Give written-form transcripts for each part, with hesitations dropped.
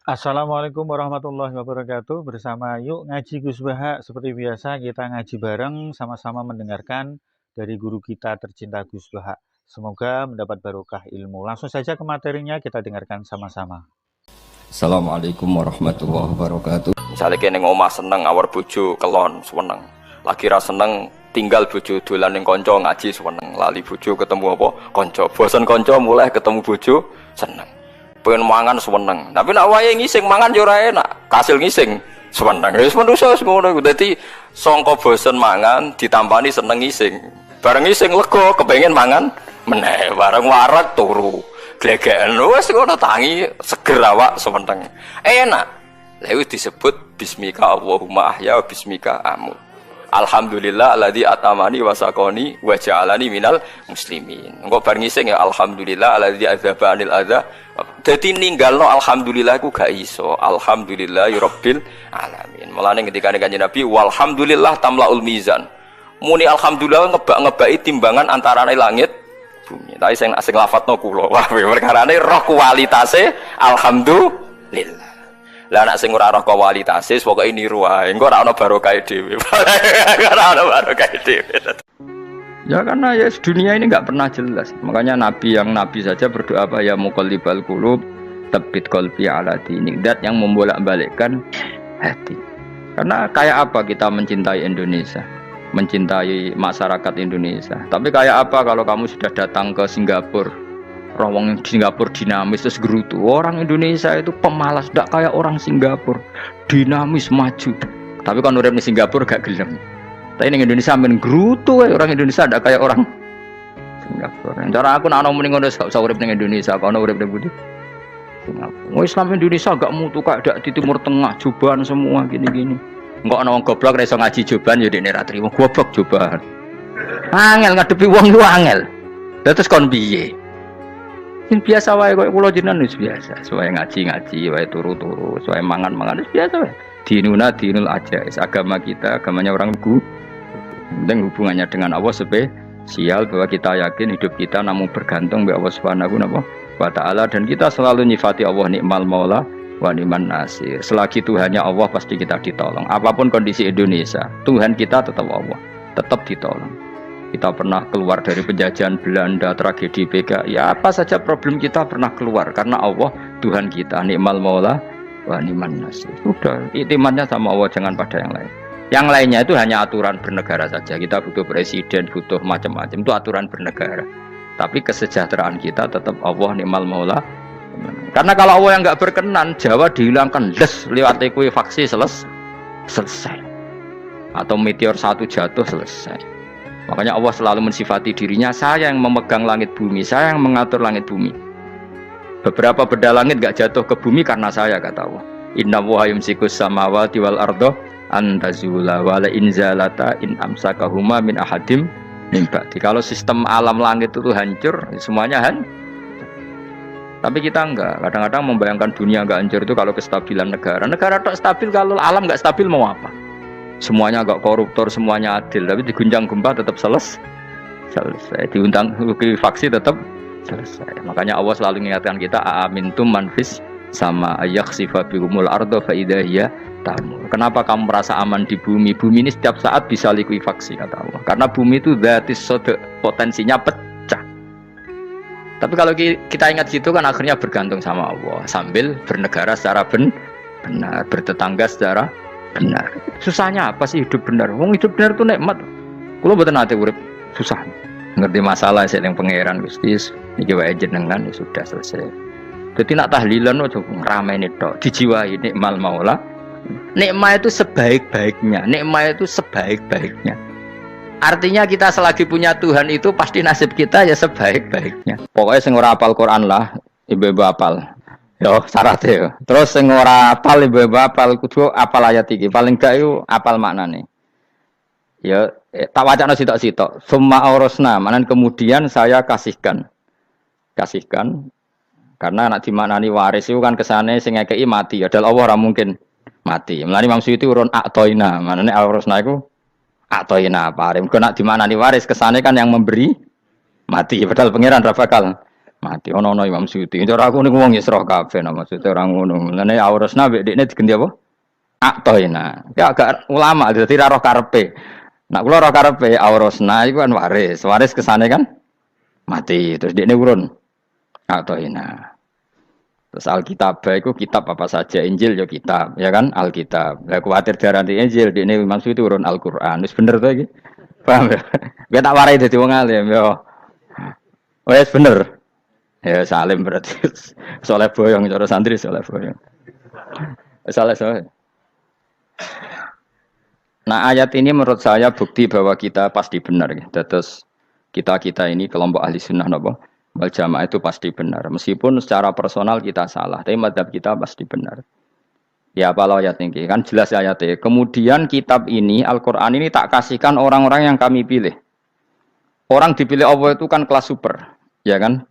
Assalamualaikum warahmatullahi wabarakatuh. Bersama Yuk Ngaji Gus Baha. Seperti biasa kita ngaji bareng sama-sama mendengarkan dari guru kita tercinta Gus Baha. Semoga mendapat barokah ilmu. Langsung saja ke materinya kita dengarkan sama-sama. Assalamualaikum warahmatullahi wabarakatuh. Misalnya kene ngomah seneng awar bojo kelon seneng. Lagi ra seneng tinggal bojo dolan ning kanca ngaji seneng. Lali bojo ketemu apa? Kanca. Bosen kanca mulai ketemu bojo seneng. Pengen mangan seneng. Tapi nek wayahe ngising mangan yo ora enak. Kasil ngising seneng. Wis manusa ngono iku. Dadi sangka bosen mangan ditampani seneng ngising. Bareng ngising lega kepengin mangan meneh. Bareng warak turu. Glegeken wis ngono tangi seger awak sementeng. Enak. Lha wis disebut bismika Allahumma ahya wa bismika amut. Alhamdulillah alladzi atamani wa saqani wa ja'alani minal muslimin. Engko bar ngising ya alhamdulillah alladzi adzaba anil adza. Dadi ninggalno alhamdulillah iku gak iso. Alhamdulillahirabbil alamin. Mulane ketika Kanjeng Nabi walhamdulillah tamlaul mizan. Muni alhamdulillah ngebak-ngebaki timbangan antarane langit bumi. Tapi sing lafadzno kula. Wah, perkarane roh kualitase alhamdulillah. Lah nek sing ora roh kualitase pokoke niru wae. Engko ora ana barokah dhewe. Ora ana barokah dhewe. Ya karena ya dunia ini nggak pernah jelas. Makanya nabi saja berdoa apa ya muqallibal qulub tsabbit qalbi ala dinik. Dat yang membolak-balikkan hati. Karena kayak apa kita mencintai Indonesia, mencintai masyarakat Indonesia. Tapi kayak apa kalau kamu sudah datang ke Singapura, orang Singapura dinamis terus gerutu. Orang Indonesia itu pemalas, tidak kayak orang Singapura, dinamis maju. Tapi kan urip di Singapura gak gelem. Tapi di Indonesia men gerutu, orang Indonesia tidak kayak orang Singapura. Cara aku nak ngomong ngono gak usah urip di Indonesia, kalau urip di Budi. Singapura. Islam Indonesia gak mutu kayak di Timur Tengah, jubahan semua gini-gini. Enggak ana wong goblok ra iso ngaji joban ya dekne ra trimo goblok joban. Angel ngadepi wong ku angel. Lah terus kon piye? Sing biasa wae koyo kula jenengan wis biasa. Soale ngaji-ngaji wae turu-turu, soale mangan-mangan wis biasa wae. Dinul ajais. Agama kita, agamanya orang lugu. Penting hubungannya dengan Allah spesial bahwa kita yakin hidup kita namun bergantung kepada Allah Subhanahu wa taala dan kita selalu nyifati Allah nikmal maula wa ni'man nasir. Selagi Tuhannya Allah pasti kita ditolong. Apapun kondisi Indonesia, Tuhan kita tetap Allah, tetap ditolong. Kita pernah keluar dari penjajahan Belanda, tragedi PKI, ya apa saja problem kita pernah keluar karena Allah Tuhan kita, nikmal maula wa ni'man nasir. Sudah, iktimatnya sama Allah, jangan pada yang lain. Yang lainnya itu hanya aturan bernegara saja. Kita butuh presiden, butuh macam-macam, itu aturan bernegara. Tapi kesejahteraan kita tetap Allah nikmal maula. Karena kalau Allah yang nggak berkenan, Jawa dihilangkan lewat ekuifaksi selesai. Atau meteor satu jatuh selesai. Makanya Allah selalu mensifati dirinya, saya yang memegang langit bumi, saya yang mengatur langit bumi. Beberapa benda langit nggak jatuh ke bumi karena saya, kata Allah. Inna Allaha yumsikus samawati wal ardo antazula wala inzalata in amsakahuma min ahadim nimbati. Kalau sistem alam langit itu hancur, semuanya hancur. Tapi kita enggak, kadang-kadang membayangkan dunia enggak hancur itu kalau kestabilan negara. Negara tak stabil, kalau alam enggak stabil mau apa? Semuanya enggak koruptor, semuanya adil, tapi diguncang gempa tetap selesai. Diundang faksi tetap selesai. Makanya Allah selalu mengingatkan kita, aamintum manfis sama ayakhsifa bihumul ardo fa idza hiya tamur. Kenapa kamu merasa aman di bumi? Bumi ini setiap saat bisa likuifaksi, kata Allah. Karena bumi itu dzatis sodq, potensinya pecah. Tapi kalau kita ingat situ kan akhirnya bergantung sama Allah sambil bernegara secara benar, bertetangga secara benar. Susahnya apa sih hidup benar? Wong hidup benar itu nikmat. Kulo mboten nate urip susah. Ngerti masalah saya yang pangeran Gusti, niki wae jenengan ya sudah selesai. Jadi nak tahlilan ojo ngrameni tok, dijiwai nikmal maula. Nikmat itu sebaik-baiknya, nikmat itu sebaik-baiknya. Artinya kita selagi punya Tuhan itu pasti nasib kita ya sebaik-baiknya. Pokoknya sing ora hafal Quran lah, ibu-ibu hafal. Yo syaratnya yo. Terus sing ora hafal ibu-ibu hafal kudu hafal ayat iki. Paling gak yo hafal maknane. Ya tak wacana sitok-sitok. Summa aurasna, manan kemudian saya kasihkan. Karena anak dimaknani waris itu kan kesane sing ngekeki mati. Adalah Allah ora mungkin mati. Mulane Imam Suyuti urun atoina, maknane aurasna iku atoina paring. Kok nak dimaknani waris kesane kan yang memberi mati. Padahal pangeran ra bakal Mati ono Imam Suyuti. Cara aku niku wong Isra kabeh nah maksudnya ora ngono. Lane aurasna mek dekne diganti apa? Aktoina. Ya agak ulama dadi ra roh karepe. Nak kula roh karepe aurasna iku kan waris. Waris kesane kan mati. Terus dekne urun. Aktoina. Terus Alkitab itu kitab apa saja, Injil ya kitab, ya kan Alkitab. Lah kuwatir darani Injil dekne Imam Suyuti urun Al-Qur'an. Wis bener to iki? Paham ya? Gue tak warai dadi wong alim yo. Wes bener. Ya salim berarti. Soleh boyong cara santri soleh boyong. Soleh. Nah ayat ini menurut saya bukti bahwa kita pasti benar. Terus kita ini kelompok ahli sunnah napa wal jamaah itu pasti benar. Meskipun secara personal kita salah, tapi mazhab kita pasti benar. Ya apa ayat ini kan jelas ayatnya. Kemudian kitab ini Al-Quran ini tak kasihkan orang-orang yang kami pilih. Orang dipilih Allah itu kan kelas super, ya kan?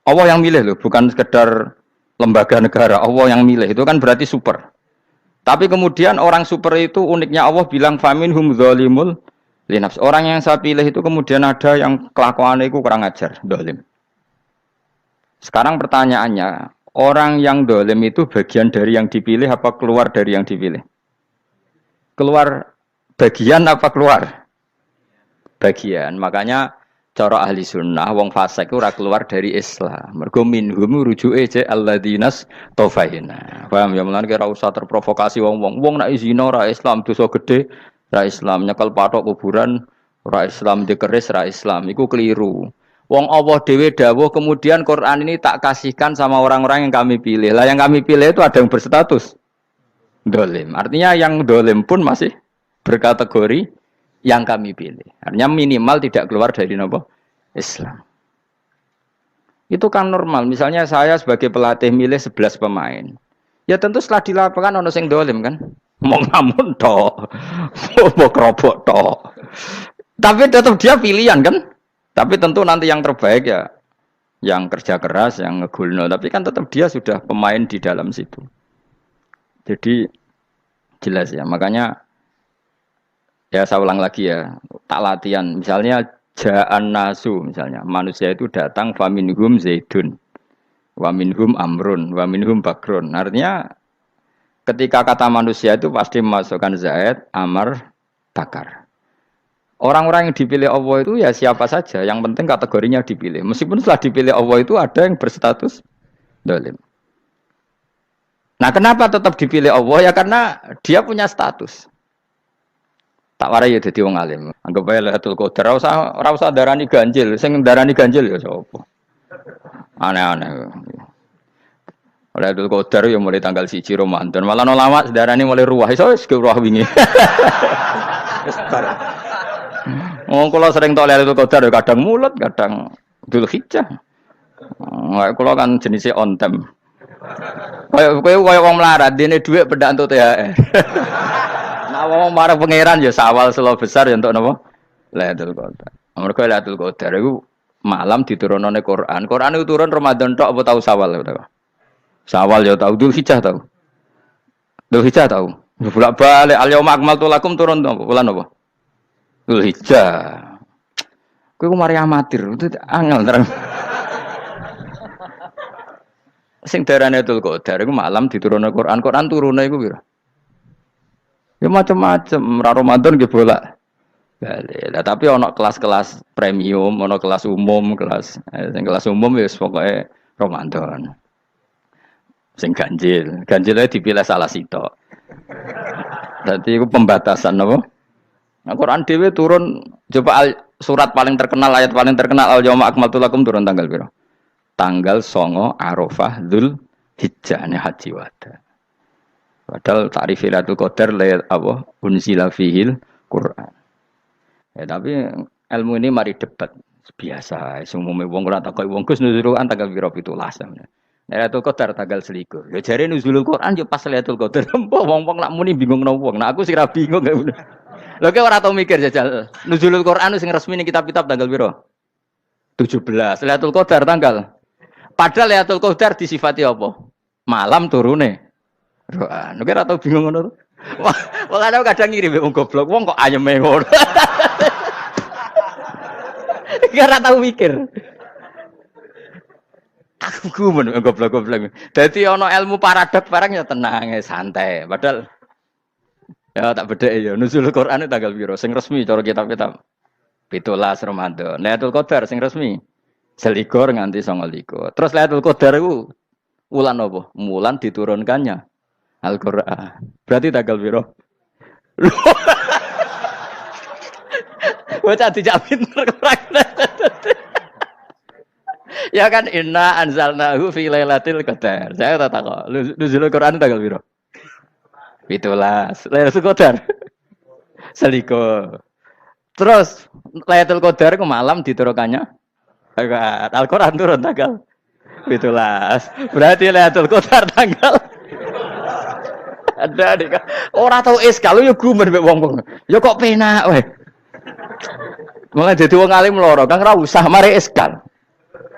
Allah yang milih loh, bukan sekedar lembaga negara. Allah yang milih itu kan berarti super. Tapi kemudian orang super itu uniknya Allah bilang faminhum dzalimul linafs. Orang yang saya pilih itu kemudian ada yang kelakuannya itu kurang ajar, dolim. Sekarang pertanyaannya, orang yang dolim itu bagian dari yang dipilih apa keluar dari yang dipilih? Keluar bagian apa keluar? Bagian. Makanya cara ahli sunnah, wong fasik ora keluar dari Islam. Mergo minhum rujuke ce alladinas taufaina. Paham ya mulane ora usah terprovokasi wong-wong. Wong nek zina ora Islam, dosa gede ora Islam, nyekel patok kuburan ora Islam, dikeris ora Islam. Iku keliru. Wong Allah dhewe dawuh kemudian Quran ini tak kasihkan sama orang-orang yang kami pilih. Lah yang kami pilih itu ada yang berstatus dolim. Artinya yang dolim pun masih berkategori yang kami pilih. Artinya minimal tidak keluar dari nopo Islam. Itu kan normal. Misalnya saya sebagai pelatih milih 11 pemain. Ya tentu setelah di lapangan ono sing dolim kan. Mau ngamun tok. Mau kerobok tok. Tapi tetap dia pilihan kan. Tapi tentu nanti yang terbaik ya yang kerja keras, yang ngegulno. Tapi kan tetap dia sudah pemain di dalam situ. Jadi jelas ya. Makanya ya saya ulang lagi ya, tak latihan. Misalnya ja'an nasu, misalnya manusia itu datang faminhum zaidun, wa minhum amrun, wa minhum bakrun. Artinya ketika kata manusia itu pasti memasukkan zaid, amr, bakar. Orang-orang yang dipilih Allah itu ya siapa saja, yang penting kategorinya dipilih. Meskipun setelah dipilih Allah itu ada yang berstatus dolim. Nah kenapa tetap dipilih Allah? Ya karena dia punya status. Tak warai ya dadi wong alim. Anggap ae Lailatul Qadar ora usah darani ganjil. Sing darani ganjil ya sapa? Aneh-aneh. Lailatul Qadar ya mulai tanggal 1 Ramadan. Malah ulama darani mulai ruwah. Iso wis ke ruwah wingi. Wong kula sering tok Lailatul Qadar ya kadang mulut, kadang Dzulhijjah. Kula kan jenisnya on time. Kowe wong melarat dene dhuwit pendak entuk THR. Nah, wong marang pangeran ya sawal selo besar ya untuk napa? Lailatul Qadar. Mergo Lailatul Qadar iku malam diturunane Quran. Quran itu turun Ramadan tok apa tau Sawal ta? Sawal ya tau, Dzulhijjah tau. Dzulhijjah tau. Bolak-balik al-yauma akmaltu lakum turun to bulan apa? Dzulhijjah. Kowe ku mari amatir, itu angel terang. Sing darane Lailatul Qadar iku malam diturunane Quran. Quran turune iku pira? Ya macam-macam, Ramadan nggih bolak. Lah tapi ono kelas-kelas premium, ono kelas umum, kelas umum ya pokoke Ramadan. Sing ganjil dipilih salah sitok. Dadi iku pembatasan apa? Nah, Quran dhewe turun coba surat paling terkenal, ayat paling terkenal al-yauma akmaltu lakum turun tanggal piro? Tanggal 9 Arafah Dzulhijjah haji wada. Padahal ta'rif Lailatul Qadar layat apa unzila fihil Quran. Ya tapi ilmu ini mari debat biasa. Umume wong ora takoki wong Gus nuzul Quran tanggal piro 17. Lailatul Qadar tanggal 21. Ya jare nuzulul Quran yo pas Lailatul Qadar. Wong-wong nak muni bingung nang wong. Nah aku sira bingung. Lha kok ora tau mikir jajal. Nuzulul Quran sing resmi ning kitab-kitab tanggal piro? 17. Lailatul Qadar tanggal. Padahal Lailatul Qadar disifati apa? Malam turune. Roan, nek ora tau bingung ngono. Wong kadang ngirim wong goblok, wong kok ayeme ngono. Ora tau mikir. Aku gumen goblok-goblok. Dadi ana ilmu paradok barang ya tenang santai. Padahal ya tak bedhek ya nuzul Quran tanggal piro sing resmi cara kitab-kitab 17 Ramadan. Lailatul Qadar sing resmi 21 nganti 29. Terus Lailatul Qadar iku wulan apa? Wulan diturunkannya Al-Qur'an. Berarti tanggal piro? Bocah dijak pinter kurang. Ya kan inna anzalnahu fi lailatul qadar. Saya tak tahu. Nuzul Quran tanggal piro? 17. Lailatul Qadar. Seliko. Terus Lailatul Qadar ke malam diturunkannya Al-Qur'an turun tanggal 17. Berarti Lailatul Qadar tanggal ada dik. Ora tau kalau yo gumen mek wong-wong. Yo kok penak wae. Mulai dadi wong alim loro, Kang ora usah mari eskal.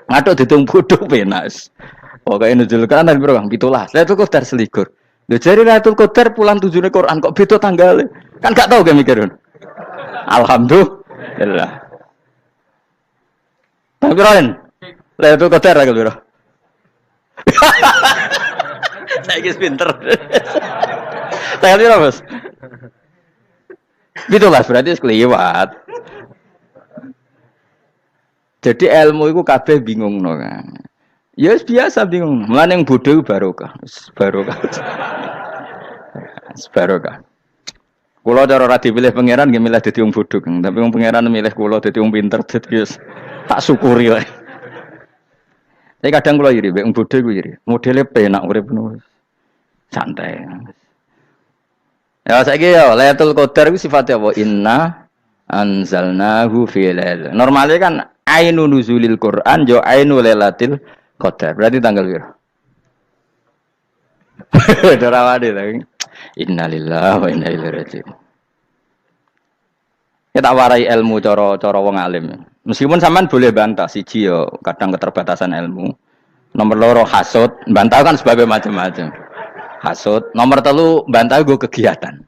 Ngatuk ditung bodho penas. Pokoke nuzul Quran piro Kang 17. Lailatul Qadar selikur. Lho jare Lailatul Qadar bulan 7 Quran kok beda tanggale. Kan gak tau ge mikir. Alhamdulillah. Tapi Ron, Lailatul Qadar tanggal piro? Saiki pinter. Tanggal piro, Bos? 17 berarti kelewat. Jadi ilmu itu kabeh bingung no kan. Ya biasa bingung. Mulane yang bodoh barokah. Barokah. Barokah. Kula cara ora dipilih pangeran nggih milih dadi wong bodoh, tapi wong pangeran milih kula dadi wong pinter dadi tak syukuri wae. Tapi kadang kula iri wong bodoh iku iri. Modele penak urip ngono. Santai. Ya saiki ya Lailatul Qadar iku sifate apa? Inna anzalnahu fi lailatul. Normale kan ainu nuzulil Quran yo ainu lailatul qadar. Berarti tanggal piro? Dorawade lagi. Innalillahi wa inna ilaihi raji'un. Kita warai ilmu cara wong alim. Meskipun sampean boleh bantah siji yo kadang keterbatasan ilmu. Nomor loro hasud, bantah kan sebab macam-macam. Hasud, nomor 3 bantah go kegiatan.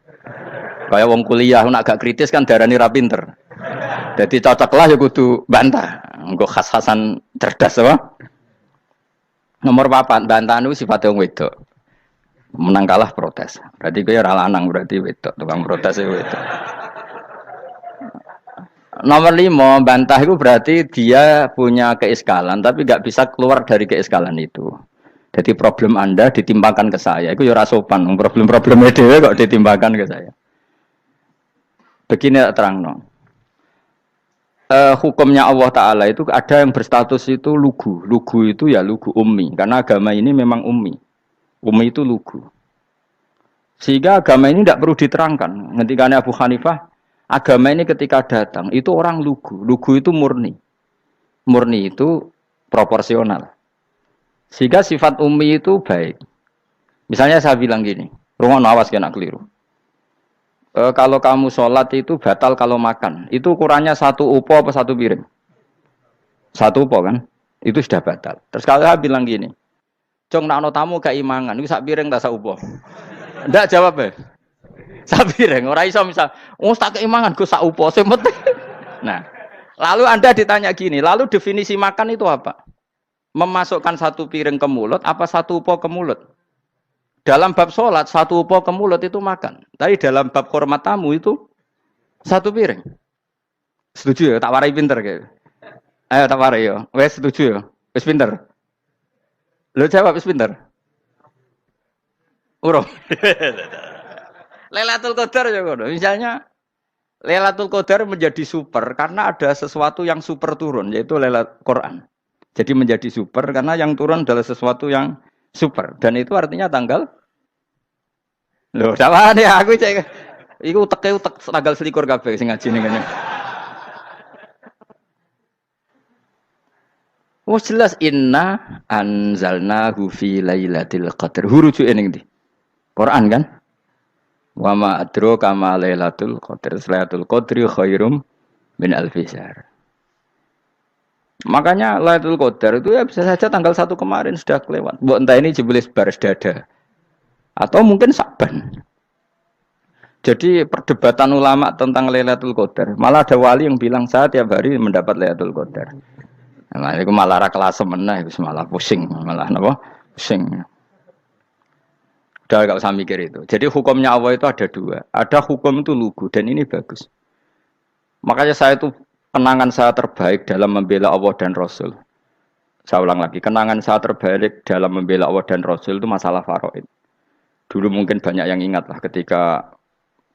Kayak wong kuliah nak gak kritis kan darani ra pinter. Jadi cocoklah ya kudu bantah. Engko khas-khasan cerdas apa? Nomor 4 bantahan itu sifatnya wong wedok. Menang kalah protes. Berarti kowe ora lanang berarti wedok, tukang protes wedok. Nomor 5 bantah itu berarti dia punya keiskalan tapi gak bisa keluar dari keiskalan itu. Jadi problem Anda ditimbangkan ke saya. Itu ya ora sopan. Problem-problemnya dhewe kok ditimbangkan ke saya. Begini terangno. Hukumnya Allah Ta'ala itu ada yang berstatus itu lugu. Lugu itu ya lugu ummi. Karena agama ini memang ummi. Ummi itu lugu. Sehingga agama ini tidak perlu diterangkan. Ketika Abu Hanifah, agama ini ketika datang, itu orang lugu. Lugu itu murni. Murni itu proporsional. Sehingga sifat ummi itu baik. Misalnya saya bilang gini, rungono awas kena keliru. Kalau kamu sholat itu batal kalau makan. Itu ukurannya 1 upo apa 1 piring? 1 upo kan? Itu sudah batal. Terus kalau saya bilang gini, Cong nak ono tamu gak imangan, itu 1 piring tak 1 upo. Ndak jawab ya? 1 piring. Orang iso misal, tak keimangan gue 1 upo. Nah, lalu Anda ditanya gini, lalu definisi makan itu apa? Memasukkan 1 piring ke mulut, apa 1 upo ke mulut? Dalam bab sholat, 1 upo ke mulut itu makan. Tapi dalam bab hormat tamu itu 1 piring. Setuju ya? Tak warai pinter kayak. Ayo tak warai ya. Wes setuju ya? Wes pinter. Lo jawab wes pinter. Urung. Lailatul Qadar ya ngono. Misalnya Lailatul Qadar menjadi super karena ada sesuatu yang super turun, yaitu Lailatul Quran. Jadi menjadi super karena yang turun adalah sesuatu yang super. Dan itu artinya tanggal. Loh, sama ya aku cek. Iku utek tanggal 21 kabeh sing ngaji ning kene. Oh jelas inna anzalnahu fi lailatul qadar. Hurujuke ning ndi? Quran kan? Wa ma adraka ma lailatul qadar. Lailatul qadri khairum min alfi syahr. Makanya Lailatul Qadar itu ya bisa saja tanggal 1 kemarin sudah kelewat. Mbok entah ini jebelis baris dada. Atau mungkin Sa'ban. Jadi perdebatan ulama tentang Lailatul Qadar. Malah ada wali yang bilang saya tiap hari mendapat Lailatul Qadar. Nah, itu malah ra kelas meneh, wis malah pusing, malah napa? Pusing. Udah gak usah mikir itu. Jadi hukumnya Allah itu ada dua. Ada hukum itu lugu dan ini bagus. Makanya saya itu kenangan saya terbaik dalam membela Allah dan Rasul. Saya ulang lagi, kenangan saya terbaik dalam membela Allah dan Rasul itu masalah faraid. Dulu mungkin banyak yang ingat lah ketika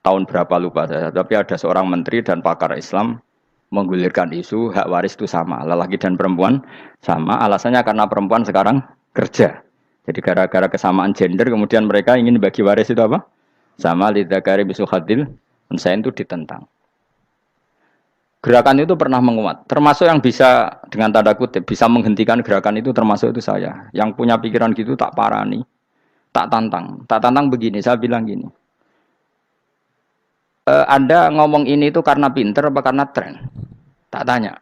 tahun berapa lupa saya. Tapi ada seorang menteri dan pakar Islam menggulirkan isu hak waris itu sama. Lelaki dan perempuan sama. Alasannya karena perempuan sekarang kerja. Jadi gara-gara kesamaan gender kemudian mereka ingin bagi waris itu apa? Sama lidzakari bisul hadil unsain itu ditentang. Gerakan itu pernah menguat. Termasuk yang bisa dengan tanda kutip bisa menghentikan gerakan itu termasuk itu saya. Yang punya pikiran gitu tak parani. Tak tantang. Tak tantang begini, saya bilang gini. Anda ngomong ini itu karena pinter apa karena tren? Tak tanya.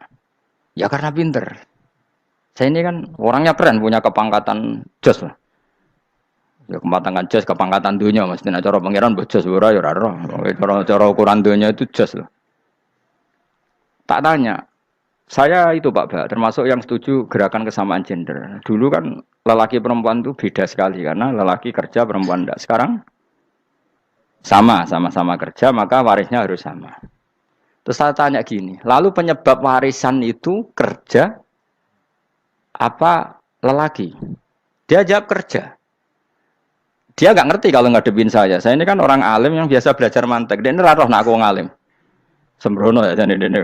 Ya karena pinter. Saya ini kan orangnya keren, punya kepangkatan jos lah. Ya kepangkatan jos, kepangkatan dunia. Mesti cara pangeran buat jos, ora ya ora. Cara ukuran dunia itu jos lah. Tak tanya. Saya itu Pak Ba, termasuk yang setuju gerakan kesamaan gender. Dulu kan lelaki perempuan itu beda sekali karena lelaki kerja perempuan tidak. Sekarang sama-sama kerja maka warisnya harus sama. Terus saya tanya gini, lalu penyebab warisan itu kerja apa lelaki? Dia jawab kerja. Dia nggak ngerti kalau ngadepin saya. Saya ini kan orang alim yang biasa belajar mantek. Dia ini roh nak aku ngalim. Sembrono ya jadi ini.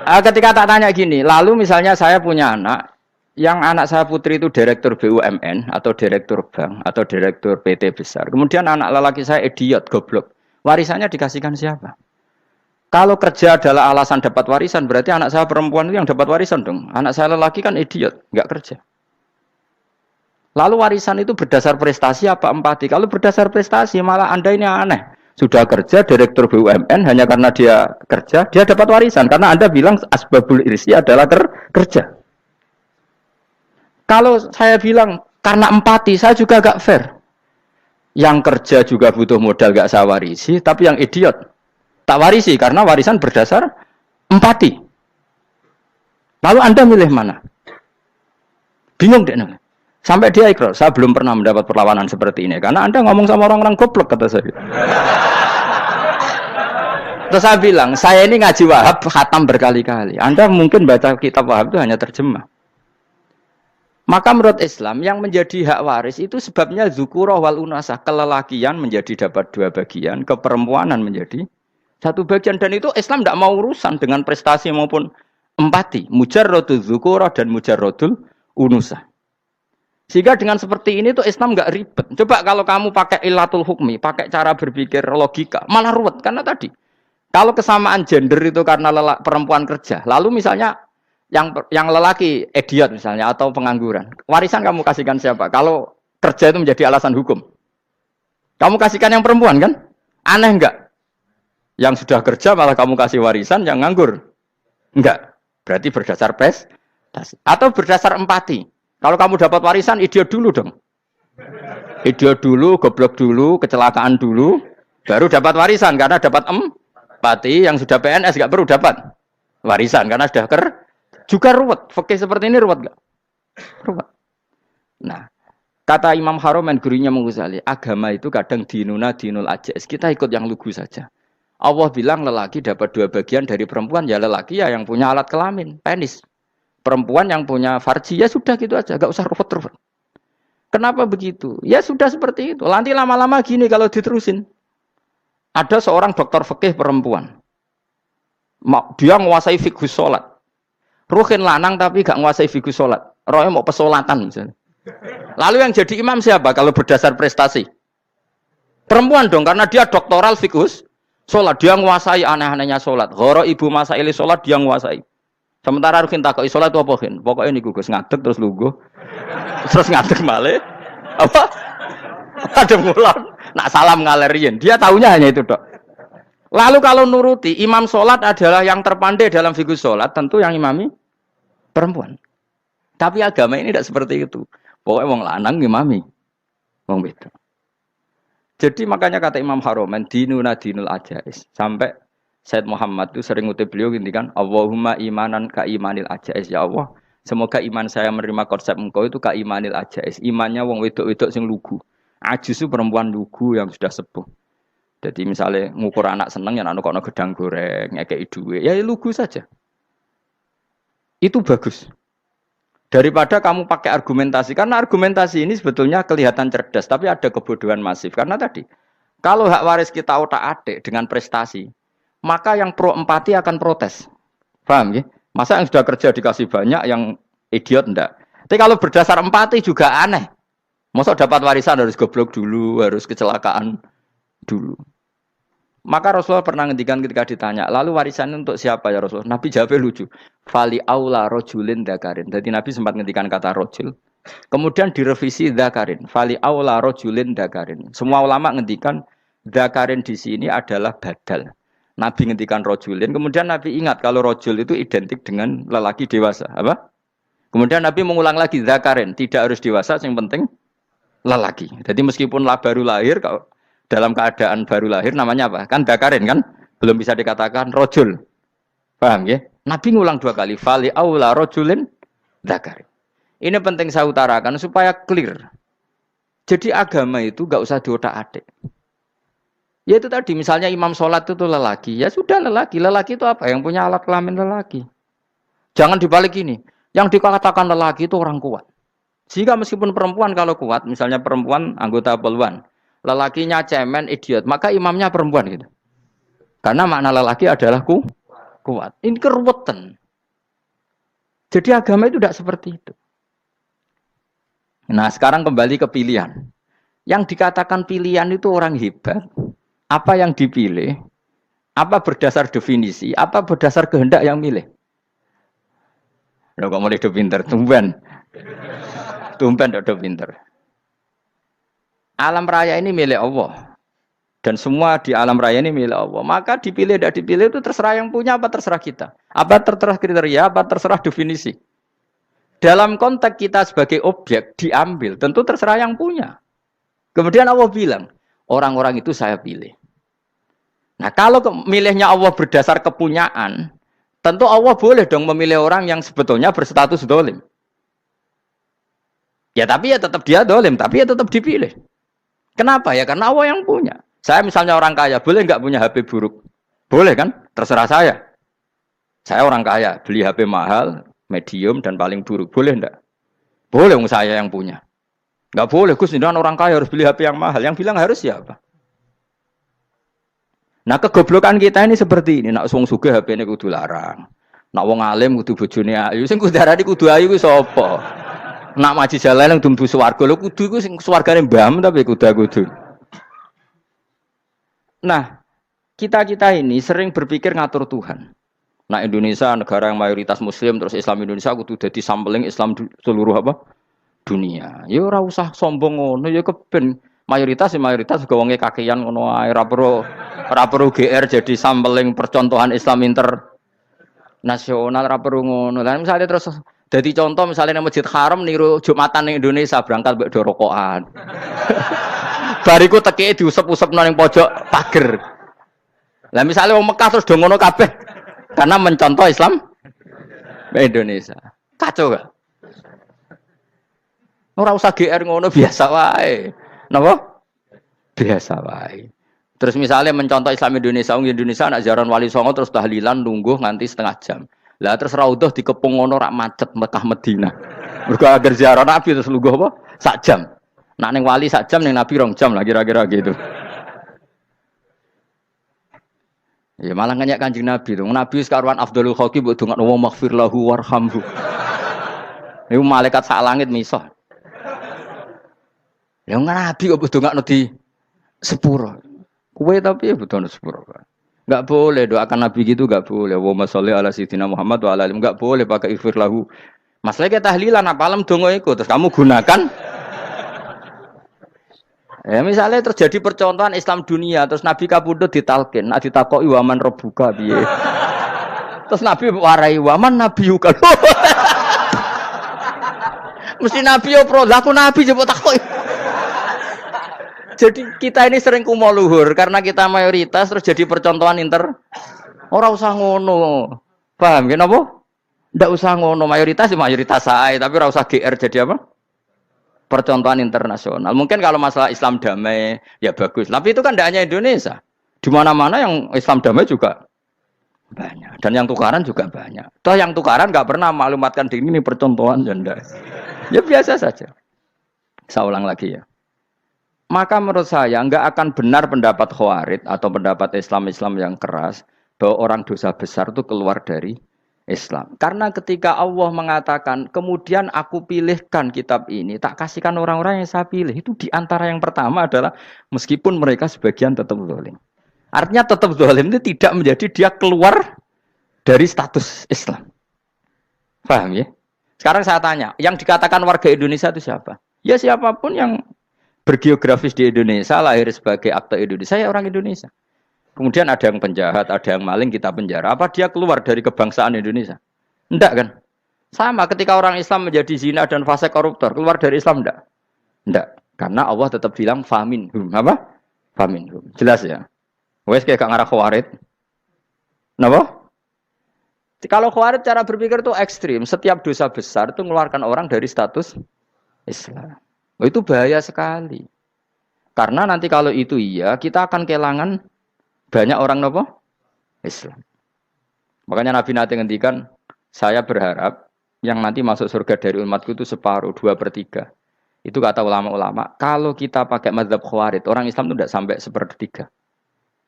Ketika tak tanya gini, lalu misalnya saya punya anak, yang anak saya putri itu direktur BUMN atau direktur bank atau direktur PT besar. Kemudian anak lelaki saya idiot, goblok. Warisannya dikasihkan siapa? Kalau kerja adalah alasan dapat warisan, berarti anak saya perempuan itu yang dapat warisan dong. Anak saya lelaki kan idiot, nggak kerja. Lalu warisan itu berdasar prestasi apa empati? Kalau berdasar prestasi malah Anda ini aneh. Sudah kerja direktur BUMN hanya karena dia kerja, dia dapat warisan. Karena Anda bilang asbabul irsi adalah kerja. Kalau saya bilang karena empati, saya juga gak fair. Yang kerja juga butuh modal gak saya warisi, tapi yang idiot tak warisi karena warisan berdasar empati. Lalu Anda milih mana? Bingung deh. Sampai dia ikrar, saya belum pernah mendapat perlawanan seperti ini. Karena Anda ngomong sama orang-orang goblok, kata saya. Terus saya bilang, saya ini ngaji Wahab, khatam berkali-kali. Anda mungkin baca kitab Wahab itu hanya terjemah. Maka menurut Islam, yang menjadi hak waris itu sebabnya zukurah wal unasah. Kelelakian menjadi dapat dua bagian, keperempuanan menjadi satu bagian. Dan itu Islam tidak mau urusan dengan prestasi maupun empati. Mujarrodul zukurah dan mujarrodul unusah. Sehingga dengan seperti ini tuh Islam nggak ribet. Coba kalau kamu pakai ilatul hukmi, pakai cara berpikir logika, malah ruwet. Karena tadi, kalau kesamaan gender itu karena perempuan kerja, lalu misalnya yang lelaki idiot misalnya atau pengangguran, warisan kamu kasihkan siapa? Kalau kerja itu menjadi alasan hukum, kamu kasihkan yang perempuan kan? Aneh nggak? Yang sudah kerja malah kamu kasih warisan, yang nganggur enggak? Berarti berdasar prestasi atau berdasar empati. Kalau kamu dapat warisan, idiot dulu dong. Idiot dulu, goblok dulu, kecelakaan dulu, baru dapat warisan. Karena dapat empati, yang sudah PNS nggak perlu dapat warisan. Karena sudah juga ruwet. Fikih seperti ini ruwet nggak? Ruwet. Nah, kata Imam Haromen, gurunya Ghazali, agama itu kadang dinuna dinul ajais. Kita ikut yang lugu saja. Allah bilang lelaki dapat dua bagian dari perempuan, ya lelaki ya yang punya alat kelamin, penis. Perempuan yang punya farji, ya sudah gitu aja, gak usah ruwet-ruwet. Kenapa begitu? Ya sudah seperti itu. Nanti lama-lama gini kalau diterusin. Ada seorang dokter fikih perempuan. Dia menguasai fikih sholat. Ruhin lanang tapi gak menguasai fikih sholat. Rohnya mau pesolatan misalnya. Lalu yang jadi imam siapa kalau berdasar prestasi? Perempuan dong, karena dia doktoral fikih sholat. Dia menguasai aneh-anehnya sholat. Horo ibu masaili sholat dia menguasai. Sementara Rukin takoi sholat itu apa Rukin? Pokoknya ini gugus ngadeg terus lugu. Terus ngadeg malih. Apa? Ada ngulon. Nak salam ngalerin. Dia tahunya hanya itu dok. Lalu kalau nuruti imam sholat adalah yang terpandai dalam fikih sholat. Tentu yang imami perempuan. Tapi agama ini tidak seperti itu. Pokoknya wong lanang imami. Wong beda. Jadi makanya kata Imam Haromen dinuna dinul ajais. Sampai Said Muhammad itu sering ngutip beliau gini kan, Allahumma imanan ka imanil ajais, ya Allah. Semoga iman saya menerima konsep engkau itu ka imanil ajais. Imannya wong wedok-wedok sing lugu. Ajis itu perempuan lugu yang sudah sepuh. Jadi misalnya ngukur anak seneng ya anak kono gedang goreng, ngekei duit, ya lugu saja. Itu bagus. Daripada kamu pakai argumentasi, karena argumentasi ini sebetulnya kelihatan cerdas, tapi ada kebodohan masif. Karena tadi, kalau hak waris kita otak-atik dengan prestasi, maka yang pro empati akan protes. Paham ya? Masa yang sudah kerja dikasih banyak, yang idiot enggak? Tapi kalau berdasar empati juga aneh. Masa dapat warisan harus goblok dulu, harus kecelakaan dulu. Maka Rasulullah pernah ngendikan ketika ditanya, lalu warisan untuk siapa ya Rasulullah? Nabi jawabnya lucu. Fali aula rojulin dakarin. Jadi Nabi sempat ngendikan kata rojul. Kemudian direvisi dakarin. Fali aula rojulin dakarin. Semua ulama ngendikan dakarin di sini adalah badal. Nabi ngendikan rojulin, kemudian Nabi ingat kalau rojul itu identik dengan lelaki dewasa. Apa? Kemudian Nabi mengulang lagi zakarin, tidak harus dewasa, yang penting lelaki. Jadi meskipun baru lahir, kalau dalam keadaan baru lahir namanya apa? Kan zakarin kan? Belum bisa dikatakan rojul. Paham ya? Nabi ngulang 2 kali, fali aula rojulin zakarin. Ini penting saya utarakan supaya clear. Jadi agama itu gak usah diotak-atik. Ya itu tadi, misalnya imam sholat itu lelaki. Ya sudah lelaki. Lelaki itu apa? Yang punya alat kelamin lelaki. Jangan dibalik ini. Yang dikatakan lelaki itu orang kuat. Sehingga meskipun perempuan kalau kuat, misalnya perempuan anggota poluan, lelakinya cemen, idiot, maka imamnya perempuan gitu. Karena makna lelaki adalah kuat. Ini keruwetan. Jadi agama itu tidak seperti itu. Nah sekarang kembali ke pilihan. Yang dikatakan pilihan itu orang hebat. Apa yang dipilih, apa berdasar definisi, apa berdasar kehendak yang milih. Loh kok mulai do pinter, tumben do pinter. Alam raya ini milik Allah. Dan semua di alam raya ini milik Allah. Maka dipilih tidak dipilih itu terserah yang punya apa terserah kita. Apa terserah kriteria, apa terserah definisi. Dalam konteks kita sebagai objek diambil, tentu terserah yang punya. Kemudian Allah bilang, orang-orang itu saya pilih. Nah kalau milihnya Allah berdasar kepunyaan, tentu Allah boleh dong memilih orang yang sebetulnya berstatus dolim. Ya tapi ya tetap dia dolim, tapi ya tetap dipilih. Kenapa ya? Karena Allah yang punya. Saya misalnya orang kaya, boleh nggak punya HP buruk? Boleh kan? Terserah saya. Saya orang kaya, beli HP mahal, medium, dan paling buruk. Boleh enggak? Boleh saya yang punya. Nggak boleh, Gus, dengan orang kaya harus beli HP yang mahal. Yang bilang harus siapa? Nah kegoblokan kita ini seperti ini. Nak wong sugih HP ini kudu larang. Nak wong alim kudu bojone ayu. Sing kudu darani kudu ayu ku sapa? Nak maji jalan kudu swarga. Lho kudu iku sing swargane mbam tapi kudu. Nah, kita ini sering berpikir ngatur Tuhan. Nah, Indonesia negara yang mayoritas muslim terus Islam Indonesia kudu dadi sampling Islam seluruh apa? Dunia. Ya ora usah sombong ngono ya keben. Mayoritas juga wonge kakean ngono ae ora perlu GR jadi sampling percontohan Islam internasional ora perlu ngono. Lah misalnya terus dadi contoh misalnya nang Masjid Haram niru Jumatan ning Indonesia berangkat mbek do rokokan. Bariku tekike diusep-usepno ning pojok pager. Lah misalnya wong Mekah terus do ngono kabeh karena mencontoh Islam Indonesia. Kacau gak? Ora usah GR ngono biasa wae. Napa? Biasa wae. Terus misalnya mencontoh Islam Indonesia, Indonesia nak ziarah Wali Songo terus tahlilan nunggu nganti setengah jam. Lah terus raudhah dikepung ngono rak macet Mekah Madinah. Mergo agar ziarah Nabi terus lungguh apa? Sak jam. Nak ning wali sak jam ning Nabi 2 jam lah kira-kira gitu. Ya malah nganyak Kanjeng Nabi tuh. Nabi sekaruan afdhalul khalqi mbok dongakno wa maghfir lahu warhamhu. Niku malaikat sak langit misah. Ya Nabi kok ndongakno di sepuro. Kowe tapi ya butuh sepuro. Enggak boleh doakan Nabi gitu enggak boleh. Wa sholli ala sayyidina Muhammad wa ala alihi enggak boleh pakai ighfir lahu. Masalahnya tahlilan apalem donga iku terus kamu gunakan. Ya misalnya terjadi percontohan Islam dunia terus Nabi kapundhut ditalkin, nak ditakoki waman rabbuka piye. Terus Nabi warai waman nabiyuka. Mesti Nabi yo pro, lah aku Nabi coba takoki. Jadi kita ini sering kumo luhur karena kita mayoritas terus jadi percontohan Ora usah ngono. Paham ya napa? Ndak usah ngono, mayoritas sae, tapi ora usah GR jadi apa? Percontohan internasional. Mungkin kalau masalah Islam damai ya bagus, tapi itu kan tidak hanya Indonesia. Di mana-mana yang Islam damai juga banyak, dan yang tukaran juga banyak. Toh yang tukaran nggak pernah maklumatkan diri ini percontohan janda. Ya biasa saja. Saya ulang lagi ya. Maka menurut saya nggak akan benar pendapat Khawarij atau pendapat Islam yang keras bahwa orang dosa besar itu keluar dari Islam. Karena ketika Allah mengatakan, kemudian aku pilihkan kitab ini, tak kasihkan orang-orang yang saya pilih. Itu diantara yang pertama adalah meskipun mereka sebagian tetap zalim. Artinya tetap zalim itu tidak menjadi dia keluar dari status Islam. Paham ya? Sekarang saya tanya, yang dikatakan warga Indonesia itu siapa? Ya siapapun yang bergeografis di Indonesia, lahir sebagai akte Indonesia, ya orang Indonesia. Kemudian ada yang penjahat, ada yang maling, kita penjara. Apa dia keluar dari kebangsaan Indonesia? Enggak kan? Sama ketika orang Islam menjadi zina dan fase koruptor, keluar dari Islam enggak? Enggak. Karena Allah tetap bilang faminhum. Apa? Faminhum. Jelas ya? Wes kayak gak ngarah Khawarij. Napa? Kalau Khawarij cara berpikir itu ekstrim. Setiap dosa besar itu mengeluarkan orang dari status Islam. Oh, itu bahaya sekali. Karena nanti kalau itu iya, kita akan kehilangan banyak orang napa? Islam. Makanya Nabi nanti ngendikan, saya berharap yang nanti masuk surga dari umatku itu separuh, 2/3. Itu kata ulama-ulama. Kalau kita pakai mazhab Khawarij, orang Islam itu tidak sampai 1/3.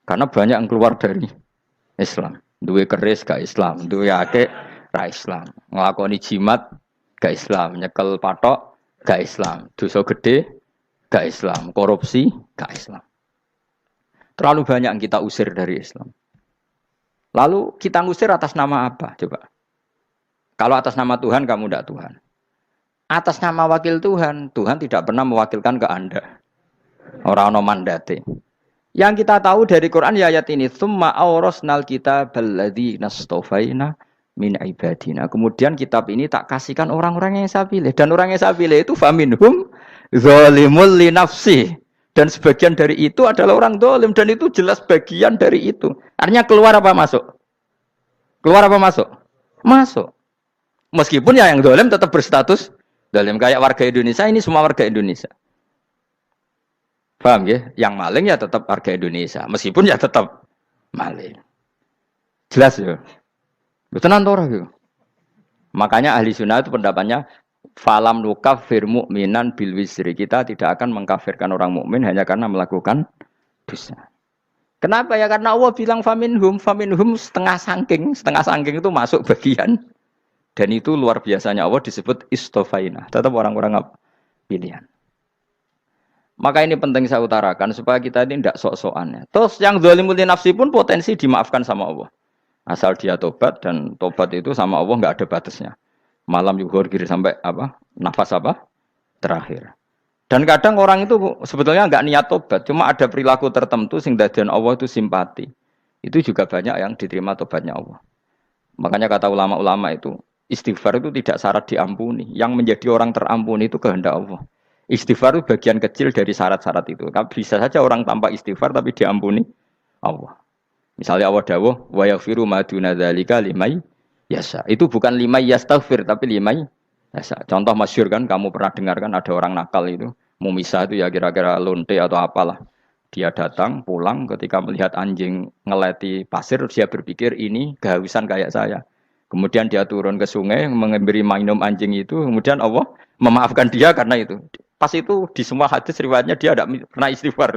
Karena banyak yang keluar dari Islam. Duwe keris gak Islam, duwe akeh ra Islam. Nglakoni jimat gak Islam, nyekel patok gak Islam, dosa gede gak Islam, korupsi gak Islam. Terlalu banyak yang kita usir dari Islam. Lalu kita ngusir atas nama apa? Coba. Kalau atas nama Tuhan, kamu tidak Tuhan. Atas nama wakil Tuhan, Tuhan tidak pernah mewakilkan ke Anda. Orang-orang mandate. Yang kita tahu dari Quran ya ayat ini, tsumma awrasnal kitabal ladzina astafaina min ibadina. Kemudian kitab ini tak kasihkan orang-orang yang saya pilih, dan orang yang saya pilih itu faminhum zalimul li nafsi. Dan sebagian dari itu adalah orang zalim, dan itu jelas bagian dari itu. Artinya keluar apa masuk? Keluar apa masuk? Masuk. Meskipun ya yang zalim tetap berstatus zalim, kayak warga Indonesia, ini semua warga Indonesia. Paham ya? Yang maling ya tetap warga Indonesia. Meskipun ya tetap maling. Jelas ya? Tenan ora ya? Makanya ahli sunnah itu pendapatnya falam nukafir mu'minan bil wisri. Kita tidak akan mengkafirkan orang mukmin hanya karena melakukan dosa. Kenapa ya? Karena Allah bilang faminhum setengah sangking itu masuk bagian. Dan itu luar biasanya Allah disebut istofaina. Tetap orang-orang pilihan. Maka ini penting saya utarakan supaya kita ini tidak sok-sokan. Terus yang zalimul nafsi pun potensi dimaafkan sama Allah. Asal dia tobat, dan tobat itu sama Allah nggak ada batasnya. Malam yuhur kiri sampai apa? Nafas apa? Terakhir. Dan kadang orang itu sebetulnya nggak niat tobat, cuma ada perilaku tertentu sehingga dadian Allah itu simpati. Itu juga banyak yang diterima tobatnya Allah. Makanya kata ulama-ulama itu, istighfar itu tidak syarat diampuni. Yang menjadi orang terampuni itu kehendak Allah. Istighfar itu bagian kecil dari syarat-syarat itu. Bisa saja orang tanpa istighfar tapi diampuni Allah. Misalnya Allah dawuh wa yaghfiru ma duna dzalika limay yasha. Itu bukan limay yastaghfir tapi limay yasha. Contoh masyhur kan, kamu pernah dengar kan, ada orang nakal itu, mumisah itu ya kira-kira lonte atau apalah. Dia datang pulang ketika melihat anjing ngeleti pasir, dia berpikir ini kehausan kayak saya. Kemudian dia turun ke sungai memberi minum anjing itu, kemudian Allah memaafkan dia karena itu. Pas itu di semua hadis riwayatnya dia tidak pernah istighfar.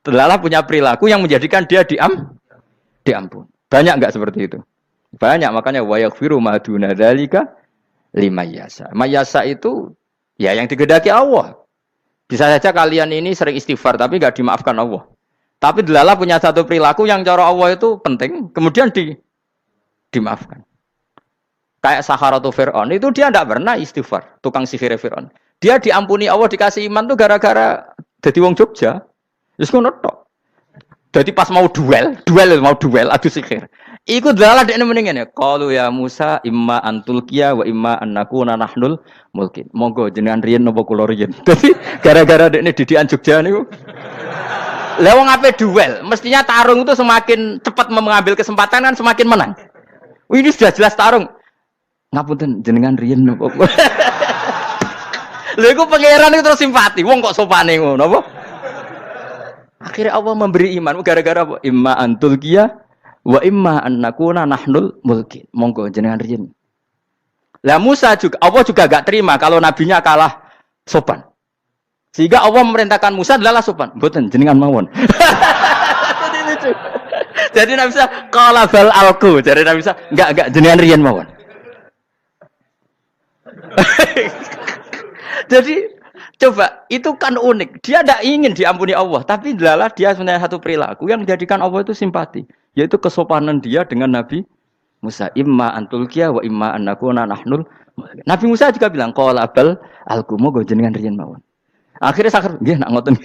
Terlalu punya perilaku yang menjadikan dia diampun. Banyak enggak seperti itu? Banyak, makanya wa yaghfiru ma duna dzalika liman yasha. Mayasa itu ya yang digedaki Allah. Bisa saja kalian ini sering istighfar tapi enggak dimaafkan Allah. Tapi delala punya satu perilaku yang cara Allah itu penting, kemudian dimaafkan. Kayak Saharatu Fir'aun, itu dia tidak pernah istighfar, tukang sihir Fir'aun. Dia diampuni Allah, dikasih iman tuh gara-gara jadi wong Jogja. Terus ngono tok. Jadi pas mau duel adu sihir. Iku dalah dekne mendingan ya. Qalu ya Musa imma antulqiya wa imma annakuna nahnul mulkin. Monggo jenengan riyen napa kula riyen. Dadi gara-gara dekne didikan Jogja niku. Lah wong ape duel, mestinya tarung itu semakin cepat mengambil kesempatan kan semakin menang. Ini sudah jelas tarung. Ngapunten jenengan riyen napa? Lha iku pangeran itu terus simpati. Wong kok sopane ngono apa? Akhirnya Allah memberi iman gara-gara apa? Imma antul kia wa imma an nakuna nahnul mulkin. Monggo jenengan riyen. Lah Musa juga Allah juga gak terima kalau nabinya kalah sopan. Sehingga Allah memerintahkan Musa adalah sopan. Mboten jenengan mawon. Jadi Nabi Musa qala bal alqu. Jadi Nabi Musa enggak jenengan riyen mawon. Jadi coba itu kan unik. Dia tidak ingin diampuni Allah, tapi adalah dia sebenarnya satu perilaku yang menjadikan Allah itu simpati, yaitu kesopanan dia dengan Nabi Musa. Imma antulkiya wa imma annakuna nahnul. Nabi Musa juga bilang qala bal alqu moga jenengan riyen mawon. Akhirnya sakar nggih nak ngoten.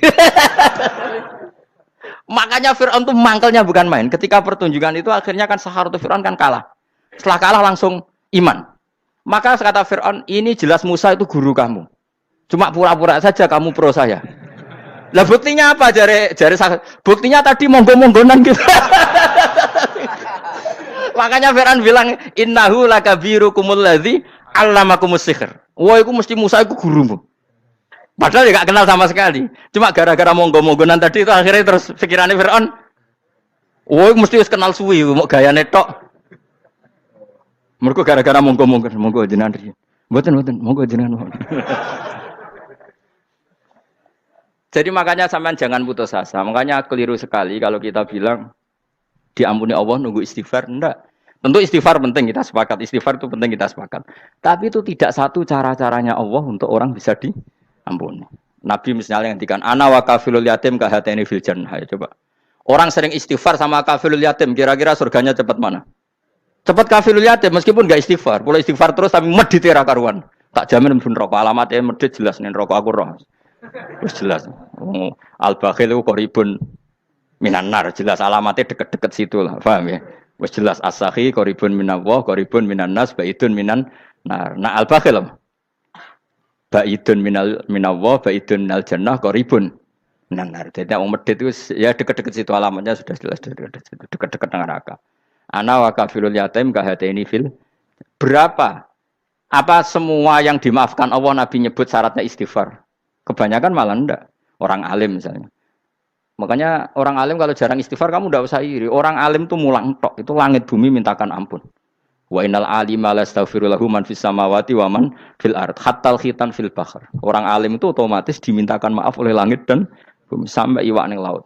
Makanya Firaun tuh mangkelnya bukan main. Ketika pertunjukan itu akhirnya kan Saharatu Firaun kan kalah. Setelah kalah langsung iman. Maka kata Firaun, ini jelas Musa itu guru kamu. Cuma pura-pura saja kamu pro saya. Lah buktinya apa? Jare buktinya tadi monggo-monggonan gitu. Makanya Firaun bilang innahu lakabirukumul ladzi 'allamakumus sihr. Wah, iku mesti Musa iku gurumu. Padahal dia gak kenal sama sekali. Cuma gara-gara monggo-monggonan tadi itu akhirnya terus pikirannya Firaun. Wah, mesti wis kenal suwi, mau gayane tok. Mergo gara-gara monggo jenengan riyen. Mboten, monggo jenengan. Jadi makanya sampean jangan putus asa. Makanya keliru sekali kalau kita bilang diampuni Allah nunggu istighfar. Enggak. Tentu istighfar penting, kita sepakat. Istighfar itu penting, kita sepakat. Tapi itu tidak satu cara-caranya Allah untuk orang bisa diampuni. Nabi misalnya ngendikan ana wa kafilul yatim ka hatani fil jannah. Coba. Orang sering istighfar sama kafilul yatim, kira-kira surganya cepat mana? Cepat kafilul yatim meskipun enggak istighfar. Kalau istighfar terus tapi medhit ra karuan. Tak jamin mlebu neraka. Alamatnya medhit jelas ning neraka aku roh. Wis jelas. Al-bakhil itu qaribun minan nar, jelas alamatnya deket-deket situ lah, paham ya? Wis jelas as-sakhi qaribun minallah, qaribun minan nas, baidun minan nar. Nah al-bakhil baidun minallah, baidun minal jannah, qaribun minan nar. Jadi wong medhit itu ya deket-deket situ alamatnya sudah jelas deket-deket neraka. Ana wa kafilul yatim ka hataini fil. Berapa? Apa semua yang dimaafkan Allah Nabi nyebut syaratnya istighfar? Kebanyakan malah enggak. Orang alim misalnya. Makanya orang alim kalau jarang istighfar kamu enggak usah iri. Orang alim tuh mulang tok. Itu langit bumi mintakan ampun. Wa innal alima lastaghfiru lahu man fis samawati wa man fil ard. Hatta khitan fil bahr. Orang alim itu otomatis dimintakan maaf oleh langit dan bumi sampai iwak ning laut.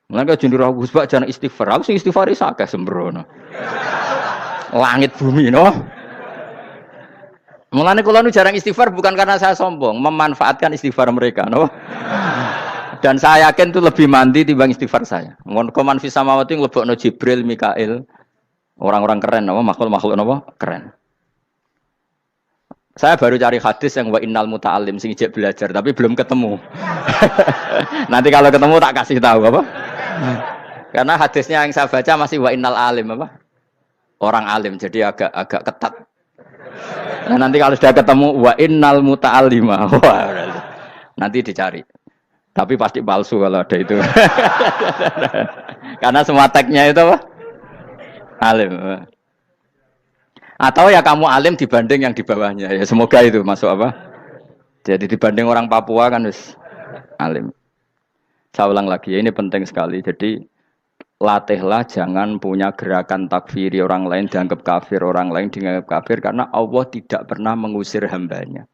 Mulane jendur Gus Bak jarang istighfar. Aku sing istighfar isa akeh sembrono. Langit bumi no. Mulane kula nu jarang istighfar bukan karena saya sombong, memanfaatkan istighfar mereka, no? Dan saya yakin itu lebih mandi timbang istighfar saya. Mun koman fi samawati nglebokno Jibril, Mikail, orang-orang keren, no? Makhluk-makhluk no? Keren. Saya baru cari hadis yang wa innal muta'allim sing ijek belajar tapi belum ketemu. Nanti kalau ketemu tak kasih tahu apa? Karena hadisnya yang saya baca masih wa innal alim apa? Orang alim jadi agak ketat. Nah, nanti kalau sudah ketemu wa innal muta'allima. Wah, nanti dicari. Tapi pasti palsu kalau ada itu. Karena semua tagnya itu apa? Alim. Atau ya kamu alim dibanding yang di bawahnya. Ya semoga itu masuk apa? Jadi dibanding orang Papua kan wis alim. Saya ulang lagi, ini penting sekali. Jadi latihlah jangan punya gerakan takfiri orang lain dianggap kafir, orang lain dianggap kafir karena Allah tidak pernah mengusir hambanya.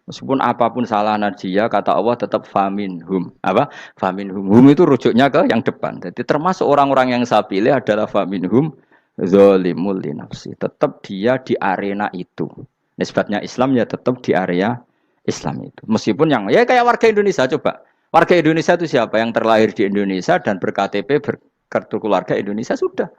Meskipun apapun salah dia, kata Allah tetap faminhum. Apa? Faminhum. Hum itu rujuknya ke yang depan. Jadi termasuk orang-orang yang saya pilih adalah faminhum zalimul li nafsi. Tetap dia di arena itu. Nisbatnya Islam ya tetap di area Islam itu. Meskipun yang ya kayak warga Indonesia coba. Warga Indonesia itu siapa? Yang terlahir di Indonesia dan ber-KTP kartu keluarga Indonesia sudah.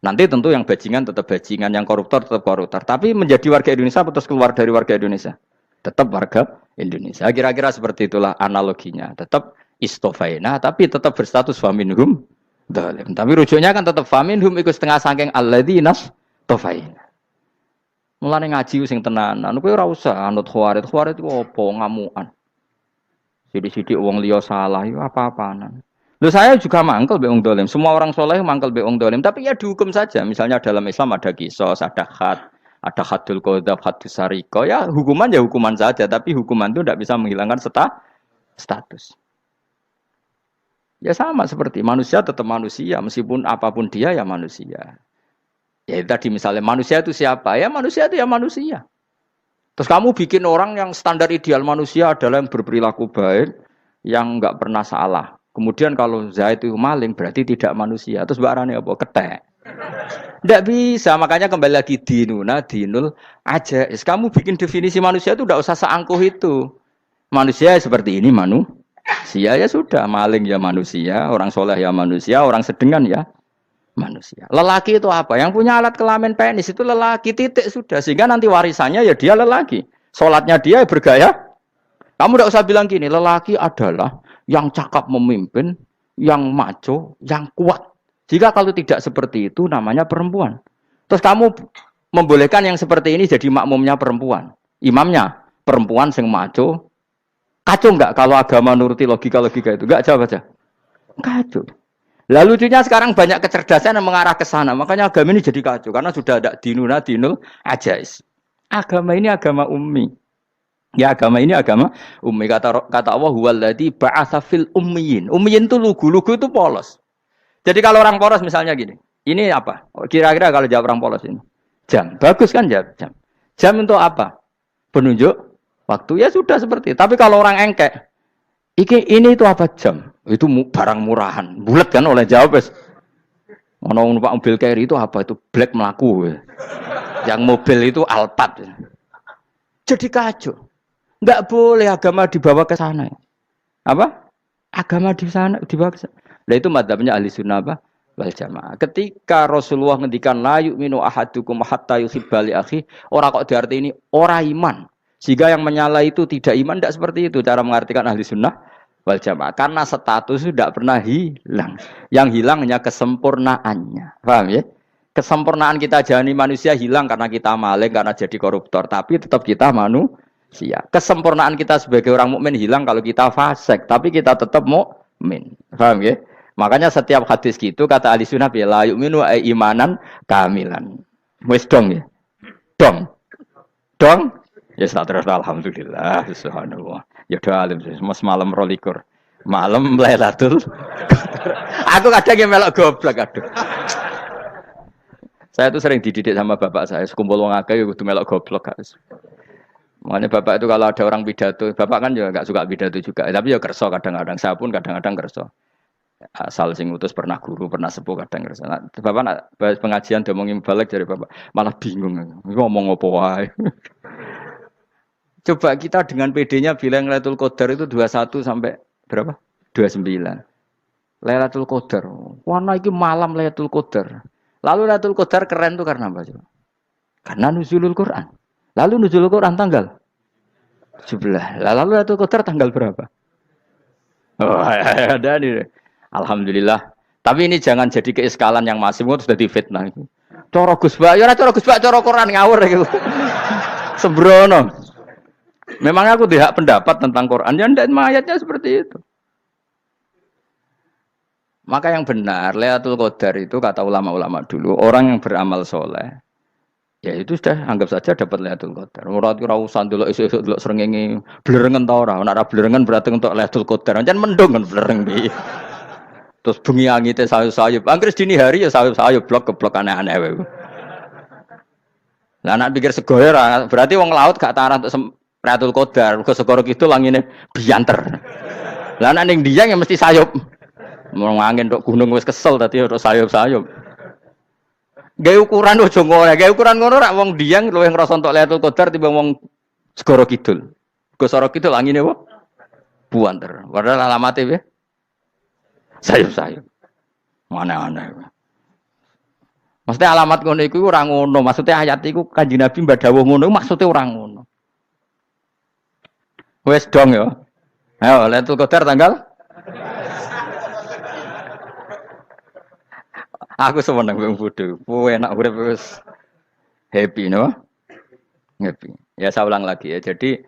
Nanti tentu yang bajingan tetap bajingan, yang koruptor tetap koruptor. Tapi menjadi warga Indonesia atau keluar dari warga Indonesia? Tetap warga Indonesia. Kira-kira seperti itulah analoginya. Tetap istofaina, tapi tetap berstatus faminhum dhalim. Tapi rujuknya kan tetap faminhum ikut setengah sangking alladzinas tofaina. Mulane ngaji sing tenanan. Kowe ora usah anut khawarit. Khawarit itu apa ngamukan. Sidik-sidik wong liya salah itu apa-apaan. Loh saya juga mangkel be wong dolim. Semua orang soleh mangkel be wong dolim. Tapi ya dihukum saja. Misalnya dalam Islam ada kisos, ada hadul qadzaf, hadus sariko. Ya hukuman saja. Tapi hukuman itu tidak bisa menghilangkan status. Ya sama seperti manusia tetap manusia. Meskipun apapun dia ya manusia. Ya tadi misalnya manusia itu siapa? Ya manusia itu ya manusia. Terus kamu bikin orang yang standar ideal manusia adalah yang berperilaku baik, yang enggak pernah salah. Kemudian kalau Zaid itu maling berarti tidak manusia. Terus barangnya apa? Ketek. Tidak bisa. Makanya kembali lagi dinul aja. Kamu bikin definisi manusia itu tidak usah seangkuh itu. Manusia seperti ini manusia ya sudah. Maling ya manusia, orang soleh ya manusia, orang sedengan ya manusia. Lelaki itu apa? Yang punya alat kelamin penis itu lelaki, titik sudah. Sehingga nanti warisannya ya dia lelaki. Sholatnya dia bergaya. Kamu tidak usah bilang gini, lelaki adalah yang cakap memimpin, yang maco, yang kuat. Jika kalau tidak seperti itu namanya perempuan. Terus kamu membolehkan yang seperti ini jadi makmumnya perempuan. Imamnya perempuan sing maco. Kacau enggak kalau agama nuruti logika-logika itu? Enggak jawab aja. Kacau. Lalu lucunya sekarang banyak kecerdasan yang mengarah ke sana. Makanya agama ini jadi kacau. Karena sudah ada dinul ajais. Agama ini agama ummi. Ya agama ini agama ummi. Kata Allah huwallazi ba'atsa fil ummiyin. Ummiyin itu lugu itu polos. Jadi kalau orang polos misalnya gini. Ini apa? Kira-kira kalau jawab orang polos ini. Jam. Bagus kan jam? Jam untuk apa? Penunjuk waktu. Ya sudah seperti itu. Tapi kalau orang engkek. Ini itu apa jam? Itu barang murahan. Bulat kan oleh jawab. Ono numpak mobil carry itu apa? Itu black melaku. Yang mobil itu Alphard. Jadi kacau. Enggak boleh agama dibawa ke sana. Apa? Agama di sana dibawa ke sana. Nah itu madzhabnya ahli sunnah apa? Wal jamaah. Ketika Rasulullah ngendikan la yu'minu ahadukum hatta yuhibba li akhi, ora kok diarti ini ora iman. Sehingga yang menyala itu tidak iman, tidak seperti itu cara mengartikan ahli sunnah wal jamaah. Karena status itu tidak pernah hilang. Yang hilang hanya kesempurnaannya. Paham ya? Kesempurnaan kita jadi manusia hilang karena kita maling, karena jadi koruptor. Tapi tetap kita manusia. Kesempurnaan kita sebagai orang mukmin hilang kalau kita fasik. Tapi kita tetap mukmin. Paham ya? Makanya setiap hadis gitu kata ahli sunnah ya la yu'minu imanan kamilan. Wis dong ya. Dong. Ya terus alhamdulillah subhanallah. Ya doa alim semalam 22. Malam Lailatul. Aku kadang yang melok goblok aduh. Saya tuh sering dididik sama bapak saya, sekumpul wong akeh kudu melok goblok guys. Makanya bapak itu kalau ada orang pidato, bapak kan juga enggak suka pidato juga, tapi ya kerso kadang-kadang, saya pun kadang-kadang kerso. Asal sing utus pernah guru, pernah sepuh kadang kerso. Nah, bapak nak pengajian diomongin balik dari bapak, malah bingung. Ngomong apa wae. Coba kita dengan PD-nya bilang Lailatul Qadar itu 21 sampai berapa? 29. Lailatul Qadar. Warna iki malam Lailatul Qadar. Lalu Lailatul Qadar keren tuh karena apa coba? Karena nuzulul Quran. Lalu nuzulul Quran tanggal 17. Lalu Lailatul Qadar tanggal berapa? Oh, ada nih. Alhamdulillah. Tapi ini jangan jadi keiskalan yang masif itu sudah difitnah itu. Cara Gus Bak, ya ora cara Gus Bak, cara Quran ngawur gitu. Sembrono. Memang aku tidak pendapat tentang Quran, ya ndak ayatnya seperti itu. Maka yang benar, Lailatul Qadar itu kata ulama-ulama dulu, orang yang beramal soleh, ya itu sudah anggap saja dapat Lailatul Qadar. Ora usah ndelok esuk-esuk ndelok srengenge blerengen ta ora. Nek ora blerengen berarti untuk Lailatul Qadar. Jan mendung kan blereng piye. Terus bengi angite sayup-sayup. Anggere dini hari ya sayup-sayup blok aneh-aneh wae. Lah nek pikir segoyo ora, berarti wong laut gak tarah untuk Lailatul Qadar, ke segoro gitu langine bianter. Lah nek ning Dieng ya mesti sayup. Mau angin tok gunung wis kesel tadi tok sayup-sayup. Gawe ukuran ojo ngono, gawe ukuran ngono rak wong Dieng luwih ngrasa entuk Lailatul Qadar timbang wong segoro kidul. Segoro kidul angine apa? Buanter. Padahal alamate piye? Sayup-sayup. Aneh-aneh. Maksudnya alamat ngono iku ora ngono, maksudnya ayat iku Kanjeng Nabi mbadhawuh ngono maksudnya ora ngono. Wes dong ya. Ayo Lailatul Qadar tanggal. Aku seneng wong bodho. Kowe enak urip wis happy no? Happy. Ya saya ulang lagi ya. Jadi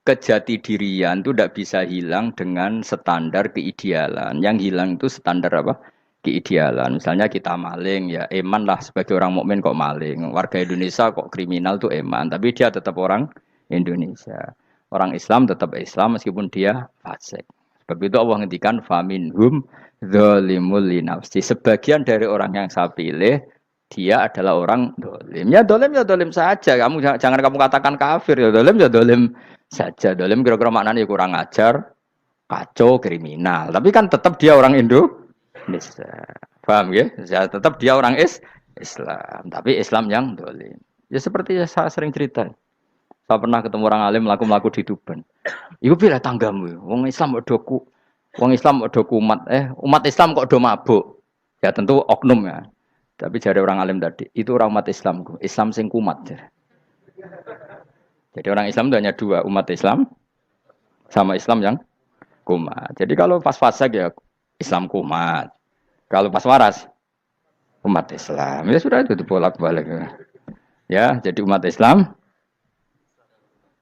kejati dirian itu tidak bisa hilang dengan standar keidealan. Yang hilang itu standar apa? Keidealan. Misalnya kita maling, ya eman lah sebagai orang mukmin kok maling. Warga Indonesia kok kriminal tuh eman, tapi dia tetap orang Indonesia. Orang Islam tetap Islam meskipun dia fasik. Sebab itu Allah ngendikan faminhum zalimul linafsi. Sebagian dari orang yang saya pilih dia adalah orang dolim. Ya dolim saja. Kamu jangan kamu katakan kafir ya dolim saja. Dolim kira-kira maknanya kurang ajar, kacau, kriminal. Tapi kan tetap dia orang Indonesia. Paham ya? Ya tetap dia orang Islam. Tapi Islam yang dolim. Ya seperti saya sering cerita. Saya pernah ketemu orang alim melaku di Tuban. Iku pilih tanggamu. Wong Islam kok kumat. Umat Islam kok do mabuk. Ya tentu oknum ya. Tapi jadi orang alim tadi, itu orang umat Islam. Islam sing kumat. Jadi orang Islam itu hanya dua, umat Islam sama Islam yang kumat. Jadi kalau pas fasik ya Islam kumat. Kalau pas waras umat Islam. Ya sudah itu bolak-balik. Ya, jadi umat Islam.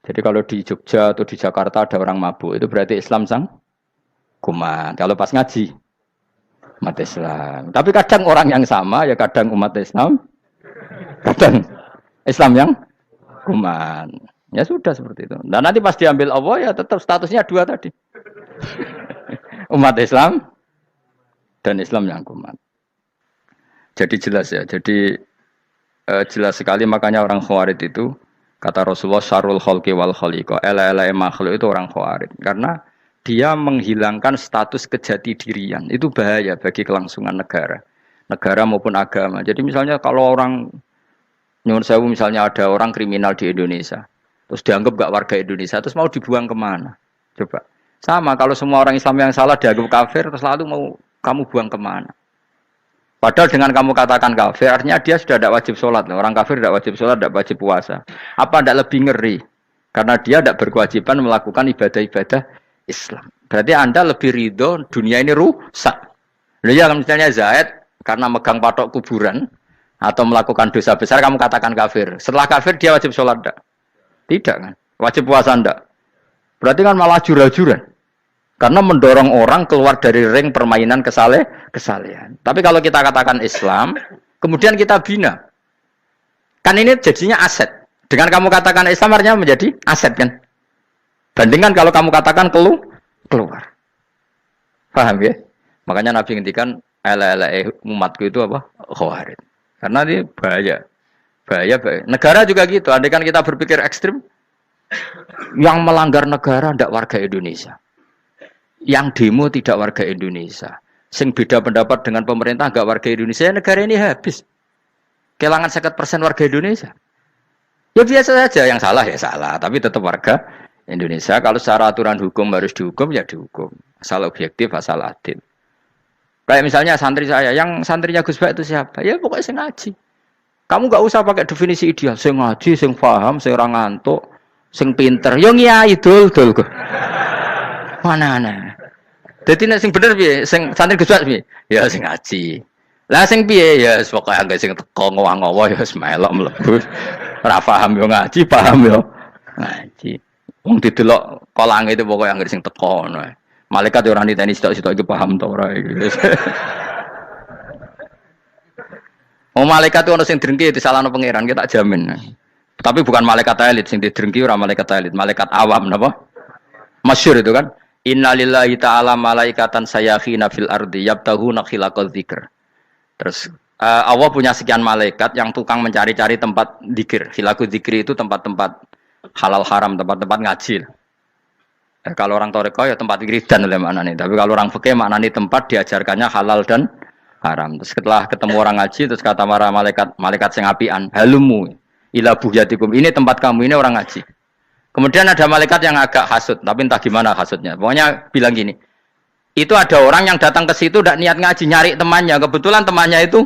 Jadi kalau di Jogja atau di Jakarta ada orang mabuk, itu berarti Islam sang kumat. Kalau pas ngaji umat Islam. Tapi kadang orang yang sama, ya kadang umat Islam, kadang Islam yang kuman. Ya sudah seperti itu. Dan nanti pas diambil Allah, ya tetap statusnya dua tadi. Umat Islam dan Islam yang kuman. Jadi jelas ya. Jadi jelas sekali makanya orang Khawarij itu, kata Rasulullah, syarrul khalqi wal khaliqa. Ela-ela makhluk itu orang Khawarij. Karena dia menghilangkan status kejati dirian. Itu bahaya bagi kelangsungan negara. Negara maupun agama. Jadi misalnya kalau orang, nyuwun sewu misalnya ada orang kriminal di Indonesia. Terus dianggap gak warga Indonesia. Terus mau dibuang kemana? Coba. Sama kalau semua orang Islam yang salah dianggap kafir. Terus lalu mau kamu buang kemana? Padahal dengan kamu katakan kafir. Artinya dia sudah tidak wajib sholat. Orang kafir tidak wajib sholat, tidak wajib puasa. Apa tidak lebih ngeri? Karena dia tidak berkewajiban melakukan ibadah-ibadah Islam. Berarti Anda lebih ridho dunia ini rusak. Ya misalnya Zaid karena megang patok kuburan atau melakukan dosa besar kamu katakan kafir. Setelah kafir dia wajib sholat enggak? Tidak kan? Wajib puasa enggak? Berarti kan malah jura-juran. Karena mendorong orang keluar dari ring permainan kesalehan. Tapi kalau kita katakan Islam, kemudian kita bina. Kan ini jadinya aset. Dengan kamu katakan Islam artinya menjadi aset kan? Bandingkan kalau kamu katakan keluar. Paham ya? Makanya Nabi ngendikan umatku itu apa? Khawarij. Karena ini bahaya. Bahaya. Negara juga gitu. Andai kan kita berpikir ekstrim, yang melanggar negara tidak warga Indonesia. Yang demo tidak warga Indonesia. Sing beda pendapat dengan pemerintah enggak warga Indonesia, negara ini habis. Kehilangan 50% warga Indonesia. Ya biasa saja, yang salah ya salah, tapi tetap warga Indonesia. Kalau secara aturan hukum harus dihukum, ya dihukum. Asal objektif, asal adil. Kayak misalnya santri saya, yang santrinya Gus Bak itu siapa? Ya pokoknya sing ngaji. Kamu gak usah pakai definisi ideal. Sing ngaji, sing paham, sing ora ngantuk, sing pinter. Yo ngiyai dul. Mana. Dadi nek sing bener piye? Sing santri Gus Bak piye? Ya sing ngaji. Lah sing piye? Ya pokoke anggere sing teko ngowah-ngowah ya wis melok mlebu. Ora paham yo ngaji, paham yo ngaji. Wong didelok kolange itu pokoknya anggere sing teko ngono. Malaikat yo ora niteni sitok-sitok iki paham to ora iki. Malaikat itu ono sing drengki disalahno pangeran, kita jamin. Tapi bukan malaikat elit sing didrengki ora malaikat elit, malaikat awam napa? Masyhur itu kan. Innalillahi ta'ala malaikatan sayakhina fil ardi yabtahuna khilaqal dzikr. Terus Allah punya sekian malaikat yang tukang mencari-cari tempat dzikir. Khilaqul dzikri itu tempat-tempat halal haram, tempat-tempat ngaji. Kalau orang toreko ya tempat wiridan oleh maknanya. Tapi kalau orang fikih maknanya tempat diajarkannya halal dan haram. Terus setelah ketemu orang ngaji, terus kata para malaikat sing apian, halumu ila buhyatikum. Ini tempat kamu, ini orang ngaji. Kemudian ada malaikat yang agak hasud, tapi entah gimana hasudnya. Pokoknya bilang gini, itu ada orang yang datang ke situ tidak niat ngaji, nyari temannya. Kebetulan temannya itu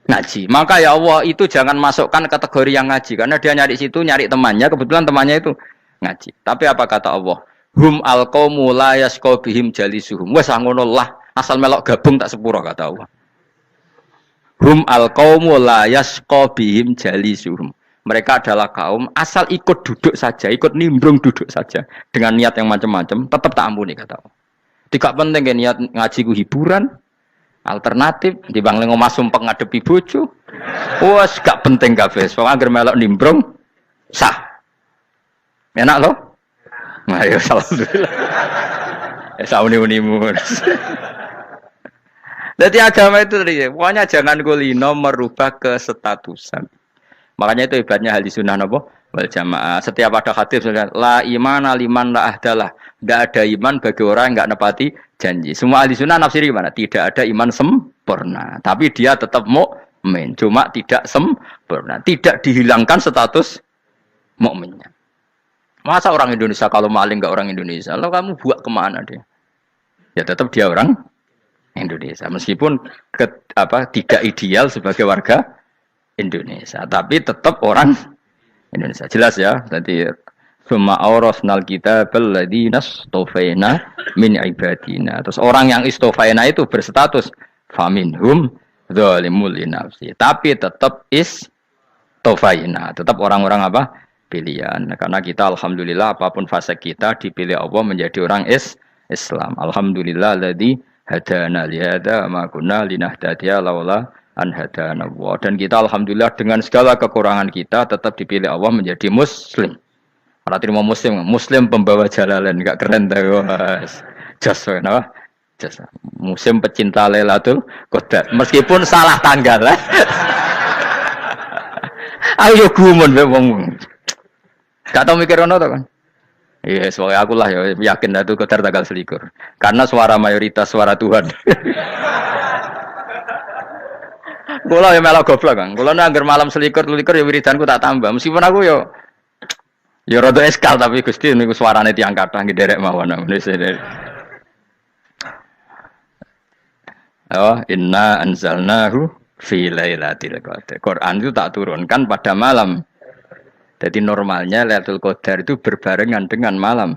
ngaji. Maka ya Allah itu jangan masukkan kategori yang ngaji, karena dia nyari situ nyari temannya. Kebetulan temannya itu ngaji. Tapi apa kata Allah? Hum alqaumu la yasqa bihim jalisuhum. Wes ngono lah, asal melok gabung tak sepuro kata Allah. Hum alqaumu la yasqa bihim jalisuhum. mereka adalah kaum asal ikut duduk saja, ikut nimbrung duduk saja dengan niat yang macam-macam, tetap tak ampuni kata Allah. Tidak penting kan niat ngaji ku hiburan, alternatif di bang lengo masum pengadepi bojo. Wes gak penting kabeh. Pokoke anggere melok nimbrung sah. Enak loh? Nah, ya alhamdulillah. Sauni-unimu. Jadi agama itu tadi, pokoknya jangan kulino merubah kestatusan. Makanya itu hebatnya ahli sunnah apa? Wal jamaah. Setiap ada hadis la imana liman la ahdalah. Tidak ada iman bagi orang yang enggak nepati janji. Semua ahli sunnah nafsiri gimana? Tidak ada iman sempurna. Tapi dia tetap mukmin. Cuma tidak sempurna. Tidak dihilangkan status mukminnya. Masa orang Indonesia kalau maling enggak orang Indonesia? Lalu kamu buat kemana dia? Ya tetap dia orang Indonesia. Meskipun tidak ideal sebagai warga Indonesia, tapi tetap orang Indonesia. Jelas ya. Jadi summa awrasnal kitabal ladzina istofaina min ibadina. Terus orang yang istofaina itu berstatus faminhum zalimul linafsi. Tapi tetap istofaina, tetap orang-orang apa? Pilihan. Karena kita alhamdulillah apapun fase kita dipilih Allah menjadi orang Islam. Alhamdulillah alladzi hadana li hadza ma kunna linahtadiya laula an hadana Allah. Dan kita alhamdulillah dengan segala kekurangan kita tetap dipilih Allah menjadi muslim. Ora terima muslim pembawa jalalain, enggak keren ta, Mas. Jas napa? Jas. Muslim pecinta Lailatul Qadar. Meskipun salah tanggal. Ayo gumun mbek wong. Gak tau mikir ono to kan? Iya, soalnya aku lah ya yakin Lailatul Qadar tanggal 21. Karena suara mayoritas suara Tuhan. Kula ya melok goblok kan. Kula nek anggar malam 21 ya wiridanku tak tambah. Meskipun aku ya rada eskal tapi Gusti niku suarane tiyang kathah ngederek mawon. Oh, inna anzalnahu fi lailatul qadar. Quran itu tak turunkan pada malam. Jadi normalnya Lailatul Qadar itu berbarengan dengan malam.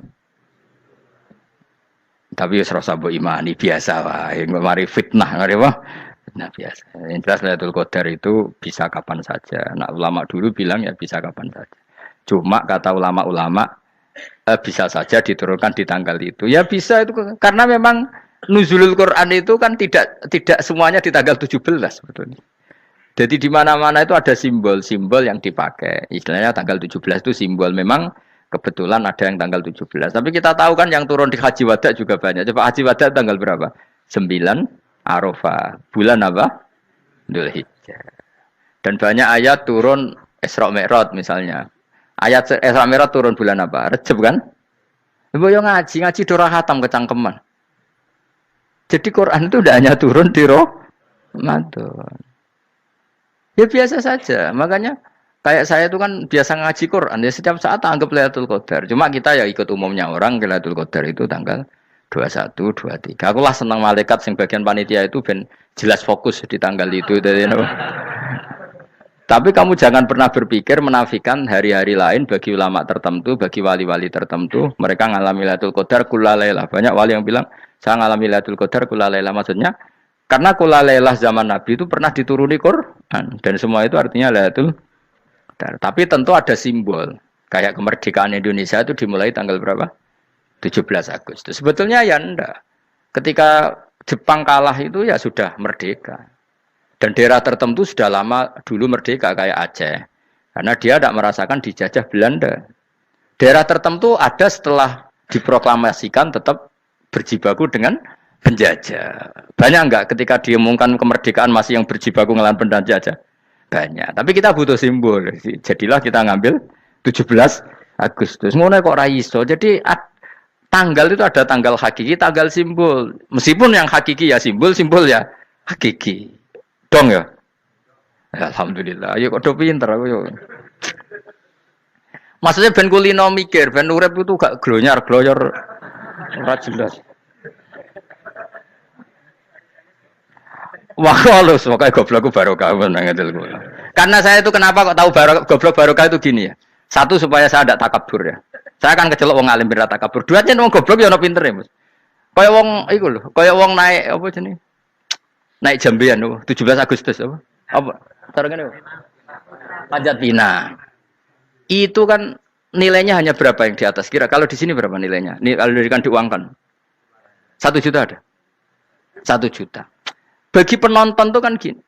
Tapi wis rasa mbok imani biasa wae. Mari fitnah, mari apa? Nah biasa. Yang jelas Lailatul Qadar itu bisa kapan saja. Nah ulama dulu bilang ya bisa kapan saja. Cuma kata ulama-ulama bisa saja diturunkan di tanggal itu. Ya bisa itu karena memang nuzulul Quran itu kan tidak semuanya di tanggal 17 sebetulnya. Jadi di mana-mana itu ada simbol-simbol yang dipakai. Istilahnya tanggal 17 itu simbol. Memang kebetulan ada yang tanggal 17. Tapi kita tahu kan yang turun di Haji Wada juga banyak. Coba Haji Wada tanggal berapa? 9 Arafah. Bulan apa? Dzulhijjah. Dan banyak ayat turun Isra Mi'raj misalnya. Ayat Isra Mi'raj turun bulan apa? Rejab kan? Ibu yang ngaji dorah khatam kecangkeman. Jadi Quran itu tidak hanya turun di Ramadan. Ya biasa saja. Makanya kayak saya itu kan biasa ngaji Quran. Ya setiap saat anggap Lailatul Qadar. Cuma kita ya ikut umumnya orang Lailatul Qadar itu tanggal 21, 23. Aku lah senang malaikat sing bagian panitia itu ben jelas fokus di tanggal itu. Tapi kamu jangan pernah berpikir menafikan hari-hari lain bagi ulama tertentu, bagi wali-wali tertentu. Mereka ngalami Lailatul Qadar kulalailah. Banyak wali yang bilang, saya ngalami Lailatul Qadar kulalailah. Maksudnya, karena kulalailah zaman Nabi itu pernah dituruni Quran. Dan semua itu artinya Lailatul Qadar. Tapi tentu ada simbol. Kayak kemerdekaan Indonesia itu dimulai tanggal berapa? 17 Agustus. Sebetulnya ya enggak. Ketika Jepang kalah itu ya sudah merdeka. Dan daerah tertentu sudah lama dulu merdeka kayak Aceh. Karena dia tidak merasakan dijajah Belanda. Daerah tertentu ada setelah diproklamasikan tetap berjibaku dengan penjajah. Banyak enggak ketika diumumkan kemerdekaan masih yang berjibaku ngelawan penjajah? Banyak. Tapi kita butuh simbol. Jadilah kita ngambil 17 Agustus. Ngono kok ra iso. Jadi tanggal itu ada tanggal hakiki, tanggal simbol. Meskipun yang hakiki ya simbol ya hakiki. Dong ya? Alhamdulillah. Ayo kok do pinter aku yo. Maksudnya ben kulino mikir, ben urip itu gak glonyar-glonyor ora jelas. Wah, halus, pokoknya goblokku barokah menangatil kula. Karena saya itu kenapa kok tahu goblok barokah itu gini ya. Satu supaya saya tidak takabur ya. Saya akan kecelok wong alim berat takabur. Dua aja wong goblok ya ono pinter ya, Mas. Kaya wong iku lho, kaya wong naik apa jenenge? Naik jambean lho, 17 Agustus apa? Apa? Cara ngene. Panjat Pinang. Itu kan nilainya hanya berapa yang di atas? Kira kalau di sini berapa nilainya? Kalau diuangkan 1 juta ada. 1 juta. Bagi penonton tuh kan gini.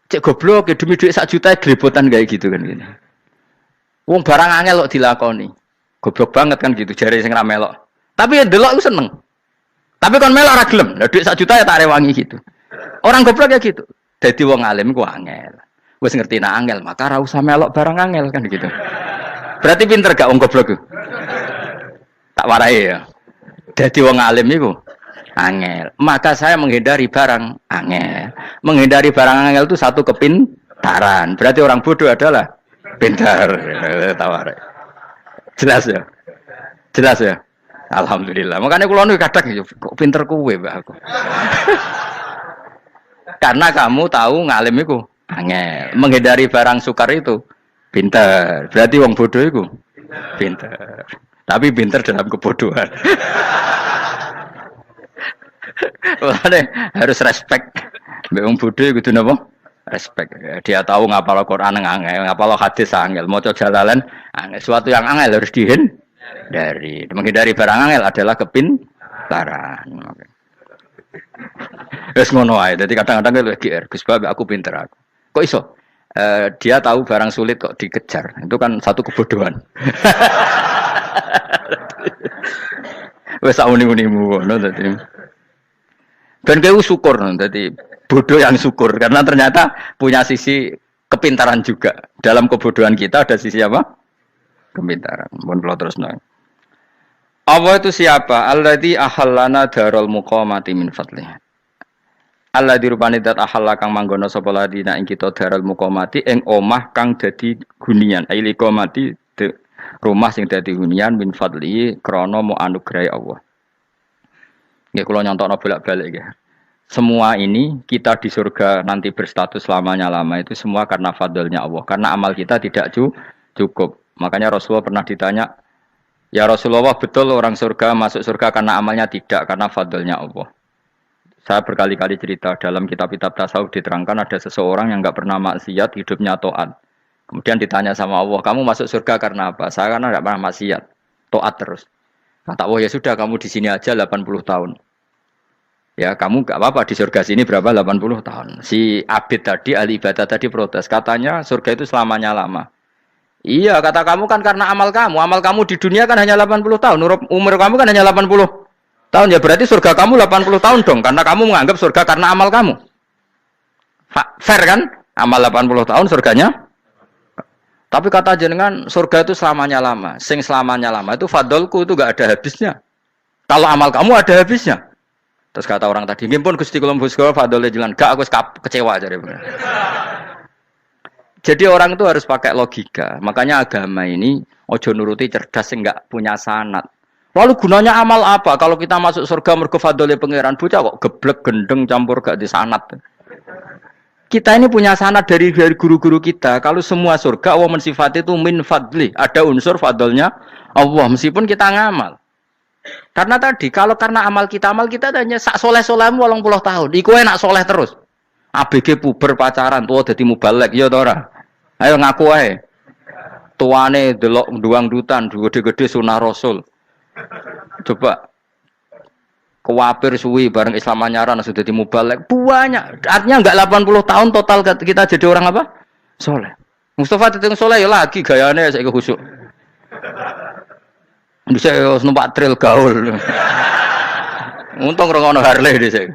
Cek goblok ya demi duit 1 juta gelebotan kayak gitu kan gini. Wong barang angel kok dilakoni. Goblok banget kan gitu jare sing ra melok. Tapi ya delok aku seneng. Tapi kon melok ora gelem. Lah duit 1 juta ya tak rewangi gitu. Orang goblok ya gitu. Dadi wong alim ku angel. Wis ngerti nak angel, maka ora usah melok barang angel kan gitu. Berarti pinter gak wong goblok ku? Tak warai ya. Dadi wong alim iku angel. Maka saya menghindari barang angel. Menghindari barang angel itu satu kepintaran. Berarti orang bodoh adalah pintar. Tawarai. Jelas ya? Jelas ya? Alhamdulillah. Makanya kula nu kadang kok pinter kowe, Mbak aku. Karena kamu tahu ngalim iku angel. Menghindari barang sukar itu pintar. Berarti wong bodoh iku pintar. Tapi pintar dalam kebodohan. Makanya harus respect. Mbak wong bodoh kudu napa? Respect. Dia tahu ngapal Quran angel, ngapal hadis angel, maca jalalan angel. Suatu yang angel harus dihindari. Menghindari barang angel adalah kepintaran. Wes ngono ae. Dadi kadang-kadang lho GR, Gus Bab aku pinter aku. Kok iso? Dia tahu barang sulit kok dikejar. Itu kan satu kebodohan. Wes uni-unimu ngono dadi. Dan kayak syukur dadi bodoh yang syukur karena ternyata punya sisi kepintaran juga. Dalam kebodohan kita ada sisi apa? Kepintaran. Mohon kula terusno. Allah itu siapa? Alladzi ahallana darul muqamati min fadlih. Alladzi rupane dat ahalla kang manggono sapa ladina ing kita darul muqamati ing omah kang dadi hunian. Aili qamati rumah sing dadi hunian min fadli krana mu anugrahe Allah. Nggih kula nyontokno bolak-balik nggih. Semua ini kita di surga nanti berstatus lamanya-lama itu semua karena fadlnya Allah. Karena amal kita tidak cukup. Makanya Rasulullah pernah ditanya, ya Rasulullah betul orang surga masuk surga karena amalnya tidak, karena fadlnya Allah. Saya berkali-kali cerita dalam kitab-kitab tasawuf diterangkan ada seseorang yang enggak pernah maksiat, hidupnya taat. Kemudian ditanya sama Allah, kamu masuk surga karena apa? Saya karena enggak pernah maksiat, taat terus. Kata Allah, ya sudah kamu di sini aja 80 tahun. Ya kamu enggak apa-apa di surga sini berapa 80 tahun. Si Abid tadi, ahli ibadah tadi protes, katanya surga itu selamanya lama. Iya, kata kamu kan karena amal kamu di dunia kan hanya 80 tahun, umur kamu kan hanya 80 tahun, ya berarti surga kamu 80 tahun dong, karena kamu menganggap surga karena amal kamu. Fair kan? Amal 80 tahun surganya. Tapi kata jenengan surga itu selamanya lama, sing selamanya lama itu fadolku itu gak ada habisnya. Kalau amal kamu ada habisnya. Terus kata orang tadi, ngimpun Gusti kula mbusga fadole jalan, gak aku kecewa jare. Jadi orang itu harus pakai logika. Makanya agama ini ojo nuruti cerdas yang enggak punya sanad. Lalu gunanya amal apa? Kalau kita masuk surga mergo fadhole pangeran bocah kok geblek gendeng campur gak di sanad. Kita ini punya sanad dari guru-guru kita. Kalau semua surga Allah mensifati itu min fadli, ada unsur fadlnya Allah meskipun kita ngamal. Karena tadi kalau karena amal kita hanya sak soleh-solehmu 80 tahun. Iku enak soleh terus. ABG puber pacaran tua dadi mubalek ya ta ora. Ayo ngaku ae. Tuane delok duang-dutan gede-gede sunah Rasul. Coba kuwapir suwi bareng Islam anyaran sudah dadi mubalek banyak. Artinya enggak 80 tahun total kita jadi orang apa? Soleh. Mustafa teteng soleh ya lagi gayane saiki khusuk. Bisa numpak trail gaul. Untung ora ono Harley dhisik.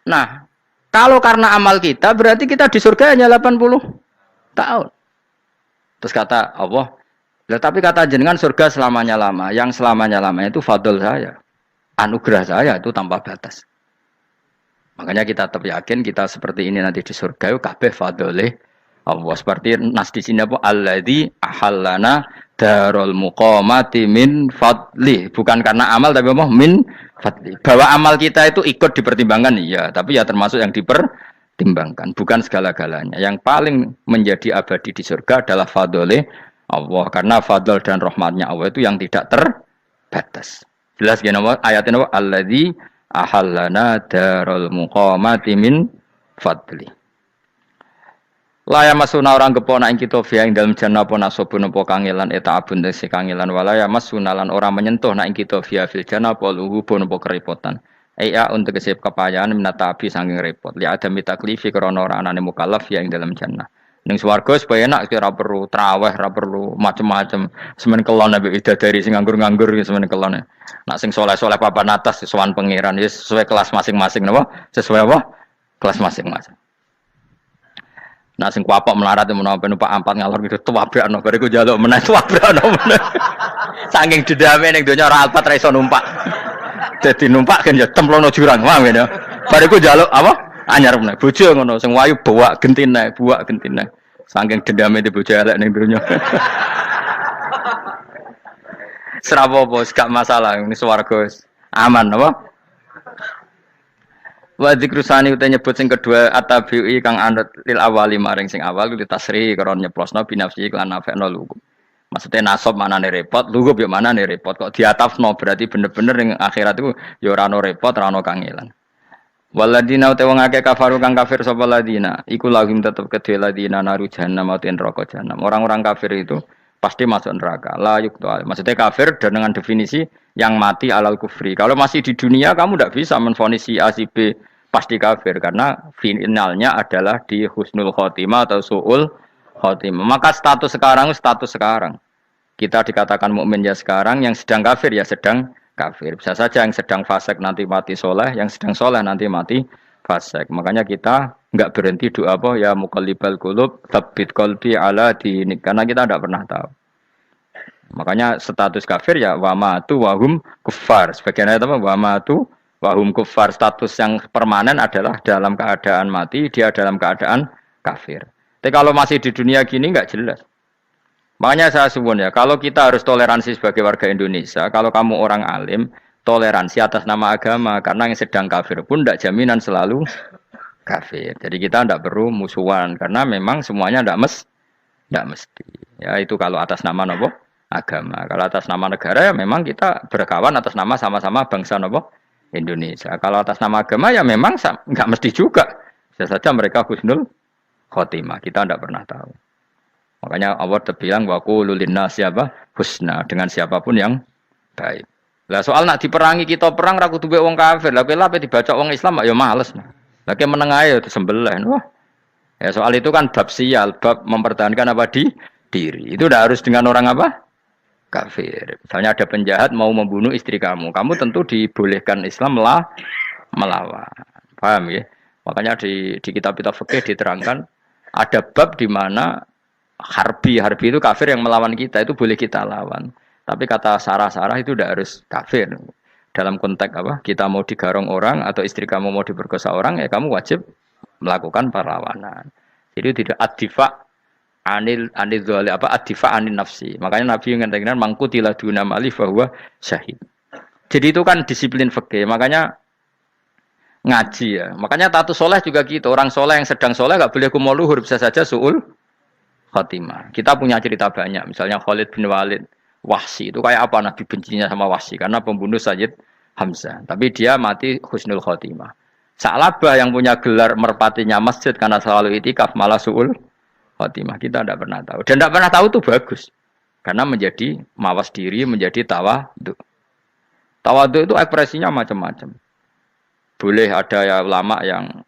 Nah, kalau karena amal kita, berarti kita di surga hanya 80 tahun. Terus kata Allah, tapi kata jenengan surga selamanya lama. Yang selamanya lama itu fadl saya. Anugerah saya itu tanpa batas. Makanya kita tetap yakin kita seperti ini nanti di surga itu kabeh fadlih Allah. Seperti nas di sini apa? Alladzi ahallana darul muqamati min fadli. Bukan karena amal tapi apa? Min fadli. Bahwa amal kita itu ikut dipertimbangkan iya, tapi ya termasuk yang dipertimbangkan, bukan segala-galanya. Yang paling menjadi abadi di surga adalah fadlih Allah, karena fadl dan rahmatnya Allah itu yang tidak terbatas. Jelas gini ayatnya apa? Alladzi ahallana darul muqamati min fadli. La yamasuna orang kepona ing kita fiha ing dalem jannah apa nasobun apa kangelan eta abun tesi kangelan wala yamasuna lan orang menyentuh nak ing kita fiha fil jannah apa luhubun apa kerepotan. Aya untuk kesep kepayahan minata api saking repot. Li ada mitaklifi krana ora anane mukallaf ya ing dalam jannah. Ning swarga supaya enak ora perlu traweh, ora perlu macem-macem. Semen kelon ambek widadari sing nganggur-nganggur semen kelon. Nak sing saleh-saleh papan atas sowan pangeran wis sesuai kelas masing-masing napa? Sesuai apa? Kelas masing-masing. Nah sing kuapok melarat menawa numpak ampat ngalor gitu tuwabrakno bariku njaluk meneh tuwabrakno meneh. Saking dendame ning donya ora alpat ra iso numpak. Dadi numpak kan ya templono jurang paham ya. Bariku njaluk apa? Anyar meneh. Bojo ngono sing wayu buak gentine. Saking dendame di bojo elek ning donya. Serapopo gak masalah ini swarga aman apa? Wa dzikrusani uta nyebut sing kedua atabi'i kang anut lil awali maring sing awal li tasri karo nyeplosno binafsi lan nafekno lugu. Maksudnya nasab manane repot, lugu yo manane repot kok diatafno berarti bener-bener ning akhirat iku ya ora ono repot, ora ono kangelan. Waladina uta wong akeh kafaru kang kafir sapa ladina, iku lahum tetep kedhe ladina naru jahannam atau neraka jahanam. Orang-orang kafir itu pasti masuk neraka. La yuqtal. Maksudnya kafir dengan definisi yang mati alal kufri. Kalau masih di dunia kamu tidak bisa menvonis si A si B pasti kafir karena finalnya adalah di husnul khotimah atau suul khotimah. Maka status sekarang. Kita dikatakan mukmin ya sekarang, yang sedang kafir ya sedang kafir. Bisa saja yang sedang fasik nanti mati soleh, yang sedang soleh nanti mati fasik. Makanya kita enggak berhenti doa apa ya muqallibal qulub tsabbit qalbi ala dinik karena kita tidak pernah tahu. Makanya status kafir ya wa matu wa hum kuffar. Sebagian ayat apa wa matu wa hum kuffar, status yang permanen adalah dalam keadaan mati, dia dalam keadaan kafir. Tapi kalau masih di dunia gini enggak jelas. Makanya saya suwun ya, kalau kita harus toleransi sebagai warga Indonesia, kalau kamu orang alim, toleransi atas nama agama karena yang sedang kafir pun tidak jaminan selalu kafir. Jadi kita tidak perlu musuhan karena memang semuanya tidak mesti. Ya itu kalau atas nama nopo agama. Kalau atas nama negara ya memang kita berkawan atas nama sama-sama bangsa nopo Indonesia. Kalau atas nama agama ya memang nggak mesti juga. Bisa saja mereka husnul khotimah. Kita tidak pernah tahu. Makanya Allah terbilang wa qulu linnasi apa husna dengan siapapun yang baik. Lah soal nak diperangi kita perang ra kudu wong kafir. Lah kowe lape dibaca wong Islam ya males. Lagi meneng ae disembelih. Wah. Ya soal itu kan bab sial, bab mempertahankan apa di diri. Itu tidak harus dengan orang apa? Kafir. Misalnya ada penjahat mau membunuh istri kamu. Kamu tentu dibolehkan Islam melawan. Paham ya? Makanya di kitab-kitab fikih diterangkan ada bab di mana harbi itu kafir yang melawan kita itu boleh kita lawan. Tapi kata sarah-sarah itu tidak harus kafir. Dalam konteks apa? Kita mau digarong orang atau istri kamu mau diperkosa orang, ya kamu wajib melakukan perlawanan. Jadi tidak adifa anil dzali apa adifa anil nafsi. Makanya Nabi mengatakan mangkutila duna mali bahwa syahid. Jadi itu kan disiplin fikih. Makanya ngaji ya. Makanya tatu soleh juga gitu. Orang soleh yang sedang soleh nggak boleh kumul luhur, bisa saja suul khotimah. Kita punya cerita banyak. Misalnya Khalid bin Walid, Wahsi itu kayak apa Nabi bencinya sama Wahsi karena pembunuh Sayyid Hamzah. Tapi dia mati husnul khotimah. Sa'labah yang punya gelar merpatinya masjid karena selalu itikaf malah suul khotimah. Kita tidak pernah tahu. Dan tidak pernah tahu itu bagus. Karena menjadi mawas diri, menjadi tawadhu. Tawadhu itu ekspresinya macam-macam. Boleh ada ya ulama yang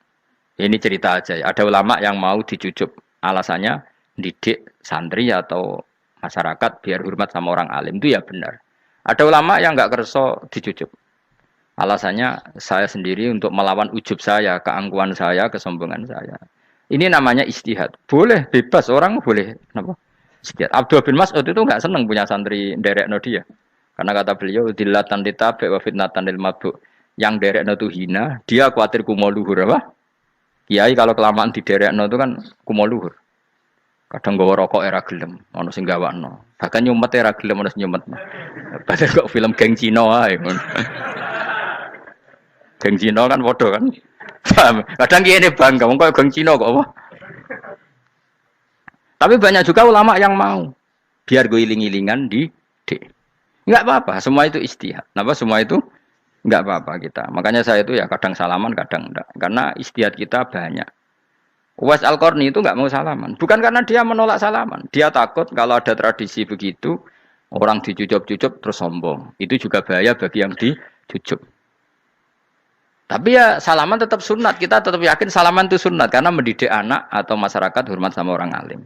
ini cerita aja ya. Ada ulama yang mau dicucup. Alasannya didik santri atau masyarakat biar hormat sama orang alim itu ya benar. Ada ulama yang enggak kerso dicucup. Alasannya saya sendiri untuk melawan ujub saya, keangkuhan saya, kesombongan saya. Ini namanya istihad. Boleh bebas orang boleh kenapa? Istihad. Abdul bin Mas'ud itu enggak senang punya santri nderekno dia. Karena kata beliau dilatan ditabe wa fitnatan lil mabuk. Yang derekno itu hina, dia khawatir kumo luhur apa? Kiai kalau kelamaan di derekno itu kan kumo luhur. Kadang gawa rokok era gelem, ono sing gawakno. Bahkan nyumet era gelem ono sing nyumet. Padahal kok film geng Cina ae ngono. Geng Cina kan padha kan. Kadang kene bangga wong kok geng Cina kok apa? Tapi banyak juga ulama yang mau biar gue iling-ilingan di enggak apa-apa, semua itu istihad. Napa semua itu enggak apa-apa kita. Makanya saya itu ya kadang salaman, kadang enggak. Karena istihad kita banyak. Uwais Al-Qarni itu nggak mau salaman. Bukan karena dia menolak salaman. Dia takut kalau ada tradisi begitu, orang dicucup-cucup terus sombong. Itu juga bahaya bagi yang dicucup. Tapi ya salaman tetap sunat. Kita tetap yakin salaman itu sunat. Karena mendidik anak atau masyarakat hormat sama orang alim.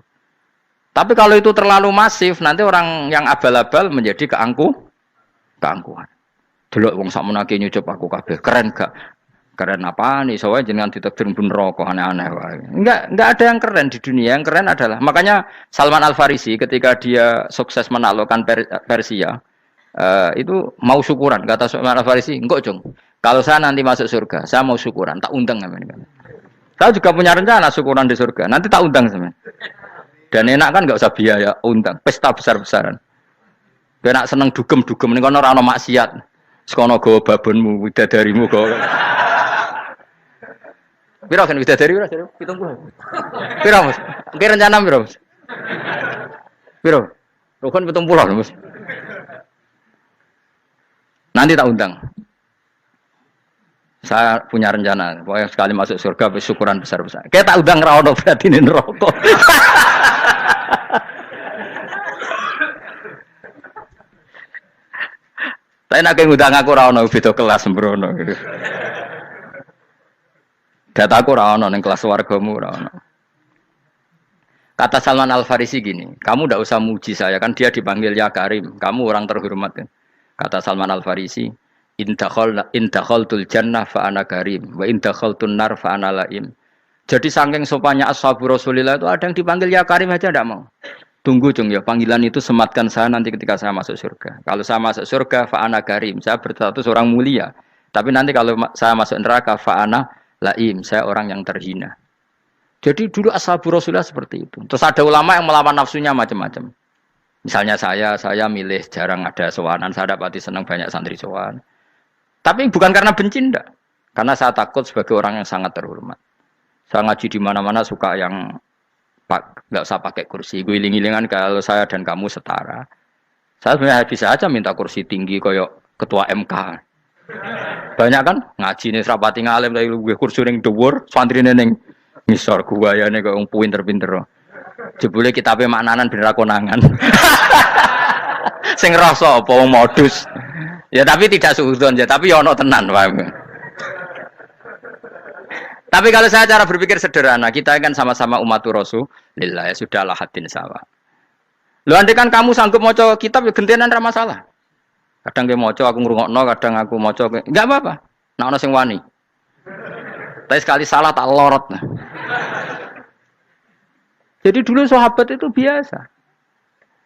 Tapi kalau itu terlalu masif, nanti orang yang abal-abal menjadi keangkuhan. Delok wong sakmenake nyucup aku kabeh. Keren gak? Keren apa nih? Soalnya jenengan ditakdir pun rokok aneh-aneh. Enggak ada yang keren di dunia. Yang keren adalah makanya Salman Al Farisi ketika dia sukses menaklukkan Persia itu mau syukuran. Kata Salman Al Farisi, enggak Jong. Kalau saya nanti masuk surga, saya mau syukuran. Tak undang namanya. Saya juga punya rencana syukuran di surga. Nanti tak undang sama. Dan enak kan enggak usah biaya undang. Pesta besar-besaran. Enak seneng dugem-dugem. Ini kan orang maksiat. Sekono go babonmu, widadarimu go. Piro kan widadari ora jare 70. Piro Mas? Ki rencana piro Mas? Piro? Rukun 70 Mas. Nanti tak undang. Saya punya rencana, pokoknya sekali masuk surga syukuran besar-besar. Kayak tak undang ra ono berarti ning neraka. Tapi nek ngundang aku ra ono beda kelas sembrono gitu. Dataku ora ono ning kelas wargamu ora ono. Kata Salman Al Farisi gini, kamu ndak usah muji saya kan dia dipanggil ya Karim, kamu orang terhormat. Kata Salman Al Farisi, in dakhaltul jannah fa ana karim wa in dakhaltun nar fa ana laim. Jadi saking sopannya ashabu Rasulillah itu ada yang dipanggil ya Karim aja ndak mau. Tunggu Jung ya, panggilan itu sematkan saya nanti ketika saya masuk surga. Kalau saya masuk surga fa ana karim, saya berstatus orang mulia. Tapi nanti kalau saya masuk neraka fa ana laim, saya orang yang terhina. Jadi dulu ashabu Rasulullah seperti itu. Terus ada ulama yang melawan nafsunya macam-macam. Misalnya saya milih jarang ada sowanan, saya dapati senang banyak santri sowan. Tapi bukan karena benci enggak. Karena saya takut sebagai orang yang sangat terhormat. Saya ngaji di mana-mana suka yang enggak usah pakai kursi. Guling-gilingan kalau saya dan kamu setara. Saya sebenarnya bisa aja minta kursi tinggi koyok ketua MK. Banyak kan ngaji nih serapati ngalim tapi gue kursi ning dhuwur, santrine ning ngisor guayane kok wong pinter-pinter. Jebule kitabe maknanan ben ra konangan. Sing rasa apa wong modus. Ya tapi tidak suudzon ya, tapi ya ono tenan wae. Tapi kalau saya cara berpikir sederhana, kita kan sama-sama umatur Rasulillah ya sudahlah hadin sawa. Lho andai kan kamu sanggup maca kitab ya gentenan ra masalah. Kadang dia moco aku ngrungokno, kadang aku moco enggak apa-apa. Nek ana sing wani. Tapi sekali salah tak lorot. Jadi dulu sahabat itu biasa.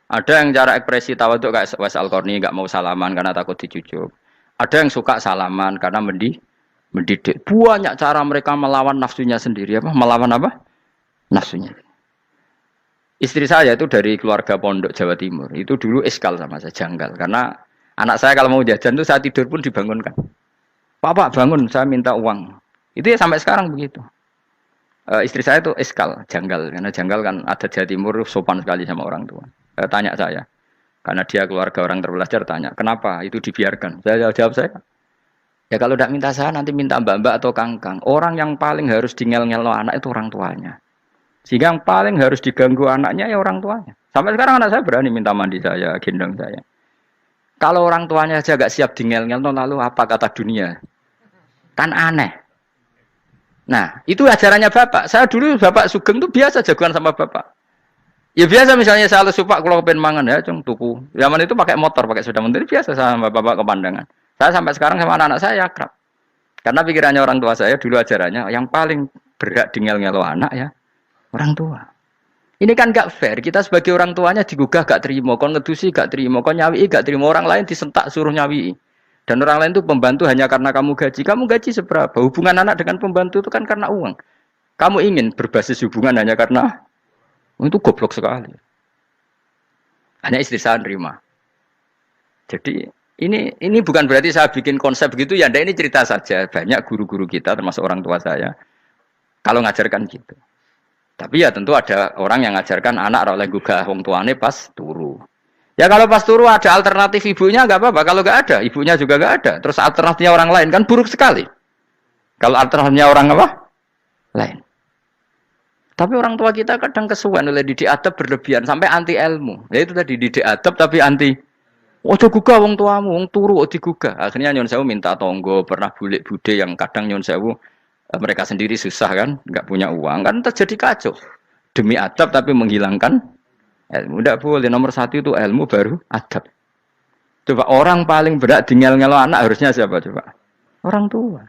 Ada yang cara ekspresi tawaduk kayak Uwais Al-Qarni enggak mau salaman karena takut dicucup. Ada yang suka salaman karena mendidik. Banyak cara mereka melawan nafsunya sendiri apa? Melawan apa? Nafsunya. Istri saya itu dari keluarga pondok Jawa Timur. Itu dulu iskal sama saya, janggal karena anak saya kalau mau jajan itu saya tidur pun dibangunkan. Pak bangun, saya minta uang. Itu ya sampai sekarang begitu. Istri saya itu iskal, janggal. Karena janggal kan ada Jawa Timur sopan sekali sama orang tua. Tanya saya. Karena dia keluarga orang terpelajar tanya, kenapa itu dibiarkan? Saya jawab saya. Ya kalau tidak minta saya nanti minta mbak-mbak atau kangkang. Orang yang paling harus dingel-ngelo anak itu orang tuanya. Sehingga yang paling harus diganggu anaknya ya orang tuanya. Sampai sekarang anak saya berani minta mandi saya, gendong saya. Kalau orang tuanya aja gak siap dingel-ngel, lalu apa kata dunia? Kan aneh. Nah, itu ajarannya bapak. Saya dulu bapak Sugeng itu biasa jagoan sama bapak. Ya biasa misalnya saya lupa kalau pengen mangan ya, cung tuku. Zaman itu pakai motor, pakai sepeda motor biasa sama bapak kepandangan. Saya sampai sekarang sama anak-anak saya akrab. Karena pikirannya orang tua saya dulu ajarannya yang paling berhak dingel-ngelo anak ya orang tua. Ini kan gak fair, kita sebagai orang tuanya digugah gak terima, kon ngedusi gak terima, kon nyawi gak terima, orang lain disentak suruh nyawi. Dan orang lain itu pembantu hanya karena kamu gaji seberapa? Hubungan anak dengan pembantu itu kan karena uang. Kamu ingin berbasis hubungan hanya karena itu goblok sekali. Hanya istri saya nerima. Jadi ini bukan berarti saya bikin konsep begitu ya, ini cerita saja. Banyak guru-guru kita termasuk orang tua saya kalau ngajarkan gitu. Tapi ya tentu ada orang yang ngajarkan anak oleh gugah wong tuane pas turu. Ya kalau pas turu ada alternatif ibunya enggak apa-apa. Kalau enggak ada, ibunya juga enggak ada. Terus alternatifnya orang lain kan buruk sekali. Kalau alternatifnya orang apa? Lain. Tapi orang tua kita kadang kesuwen oleh didik adab berlebihan sampai anti ilmu. Ya itu tadi didik adab tapi anti. Ojo gugah wong tuamu, wong turu ojo digugah. Akhirnya Nyun Sewu minta tonggo, pernah bulik bude yang kadang Nyun Sewu mereka sendiri susah kan, nggak punya uang kan terjadi kacau. Demi adab tapi menghilangkan ilmu. Tidak boleh, nomor satu itu ilmu baru adab. Coba orang paling berat ngel-ngelo anak harusnya siapa coba? Orang tua.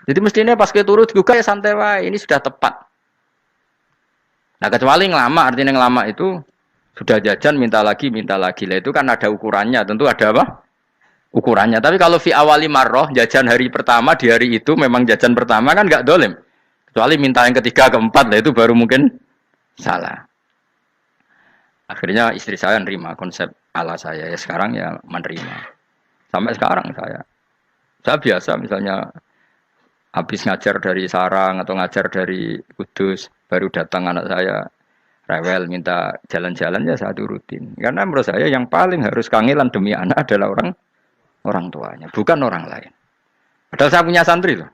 Jadi mestinya pas ke turu digugah ya santai wae, ini sudah tepat. Nah kecuali ngelama, artinya ngelama itu sudah jajan minta lagi lah itu kan ada ukurannya, tentu ada apa? Ukurannya. Tapi kalau fi awali marroh jajan hari pertama di hari itu memang jajan pertama kan nggak dolim. Kecuali minta yang ketiga keempat lah itu baru mungkin salah. Akhirnya istri saya nerima konsep ala saya ya sekarang ya menerima. Sampai sekarang saya biasa misalnya habis ngajar dari Sarang atau ngajar dari Kudus baru datang anak saya rewel minta jalan-jalan ya saya turutin. Karena menurut saya yang paling harus kangelan demi anak adalah orang tuanya, bukan orang lain. Padahal saya punya santri loh.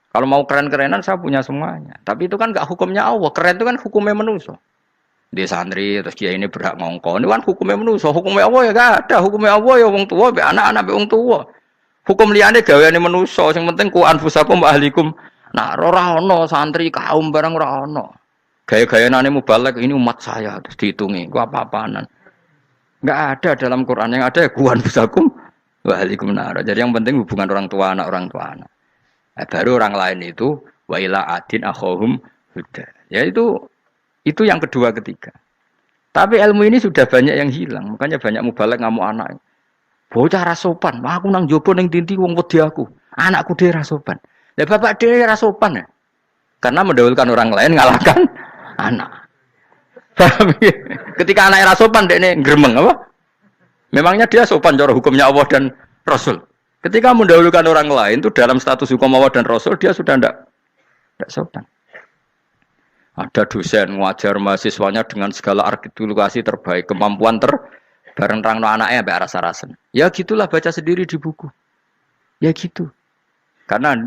Kalau mau keren-kerenan saya punya semuanya. Tapi itu kan gak hukumnya Allah. Keren itu kan hukumnya manusia. Dia santri terus dia ini berhak ngongkon. Ini kan hukumnya manusia. Hukumnya Allah ya gak ada. Hukumnya Allah ya wong tua, be anak-anak be wong tua. Hukum liyane gaweane manusia. Sing penting ku anfusakum wa ahlikum. Nah, ora ono santri kaum barang ora ono. Gaya-gayanane mubalek ini umat saya terus dihitungi. Ku apa-apaanan. Enggak ada dalam Quran yang ada ya ku anfusakum wa ahlikum nar. Jadi yang penting hubungan orang tua anak. Nah, baru orang lain itu wa ila adin akhahum huda. Ya itu yang kedua ketiga. Tapi ilmu ini sudah banyak yang hilang. Makanya banyak mubalek ngamuk anak. Bocah rasopan, aku nang jopo ning tinti wong wedi aku. Anakku dhewe rasopan. Lah bapak dhewe rasopan ya. Karena mendahulukan orang lain ngalahkan anak. Ketika anaknya rasopan dekne gremeng apa? Memangnya dia sopan cara hukumnya Allah dan Rasul. Ketika mendahulukan orang lain itu dalam status hukum Allah dan Rasul dia sudah tidak sopan. Ada dosen ngajar mahasiswanya dengan segala artikulasi terbaik, kemampuan bareng terangno anaknya sampai rasa-rasen. Ya gitulah baca sendiri di buku. Ya gitu. Karena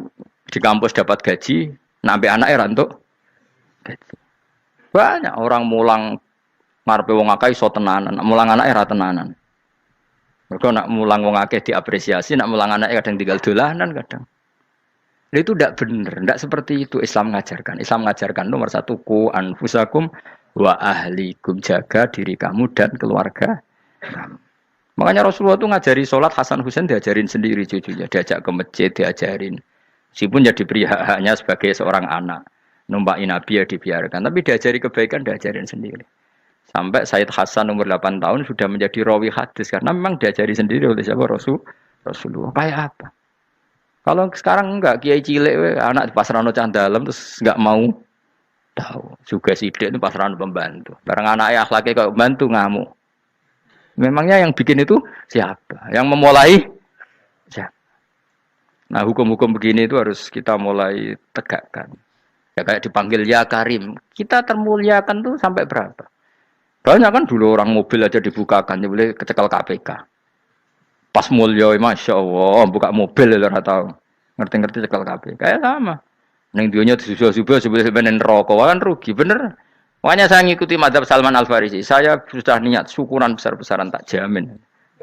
di kampus dapat gaji, nampe anaknya rantuk gaji. Banyak orang mulang ngarepe wong akeh iso tenanan, mulang anaknya ra tenanan. Mereka nak mulang wong akeh diapresiasi, nak mulang anaknya kadang tinggal dolanan kadang. Nah, itu tidak benar, tidak seperti itu Islam mengajarkan. Islam mengajarkan nomor satu ku anfusakum wa ahlikum, jaga diri kamu dan keluarga kamu. Makanya Rasulullah itu ngajari sholat Hasan Husain diajarin sendiri cucunya, diajak ke masjid diajarin. Meskipun jadi beri hak-haknya sebagai seorang anak, numpaki Nabi ya dibiarkan, tapi diajari kebaikan diajarin sendiri. Sampai Sayyid Hasan umur 8 tahun sudah menjadi rawi hadis karena memang diajari sendiri oleh siapa Rasulullah. Kayak apa? Kalau sekarang enggak, kiai cilik anak di pasrano cah dalem terus enggak mau tahu. Juga sidik itu pasrano pembantu. Barang anaknya akhlaknya kok bantu ngamuk. Memangnya yang bikin itu siapa? Yang memulai siapa? Nah, hukum-hukum begini itu harus kita mulai tegakkan. Ya kayak dipanggil ya Karim. Kita termuliakan tuh sampai berapa? Banyak kan dulu orang mobil aja dibukakan, dia boleh kecekel KPK. Pas mulia, masya Allah, buka mobil ya tahu, ngerti-ngerti cekel KPK. Kayak sama. Neng dionya disusul-susul sebenarnya rokok kan rugi, bener. Makanya saya ngikuti mazhab Salman Al Farisi. Saya sudah niat syukuran besar-besaran tak jamin,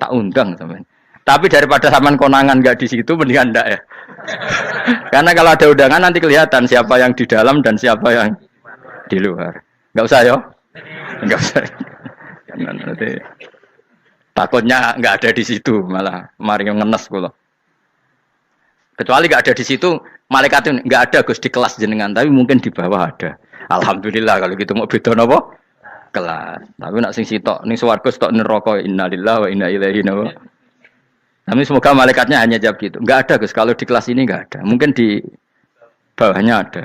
tak undang teman. Tapi daripada Salman konangan nggak di situ, mendingan enggak ya. Karena kalau ada undangan nanti kelihatan siapa yang di dalam dan siapa yang di luar. Nggak usah ya. Enggak usah. Nanti takutnya enggak ada di situ malah mari ngenes kula. Kecuali enggak ada di situ, malaikat enggak ada Gus di kelas jenengan, tapi mungkin di bawah ada. Alhamdulillah kalau gitu mau beda napa? Kelas. Tapi nak sing sitok ning swarga sitok neraka innalillahi wa inna ilaihi raji'un. Tapi semoga malaikatnya hanya jawab gitu. Enggak ada Gus, kalau di kelas ini enggak ada. Mungkin di bawahnya ada.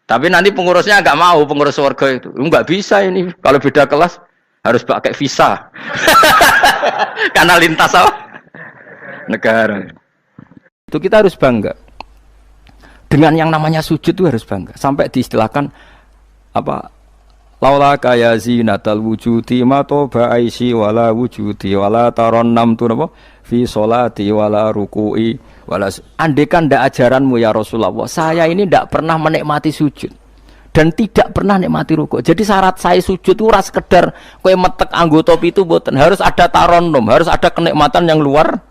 Tapi nanti pengurusnya enggak mau, pengurus warga itu. Enggak bisa ini. Kalau beda kelas harus pakai visa. Karena lintas apa? Negara. Itu kita harus bangga. Dengan yang namanya sujud itu harus bangga. Sampai diistilahkan apa? Laula kaya zinatal wujudi ma toba aisi wala wujudi wala taronnam tu napa fi sholati wala ruku'i wala. Andekan ndak ajaranmu ya Rasulullah, saya ini ndak pernah menikmati sujud, dan tidak pernah nikmati rukuk. Jadi syarat saya sujud itu ora sekedar kowe metek anggota pitu mboten, harus ada taronnum, harus ada kenikmatan yang luar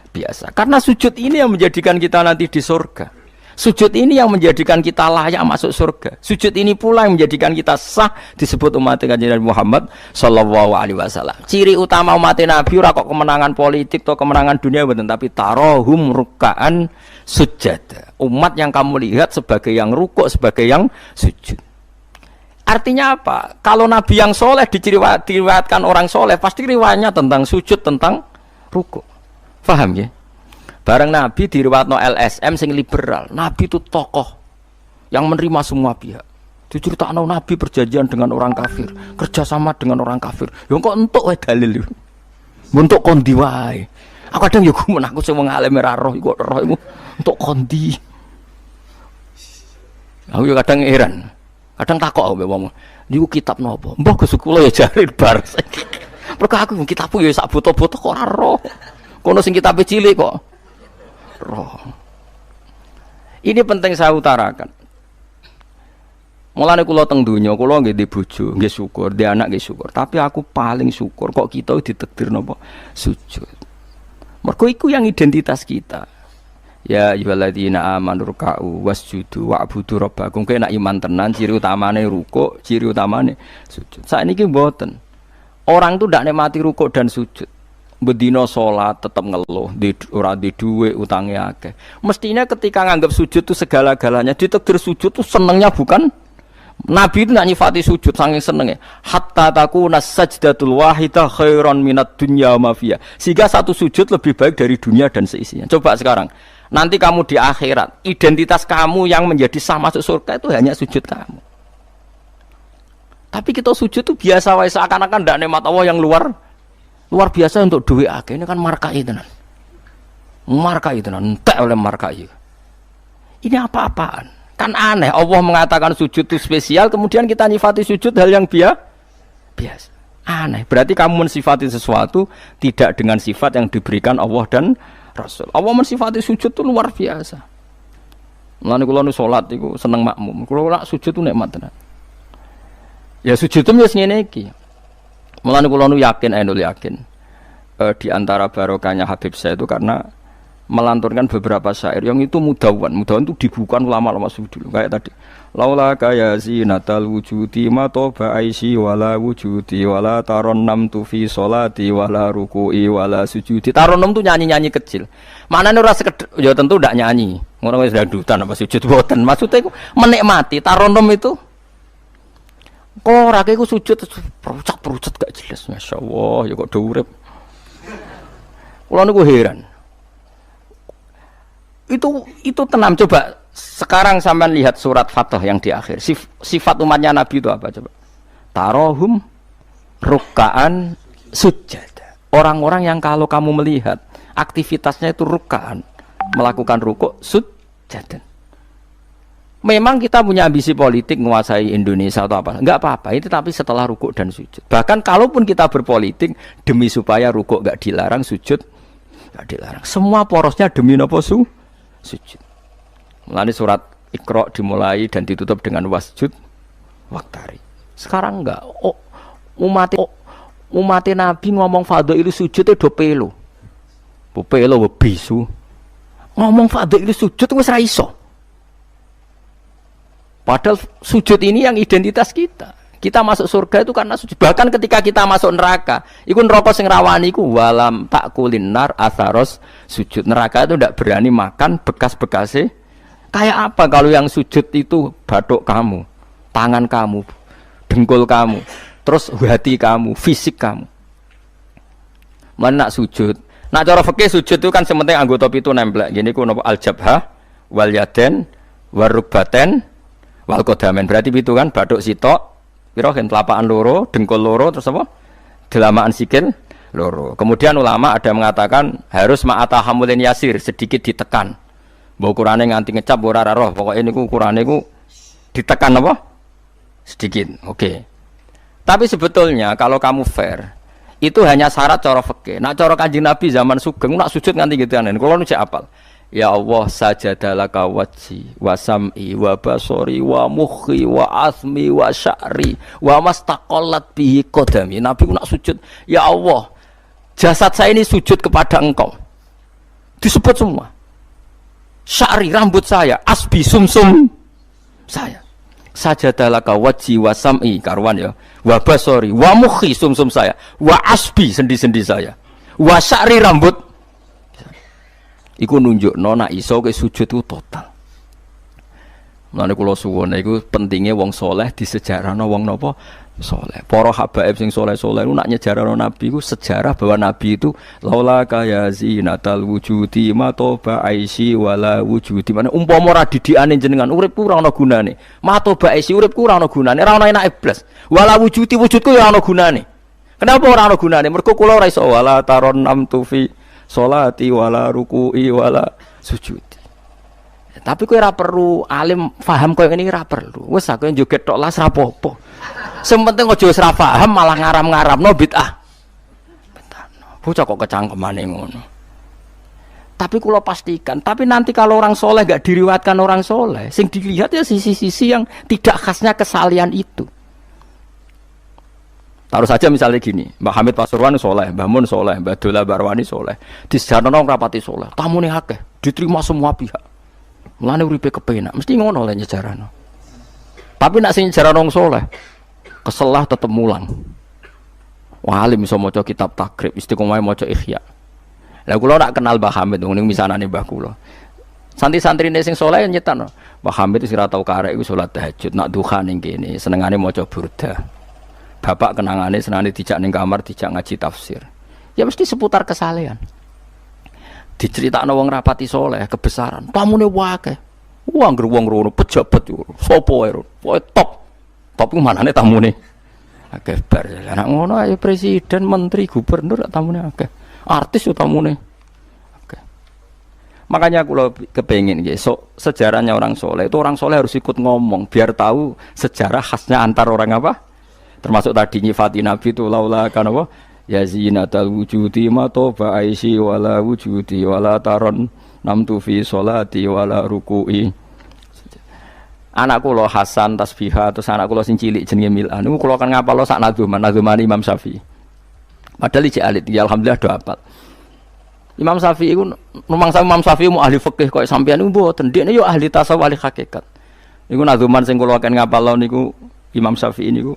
biasa. Karena sujud ini yang menjadikan kita nanti di surga. Sujud ini yang menjadikan kita layak masuk surga. Sujud ini pula yang menjadikan kita sah disebut umat Kanjeng Nabi Muhammad sallallahu alaihi wasallam. Ciri utama umat Nabi ora kok kemenangan politik atau kemenangan dunia mboten, tapi tarohum ruk'an sujud. Umat yang kamu lihat sebagai yang rukuk, sebagai yang sujud. Artinya apa? Kalau Nabi yang soleh diriwayatkan orang soleh, pasti riwayatnya tentang sujud, tentang rukuk. Paham ya? Bareng Nabi diriwayatno LSM sing liberal. Nabi itu tokoh yang menerima semua pihak. Diceritakan Nabi perjanjian dengan orang kafir, kerjasama dengan orang kafir. Yo kok entuk wae dalil. Untuk kondi wae. Aku kadang yo gumun aku sing wong alim ora roh iku roh iku untuk kondi. Aku yo kadang heran. Kadang takok aku wong, niku kitab napa? Mbah Gus kula ya jare bar. Mergo aku kitabku yo sak boto-boto kok ora roh. Kono sing kitabe cilik kok roh. Ini penting saya utarakan. Mulane kula teng donya, kula nggih di bojo, nggih syukur, di anak nggih syukur. Tapi aku paling syukur kok kita ditakdir napa sujud. Mergo iku yang identitas kita. Ya ayyuhalladzina amanu ruk'u wasjudu wa'budu rabbakum. Kowe nek iman tenan ciri utamane rukuk, ciri utamane sujud. Saiki mboten. Orang tuh ndak nikmati rukuk dan sujud. Bedino sholat tetap ngeluh, ora di duwe utangnya akeh. Mestinya ketika nganggap sujud itu segala-galanya, ditakdir sujud itu senengnya bukan Nabi itu nak nyifati sujud saking senengnya. Hatta takuna sajdatul wahidah khairan minad dunya wa ma fiha. Sehingga satu sujud lebih baik dari dunia dan seisinya. Coba sekarang, nanti kamu di akhirat, identitas kamu yang menjadi sah masuk surga itu hanya sujud kamu. Tapi kita sujud itu biasa wae seakan-akan ndak nikmat Allah yang luar biasa untuk duit akeh. Ini kan markai tenan. Markai tenan, entek oleh markai. Ini apa-apaan? Kan aneh, Allah mengatakan sujud itu spesial, kemudian kita nyifati sujud hal yang biasa. Aneh, berarti kamu mensifati sesuatu tidak dengan sifat yang diberikan Allah dan Rasul. Allah mensifati sujud itu luar biasa. Mulane kula nu salat iku seneng makmum. Kula sujud itu nikmat tenan. Ya sujud itu wis ngene iki. Mulane kula nu yakin di antara barokahnya Habib saya itu karena melanturkan beberapa syair yang itu mudawan itu dibukukan ulama-ulama dulu kayak tadi. Laula kaya zinatal wujudi ma toba aisi wala wujudi wala taronnam tu fi sholati wala ruku'i wala sujudi. Taronnam tu nyanyi-nyanyi kecil. Maknane ora sekedar ya tentu ndak nyanyi. Ngono wis dangdutan apa sujud boten. Maksudnya iku menikmati taronnam itu. Kok ora iku sujud perucat gak jelas. Masyaallah ya kok do urip. Kula niku heran. Itu tenang. Coba sekarang sampean lihat surat Fatah yang di akhir. Sifat umatnya Nabi itu apa coba? Tarohum ruk'an sujud. Orang-orang yang kalau kamu melihat aktivitasnya itu ruk'an, melakukan rukuk sujud. Memang kita punya ambisi politik menguasai Indonesia atau apa, enggak apa-apa itu, tapi setelah rukuk dan sujud. Bahkan kalaupun kita berpolitik demi supaya rukuk enggak dilarang, sujud enggak dilarang. Semua porosnya demi napa sujud. Mulane surat Iqra dimulai dan ditutup dengan wasjud waktari. Sekarang enggak. Umat Nabi ngomong fadhil sujud do pelo. Pelo bisu. Ngomong fadhil sujud wis ra iso. Padahal sujud ini yang identitas kita. Kita masuk surga itu karena sujud. Bahkan ketika kita masuk neraka, iku neraka sing rawani iku walam takulin nar atharos sujud. Neraka itu tidak berani makan bekas-bekasnya. Kayak apa kalau yang sujud itu bathuk kamu, tangan kamu, dengkul kamu, terus hati kamu, fisik kamu. Mana nak sujud? Nak cara fikih sujud itu kan sementing anggota pitu nempel. Gini ku napa al-jabhah wal yaden warukbaten wal qadamen. Berarti pitu kan bathuk sitok, pira kan telapakan loro, dengkul loro, terus apa? Delamaan sikil loro. Kemudian ulama ada mengatakan harus ma'atahamulin yasir, sedikit ditekan. Mbok ukurane nganti ngecap ora roh, pokoke niku ukurane ku ditekan apa? Sedikit. Oke. Tapi sebetulnya kalau kamu fair, itu hanya syarat cara fikih. Nak cara Kanjeng Nabi zaman Sugeng nak sujud nganti gitu anen. Kulo nu cek apal. Ya Allah sajadalaka wajhi wa sam'i wa basori wa mukhi wa asmi wa sya'ri wa mastaqallat bihi qadami. Nabi nak sujud, ya Allah, jasad saya ini sujud kepada Engkau. Disebut semua. Sya'ri rambut saya, asbi sumsum saya. Sajadalaka wajhi wa sam'i karuan ya. Wa basori wa mukhi sumsum saya, wa asbi sendi-sendi saya. Wa sya'ri rambut iku nunjukno nek iso ke sujud itu total. Mulane kula suwun iku pentinge wong saleh disejarahno wong napa saleh. Para habaib sing saleh-saleh niku nak nyejarahno nabi iku sejarah bahwa nabi itu laula kaya zinatal wujudi matoba aisi wala wujudi. Mane umpama ora didikane jenengan uripku ora ana gunane. Matoba aisi uripku ora ana gunane, ora ana enake blas. Wala wujudi wujudku ora ana gunane. Kenapa ora ana gunane? Mergo kula ora iso wala taron nam tufi sholati wala ruku'i wala sujudi. Tapi kowe ora perlu alim paham koyo ngene ora perlu. Wis aku joget tok las ra apa-apa. Sing penting aja wis ra paham malah ngaram-ngaramno bid'ah. Bocah kok kecangkemane ngono. Tapi kula pastikan, tapi nanti kalau orang soleh gak diriwayatkan orang soleh, sing dilihat ya sisi-sisi yang tidak khasnya kesalian itu. Taruh saja misalnya gini, Mbak Hamid Pasuruan soleh, Mbak Mun soleh, Mbak Dola Barwani soleh, di sejarah nong rapati soleh, tamu nih akeh, diterima semua pihak, mulane uripe kepenak, mesti ngono lah nyejarah. Tapi nak sing nyejarah nong soleh, keselah tetep mulang. Wah alim iso maca kitab takrib, istiqomah maca ihya. Lah kula nak kenal Mbak Hamid, ning misanane Mbah kula. Santri-santrine sing soleh nyetan, Mbah Hamid wis ora tau karek iku salat tahajud, nak duha ning kene, senengane maca burda. Bapak kenangane senane dijak ning kamar dijak ngaji tafsir. Ya mesti seputar kesalehan. Diceritakno wong rapati soleh kebesaran. Tamune wae. Wong wong rono pejabat yo. Sopo wae. Pokoke top. Top ku manane tamune. Akeh bar. Lah nek ngono ayo presiden, menteri, gubernur tamune akeh. Artis yo tamune. Akeh. Makanya kula kepengin nggih sejarahnya orang soleh itu orang soleh harus ikut ngomong biar tahu sejarah khasnya antar orang apa? Termasuk tadi nyifati Nabi itu laula kan apa ya zinatal wujudi matoba aisi wala wujudi wala taron namtu fi sholati wala ruku'i. Anak kula Hasan tasbihah terus anak kula sing cilik jenenge Milan niku kula kan ngapal sak nadzuman Imam Syafi'i. Padahal iki alit ya alhamdulillah do hafal. Imam Syafi'i iku rumangsa Imam Syafi'i mu ahli fikih kok sampeyan niku mboten dekne yo ahli tasawuf ahli hakikat. Niku nadzuman sing kula kan ngapal niku Imam Syafi'i niku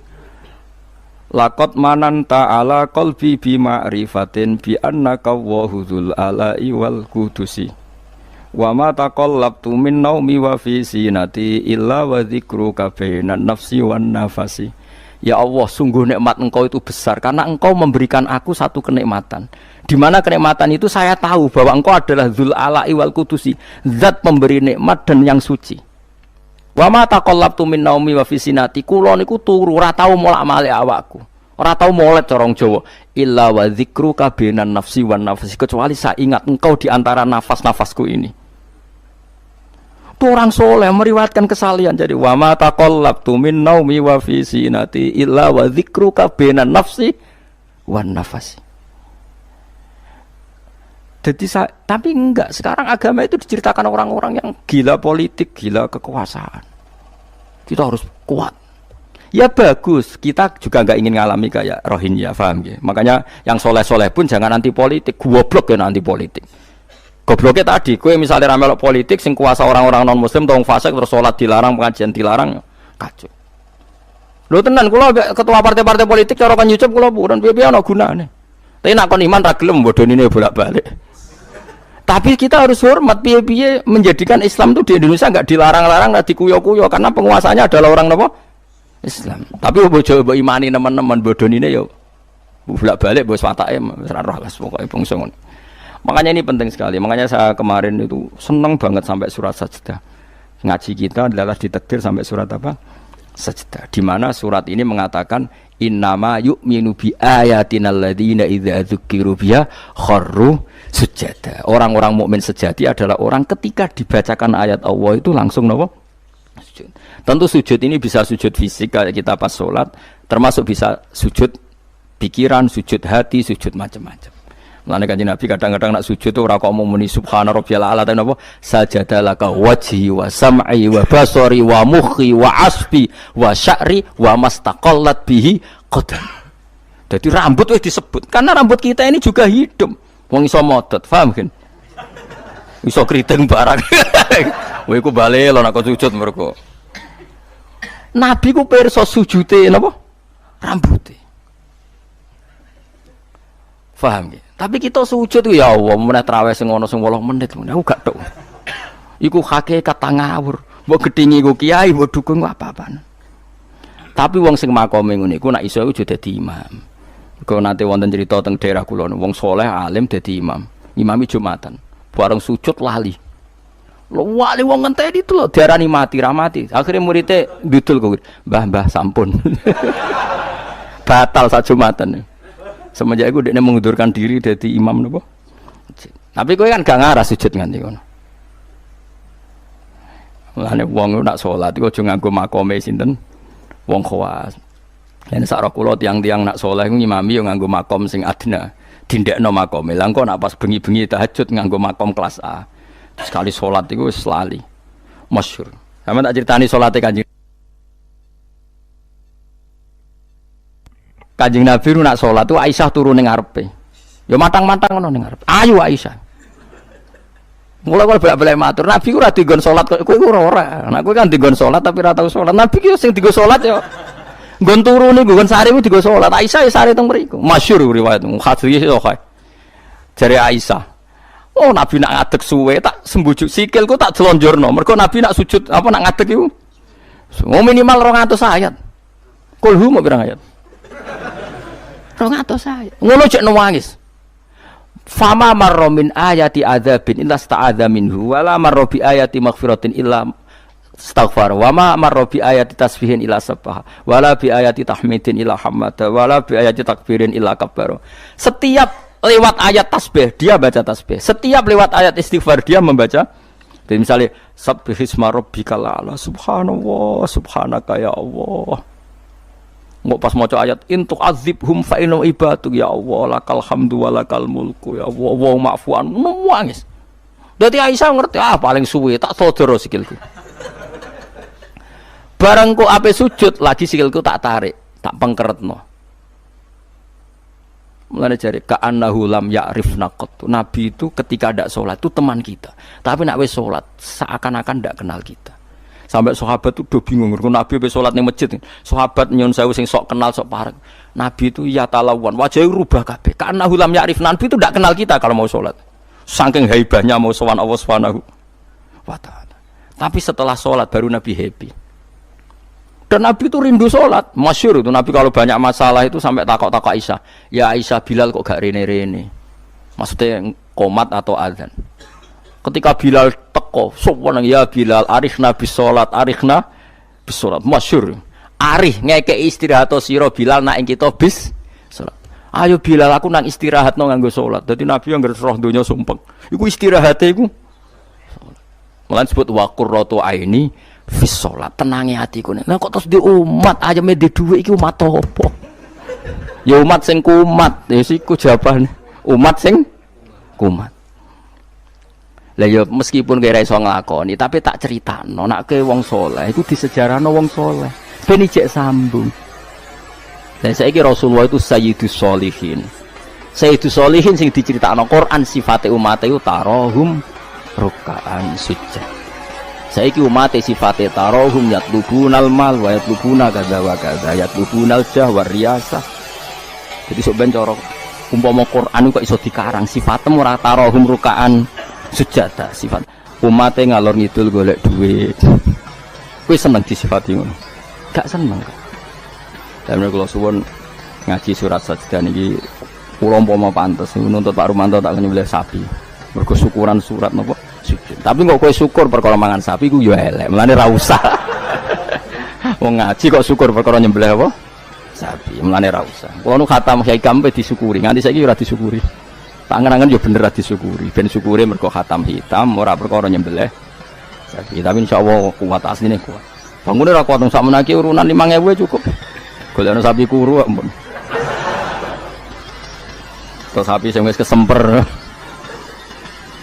laqad mananta ala qalbi bi ma'rifatin bi annaka wahudul ala'i wal qudusi wa ma taqallabtu min naumi wa fi sinati illa wa dzikruka bainan nafsi wan nafasi. Ya Allah, sungguh nikmat Engkau itu besar karena Engkau memberikan aku satu kenikmatan. Di mana kenikmatan itu saya tahu bahwa Engkau adalah dzul ala'i wal qudusi, zat pemberi nikmat dan yang suci. Wa ma taqallabtu min naumi wa fi sinati, kula niku turu ora tau molak-malik awakku. Ora tau molet corong Jawa. Illa wa dzikruka bainan nafsi wan nafsi, kecuali saya ingat Engkau di antara nafas-nafasku ini. Itu orang soleh meriwayatkan kesalian. Jadi wa ma taqallabtu min naumi wa fi sinati illa wa dzikruka bainan nafsi wan nafsi. Jadi tapi enggak, sekarang agama itu diceritakan orang-orang yang gila politik, gila kekuasaan. Kita harus kuat. Ya bagus, kita juga enggak ingin ngalami kayak Rohingya, paham ya? Makanya yang soleh-soleh pun jangan anti politik, goblok ya anti politik. Gobloknya tadi, kowe misalnya ramelok politik, sing kuasa orang-orang non muslim, tong fasik terus sholat dilarang, pengajian dilarang, kacau. Lho tenan, kula ketua partai-partai politik cara kan nyucup kula bukan piye-piye ana gunane. Tapi nak kon iman ra gelem bodonine bolak-balik. Tapi kita harus hormat piye-piye menjadikan Islam itu di Indonesia enggak dilarang-larang, enggak dikuyo-kuyo karena penguasanya adalah orang apa? Islam. Tapi bojo mbok imani teman-teman bodonine yo bolak-balik bos watake ora roh las pokoke bangsa ngono. Makanya ini penting sekali. Makanya saya kemarin itu senang banget sampai surat Sajdah. Ngaji kita adalah ditakdir sampai surat apa? Sajdah. Di mana surat ini mengatakan innama yu'minu bi ayatinal ladzina idza dzukiru biha kharru sujada. Orang-orang mukmin sejati adalah orang ketika dibacakan ayat Allah itu langsung napa? Sujud. Tentu sujud ini bisa sujud fisik kayak kita pas sholat, termasuk bisa sujud pikiran, sujud hati, sujud macam-macam. Mulane Kanjeng Nabi kadang-kadang nak sujud tuh ora kok muni subhana rabbiyal a'la ta napa sajadalaka wajhi wa sam'i wa basari wa mukhi wa asbi wa sya'ri wa mastaqallat bihi qadam. Jadi rambut wis disebut karena rambut kita ini juga hidup. Wong iso modot, paham kan? Iso kriting barang. Kowe iku bali lho nek sujud mergo. Nabi ku pirsa sujude napa? Rambuté. Paham ya? Tapi kita sujud ya Allah, meneh traweh sing ngono sing 8 menit meneh aku gak tok. Iku hakikat ngawur. Mbok gedhingi ku kiai, mbok dukung apa-apaan. Tapi wong sing makome ngene iku nek iso iku dadi imam. Kok nate wonten cerita teng daerah kula wong saleh alim dadi imam. Imami Jumatan. Bareng sujud lali. Lho wali wong ngenteni itu lho diarani mati ra mati. Akhire muridé ndudul kok. Mbah sampun. Batal sak Jumatan. Semenjak itu dia mengundurkan diri dari imam nopo. Tapi kowe kan gak ngarah sujud nganti ngono. Mulane wong nak salat iku aja nganggo makome sinten? Wong khawas. Yen sak kula tiang-tiang nak saleh iku ngimami yo nganggo makom sing adna. Dindekno makome. Lah engko nak pas bengi-bengi tahajud nganggo makom kelas A. Sekali salat iku wis lali. Masyhur. Sampe tak critani salate Kanjeng Nabi lu nak sholat tu Aisyah turun ning ngarepe. Ya matang-matang ngono ning ngarepe. Ayo Aisyah. Mula-mula bolak-balik matur, Nabi ku ora digon salat kowe iku ora. Nek kowe kan digon salat tapi ora tau salat. Nabi ki sing digo salat ya nggon turu niku nggon sare ku digo salat. Aisyah ya sare teng mriku. Masyhur riwayat hadis iso kae. Jare Aisyah. Oh Nabi nak ngadeg suwe tak sembujuk sikilku tak jelonjorno. Mergo Nabi nak sujud apa nak ngadeg iku. Minimal 200 ayat. Kulhu mau pirang ayat? 200 ayat. Ngono cek nangis. Fama marra min ayati adzabin illa sta'adza minhu wala marra bi ayati maghfiratin illa astaghfar wa ma marra bi ayati tasbihin illa sabbaha wala bi ayati tahmidin illa hamada wala bi ayati takbirin illa kabbara. Setiap lewat ayat tasbih dia baca tasbih. Setiap lewat ayat istighfar dia membaca. Jadi misalnya subbihisma rabbikal a'la subhanallah subhanaka ya Allah. Nggak pas maca ayat intuk azibhum fa inna ibaduk ya Allah lakal hamdu wa lakal mulku ya Allah wa ma'fuan nangis. Dadi Aisyah ngerti paling suwe tak sodoro sikilku. Bareng kok ape sujud lagi sikilku tak tarik, tak pengkeretno. Mulane jare ka'annahu lam ya'rifna qat. Nabi itu ketika ndak salat itu teman kita. Tapi nek wis salat seakan-akan ndak kenal kita. Sampai sahabat itu udah bingung, Nabi habis sholat di masjid. Sahabat nyon sewu sing sok kenal sok parek. Nabi itu ya talawan, wajahnya rubah kabeh. Karena hulam ya'rif Nabi itu tidak kenal kita kalau mau sholat. Saking haibahnya mau sowan Allah Subhanahu wa ta'ala. Tapi setelah sholat baru Nabi happy. Dan Nabi itu rindu sholat. Masyhur itu Nabi kalau banyak masalah itu sampai takok-takok Aisyah. Ya Aisyah Bilal kok gak rene-rene. Maksudnya qomat atau azan. Ketika Bilal teko, sopan ya Bilal, arihna bis sholat, arihna bis sholat. Masyhur. Arih ngekei istirahat sira Bilal nak kita bis sholat. Ayo Bilal aku nang istirahat no nganggo sholat. Jadi Nabi yang roh donya sumpeng. Iku istirahate iku. Mulan sebut wa qurratu aini fis sholat. Tenangi hatiku. Lah kok terus di umat ayame di dhuwit iki umat apa? Ya umat sing kumat. Ya siku jawabane. Umat sing kumat. Lah ya meskipun kira iso nglakoni tapi tak critakno nek ke wong saleh iku disejarahno wong saleh ben ijek sambung. Lah saiki Rasulullah itu sayyidus sholihin. Sayyidus sholihin sing diceritakno Quran sifate umat iku tarahum ruk'an sujud. Saiki umat sifate tarahum yatlubunal mal wa yatlubuna kadza wa kadza yatlubunal jah wa riyasah. Jadi sok ben cara umpama Quran kok iso dikarang sifatem ora tarahum ruk'an sujada sifat umatnya ngalor ngidul golek duit. Kowe seneng disifati ngono? Gak seneng. Dan kalau suwun ngaji surat sajdah niki kula umpama pantes nuntut Pak Rumanto tak nyembelih sapi. Mergo syukuran surat napa sujud. Tapi kok kowe syukur perkara mangan sapi ku ya elek. Mulane ra usah. Wong ngaji kok syukur perkara nyembelih apa? Sapi. Mulane ra usah. Kula nu khatam Kyai Kampe disyukuri. Nganti saiki ora disyukuri. Tangan-tangan ya bener disyukuri. Ben syukure mergo khatam hitam ora perkara nyembelih sapi. Tapi insyaallah kuat asline kuat. Bangune ora kuat sak menaki urunan 5.000 cukup. Golekno sapi kuru ampun. Terus sapi sing wis kesemper.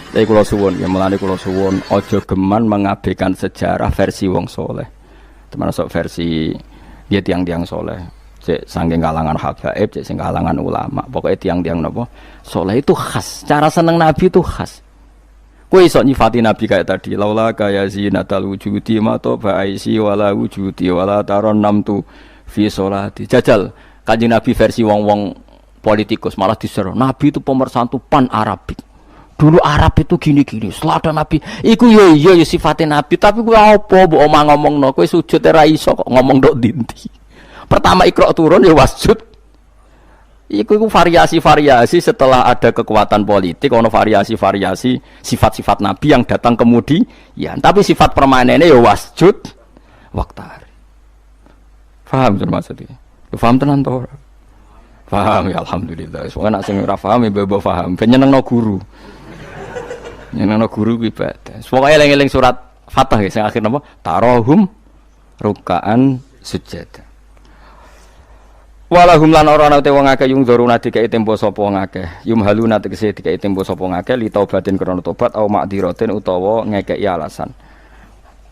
Tapi kula suwun, ya mulane kula suwun aja geman mengabaikan sejarah versi wong soleh. Termasuk versi dia tiang-tiang soleh. Cek saking kalangan habaib, cek sing kalangan ulama. Pokoknya tiang-tiang napa soleh itu khas. Cara seneng Nabi itu khas. Kowe iso nyifati Nabi kayak tadi, laula kaya zinatal wujudi ma to ba'isi wala wujudi wala taron namtu fi sholati. Jajal Kanjeng Nabi versi wong-wong politikus malah diseru. Nabi itu pemersatu pan Arabik. Dulu Arab itu gini-gini, selada Nabi, iku iya sifatnya Nabi, tapi gue apa, bu omah ngomong no, gue sujud era iso kok ngomong dok dinti. Pertama Iqra turun ya wasjud. Iku variasi-variasi setelah ada kekuatan politik, ono variasi-variasi sifat-sifat Nabi yang datang kemudian. Tapi sifat permanennya ya wasjud, waktari. Faham maksudnya? Faham tenan toh? Faham ya alhamdulillah. Soalnya nak sing ora paham ya bebo paham. Ben nyenengno guru. Nyenengno guru kuwi ibadah. Pokoke eling-eling surat Fatah ya sing akhir napa? Tarahum rukaan sujud. Walahum lan ora ana te wong akeh yung dzuruna dikai tempo sapa wong akeh. Yumhaluna tegese dikai tempo sapa wong akeh li taubatin krana tobat au ma'diratin utawa ngekeki alasan.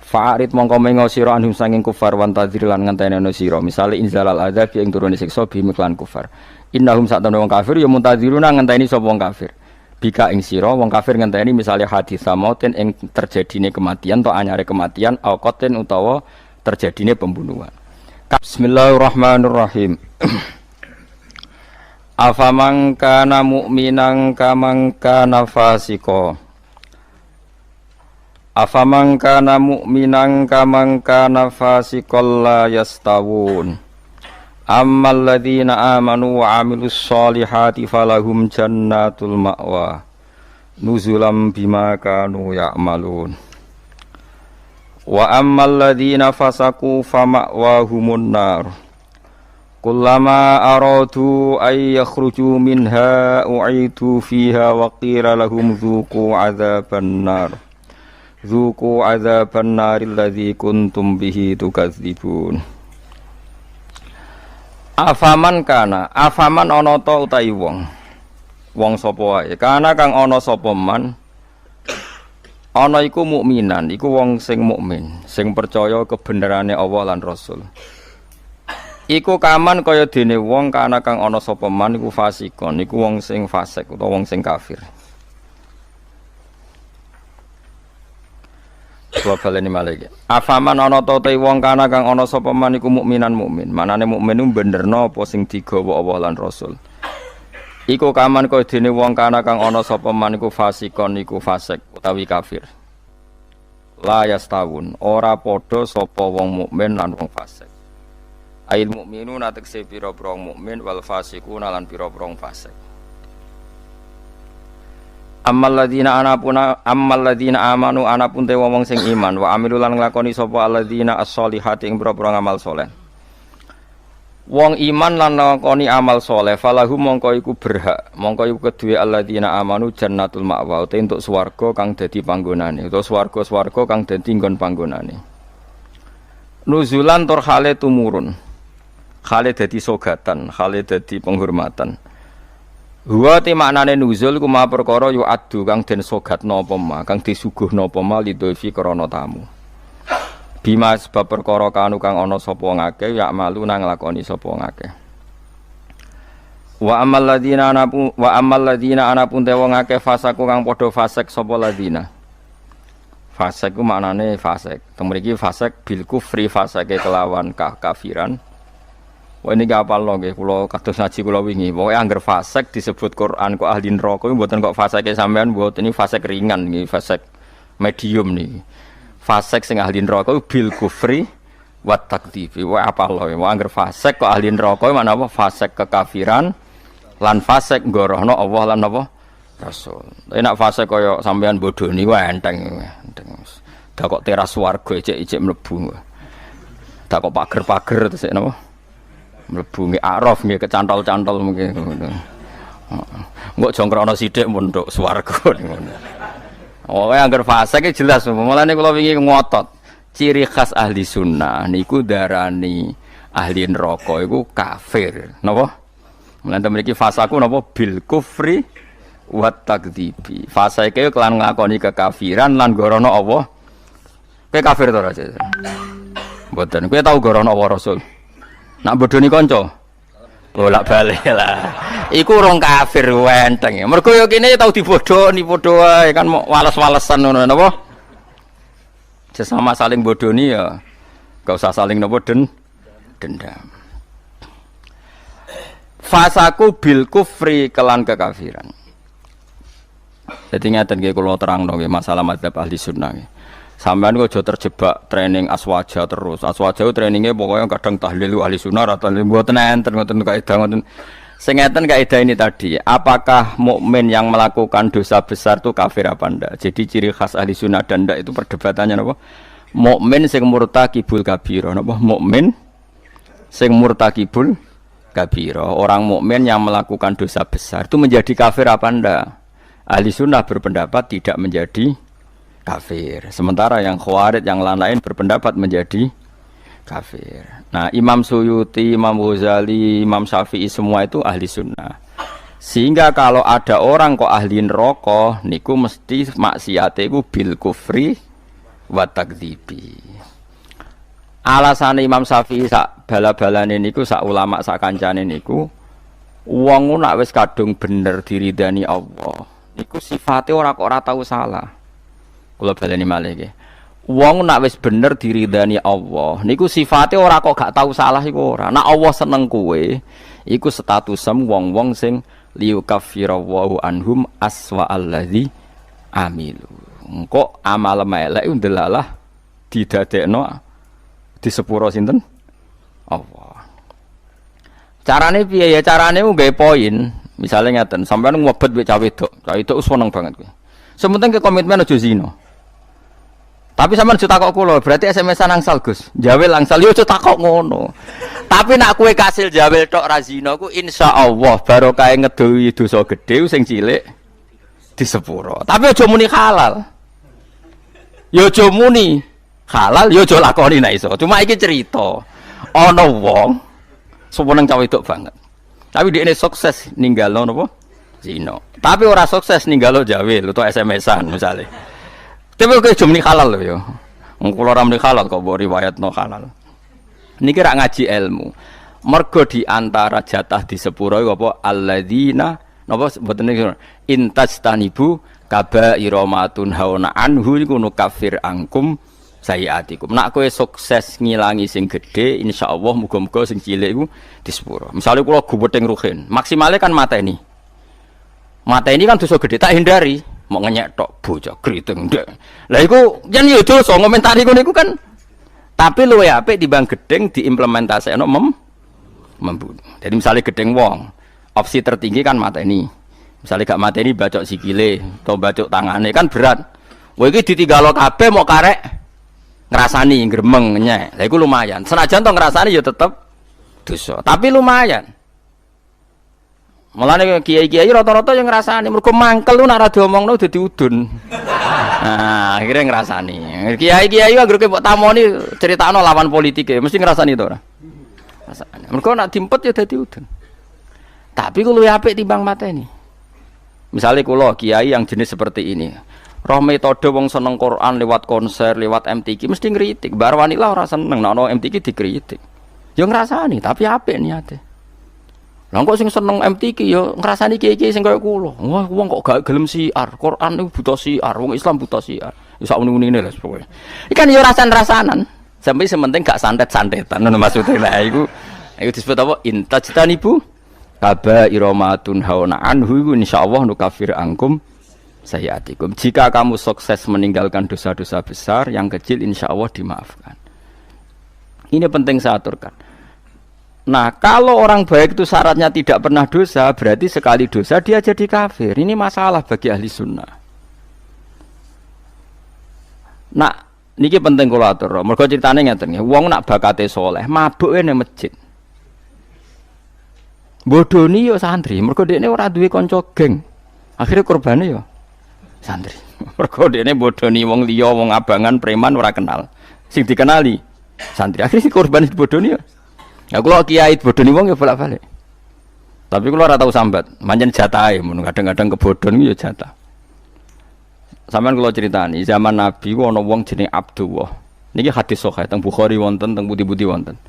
Fa'arid mongko mengo sira anhum sanging kufar wan tadzir lan ngenteni ana sira. Misale inzalal adzab ing turune siksa bi miklan kufar. Innahum satamne wong kafir ya muntadziruna ngenteni sapa wong kafir. Bika ing sira wong kafir ngenteni misale hadis samautin ing terjadine kematian atau anyare kematian au qatin utawa terjadine pembunuhan. Bismillahirrahmanirrahim. Afaman kana mu'minan kaman kana fasika. Afaman kana mu'minan kaman kana fasikal la yastawun. Ammal ladzina amanu wa 'amilus sholihati falahum jannatul ma'wa nuzulam bima kanu ya'malun. Wa ammal ladzina fasaku fama'wahumun nar. Kullama aradu ay yakhruju minha u'idu fiha wa qila lahum dzuqu 'adzaban nar. Dzuqu 'adzaban naril ladzi kuntum bihi tukadzibun. Afaman kana, afaman ana ta utahi wong. Wong sapa wae? Kana kang ana sapa man. Ana iku mukminan, iku wong sing mukmin, sing percaya kebenerane Allah lan Rasul. Iku kaman kaya dene wong kana kang ana sapa man iku fasikon, iku wong sing fasik utawa wong sing kafir. Coba baleni malih. Afaman ana ta te wong kana kang ana sapa man iku mukminan mukmin. Manane mukmin ku benerno apa sing digawa Allah lan Rasul. Iku kaman kaya dene wong kana kang ana sapa man iku fasikon iku fasik utawi kafir. La yastawun, ora padha sapa wong mukmin lan wong fasik. Ail mukminuna tekse pira-pira mukmin wal fasikuna lan pira-pira fasik. Ammal ladzina amanu anapun te wong sing iman wa amilu lan nglakoni sapa alladzina as-sholihati ing pira-pira amal saleh. Wong iman lan nglakoni amal saleh falahum mongko iku berhak, mongko iku kedue alladzina amanu jannatul ma'wa te entuk swarga kang dadi panggonane utawa swarga-swarga kang dadi nggon panggonane. Nuzulan tur hale tumurun. Hale dadi sogatan, hale dadi penghormatan. Huwa te maknane nuzul ku ma perkara yu adu kang den sogatno apa ma kang disuguhno apa ma lidolfi krana tamu. Bima sebab perkara kanu kang ana sapa ngake ya malu nang nglakoni sapa ngake. Wa ammal ladzina anapun te wong akeh fasaku kang padha fasik sapa ladzina. Fasik ku maknane fasik. Teng mriki fasik bil kufri fasake kelawan kafiran. Wah ini gak apal loh, kalau kados ngaji kalau wingi, pokoknya angger fasek disebut Quran kok ahli neraka, buatan kok fasek sampean buat ini fasek ringan nih, fasek medium nih, fasek sing ahli neraka bil kufri wat takdifi, wah apal loh, wah angger fasek kok ahli neraka, mana apa fasek kekafiran, lan fasek gorohno Allah lan apa Rasul. Tapi nak fasek koyo sampean bodoh nih, wah enteng, dah kok teras warga ijek mlebu, dah kok pager terus napa? Mlebu nggih araf nggih kecantol-cantol mungkin ngono. Engko jongkrono sithik mun nduk swarga ngono. Oh, angger fase iki jelas. Mulane kula wingi ngotot. Ciri khas ahli sunnah niku darani ahli neraka iku kafir. Napa? Mulane mriki fasaku napa bil kufri wa takdzibi. Fasa iki kelan nglakoni kekafiran lan gorono Allah. Kowe kafir to ora, Cek? Mboten. Kowe tau gorono Allah Rasul. Nak bodoni kanca. Bolak-balik lah. Iku urung kafir wenteng. Mergo yo kene tau dibodoni padha wae kan mau wales-walesan ngono napa? Sesama saling bodoni ya gak usah saling napa dendam. Fasaku bil kufri kelan kekafiran. Jadi ngeten nggih kula terangno nggih masalah madzhab ahli sunnah nggih. Sampeyan kok aja terjebak training aswaja terus. Aswaja trainingnya pokoknya kadang tahlil ahli sunnah atau mboten enten ngoten kaidah ngoten. Sing ngeten kaidah ini tadi, apakah mukmin yang melakukan dosa besar itu kafir apa ndak? Jadi ciri khas ahli sunnah dan ndak itu perdebatannya napa? Mukmin sing murtakibul kabira napa? Mukmin sing murtakibul kabira. Orang mukmin yang melakukan dosa besar itu menjadi kafir apa ndak? Ahli sunnah berpendapat tidak menjadi kafir. Sementara yang khawarij yang lain-lain berpendapat menjadi kafir. Nah, Imam Suyuti, Imam Ghazali, Imam Syafi'i semua itu ahli sunnah. Sehingga kalau ada orang kok ahli neraka, niku mesti maksiate iku bil kufri wa takdzibi. Alasane Imam Syafi'i sak bala-balane niku sak ulama sak kancane niku wong nak wis kadung bener diridani Allah. Niku sifate ora kok ora tau salah. Kula baleni malih nggih. Wong nak wis bener diridani Allah, niku sifate ora kok gak tau salah iku ora. Nek Allah seneng kowe, iku statusem wong-wong sing liyukaffirallahu anhum aswa allazi amilu. Engko amal elek ndelalah didadekno di sepuro sinten? Allah. Carane piye ya? Carane nggawe poin. Misale ngeten, sampeyan ngobet wek cah wedok. Cah wedok seneng banget kowe. Sementing ke komitmen aja zina. Tapi sampean aja takok kula, berarti SMS-an angsal Gus. Jawel angsal yo aja takok ngono. Tapi nak kowe kasil jawel tok ra zina ku insyaallah barokah ngedohi dosa gedhe sing cilik di sepuro. Tapi aja muni halal. Yo aja muni halal, yo aja lakoni nek iso. Cuma iki cerita. Ana wong seneng cah wedok banget. Tapi dia ini sukses ninggalo napa? Zina. Tapi ora sukses ninggalo jawel utawa SMS-an misale. Tapi kok jumni halal lho ya. Wong kula ora muni halal kok mbok riwayatno halal. Niki rak ngaji ilmu. Mergo di antara jatah di sepuro apa alladzina napa mboten niki intajtanibu kaba'ira matun hauna anhu iku nukafir angkum sayiatikum. Nak kowe sukses ngilangi sing gedhe insyaallah muga-muga sing cilik iku di sepuro. Misale kula guwething ruhin, maksimale kan mateni. Mateni kan dosa gedhe tak hindari. Mau ngenyek tok bocah kriting ndek. Lah iku yen yo dosa ngomentari ngono iku kan. Tapi luwe apik timbang gedeng diimplementasekno membunuh. Jadi misalnya gedeng wong, opsi tertinggi kan mateni. Misalnya gak mateni bacok sikile atau bacok tangane kan berat. Kowe iki ditinggalo kabeh mau karek ngrasani gremeng nyek. Lah iku lumayan. Senajan to ngrasani ya tetep dosa, tapi lumayan. Mulane kiai-kiai rata-rata yang ngrasani mergo mangkel lu nek ora diomongno dadi udun. Nah, akhirnya ngrasani. Kiai-kiai anggere mbok tamoni critakno lawan politike, mesti ngrasani to ora? Ngrasani. Mergo nek dimpet ya dadi udun. Tapi ku luwih apik timbang mateni. Misale kula kiai yang jenis seperti ini. Roh metode wong seneng Quran lewat konser, lewat MTQ mesti ngritik. Bar wanila ora seneng nek ono MTQ dikritik. Ya ngrasani, tapi apik niate. Lah kok sing seneng MTQ ya ngrasani kiai-kiai sing kaya kula. Wah, wong kok gak gelem siar. Quran niku buta siar, wong Islam buta siar. Ya sak muni-munine lho pokoke. Iki kan ya rasan-rasanan. Sampai sementing gak santet-santetan ngono maksude. Lah iku disebut apa? Intajtanibu kaba'ira matun hauna anhu iku insyaallah nukafir angkum sayiatikum. Jika kamu sukses meninggalkan dosa-dosa besar, yang kecil insyaallah dimaafkan. Ini penting saya aturkan. Nah, kalau orang baik itu syaratnya tidak pernah dosa, berarti sekali dosa dia jadi kafir. Ini masalah bagi ahli sunnah. Nah, niki penting kula atur. Mergo critane ngeten nggih, wong nak bakate saleh, mabuke ning masjid. Bodoni yo santri, mergo dekne ora duwe kanca geng. Akhire korbane yo santri. Mergo dekne bodoni wong liya, wong abangan, preman ora kenal. Sing dikenali santri. Akhire korban bodoni yo. Ya kula kiai bodoni wong ya bolak-balik. Tapi kula ora tau sambat, pancen jatahe mun kadang-kadang kebodhon iku ya jatah. Sampeyan kula critani, zaman Nabi ku ana wong jenenge Abdullah. Niki hadis sahih teng Bukhari wonten, teng pundi-pundi wonten.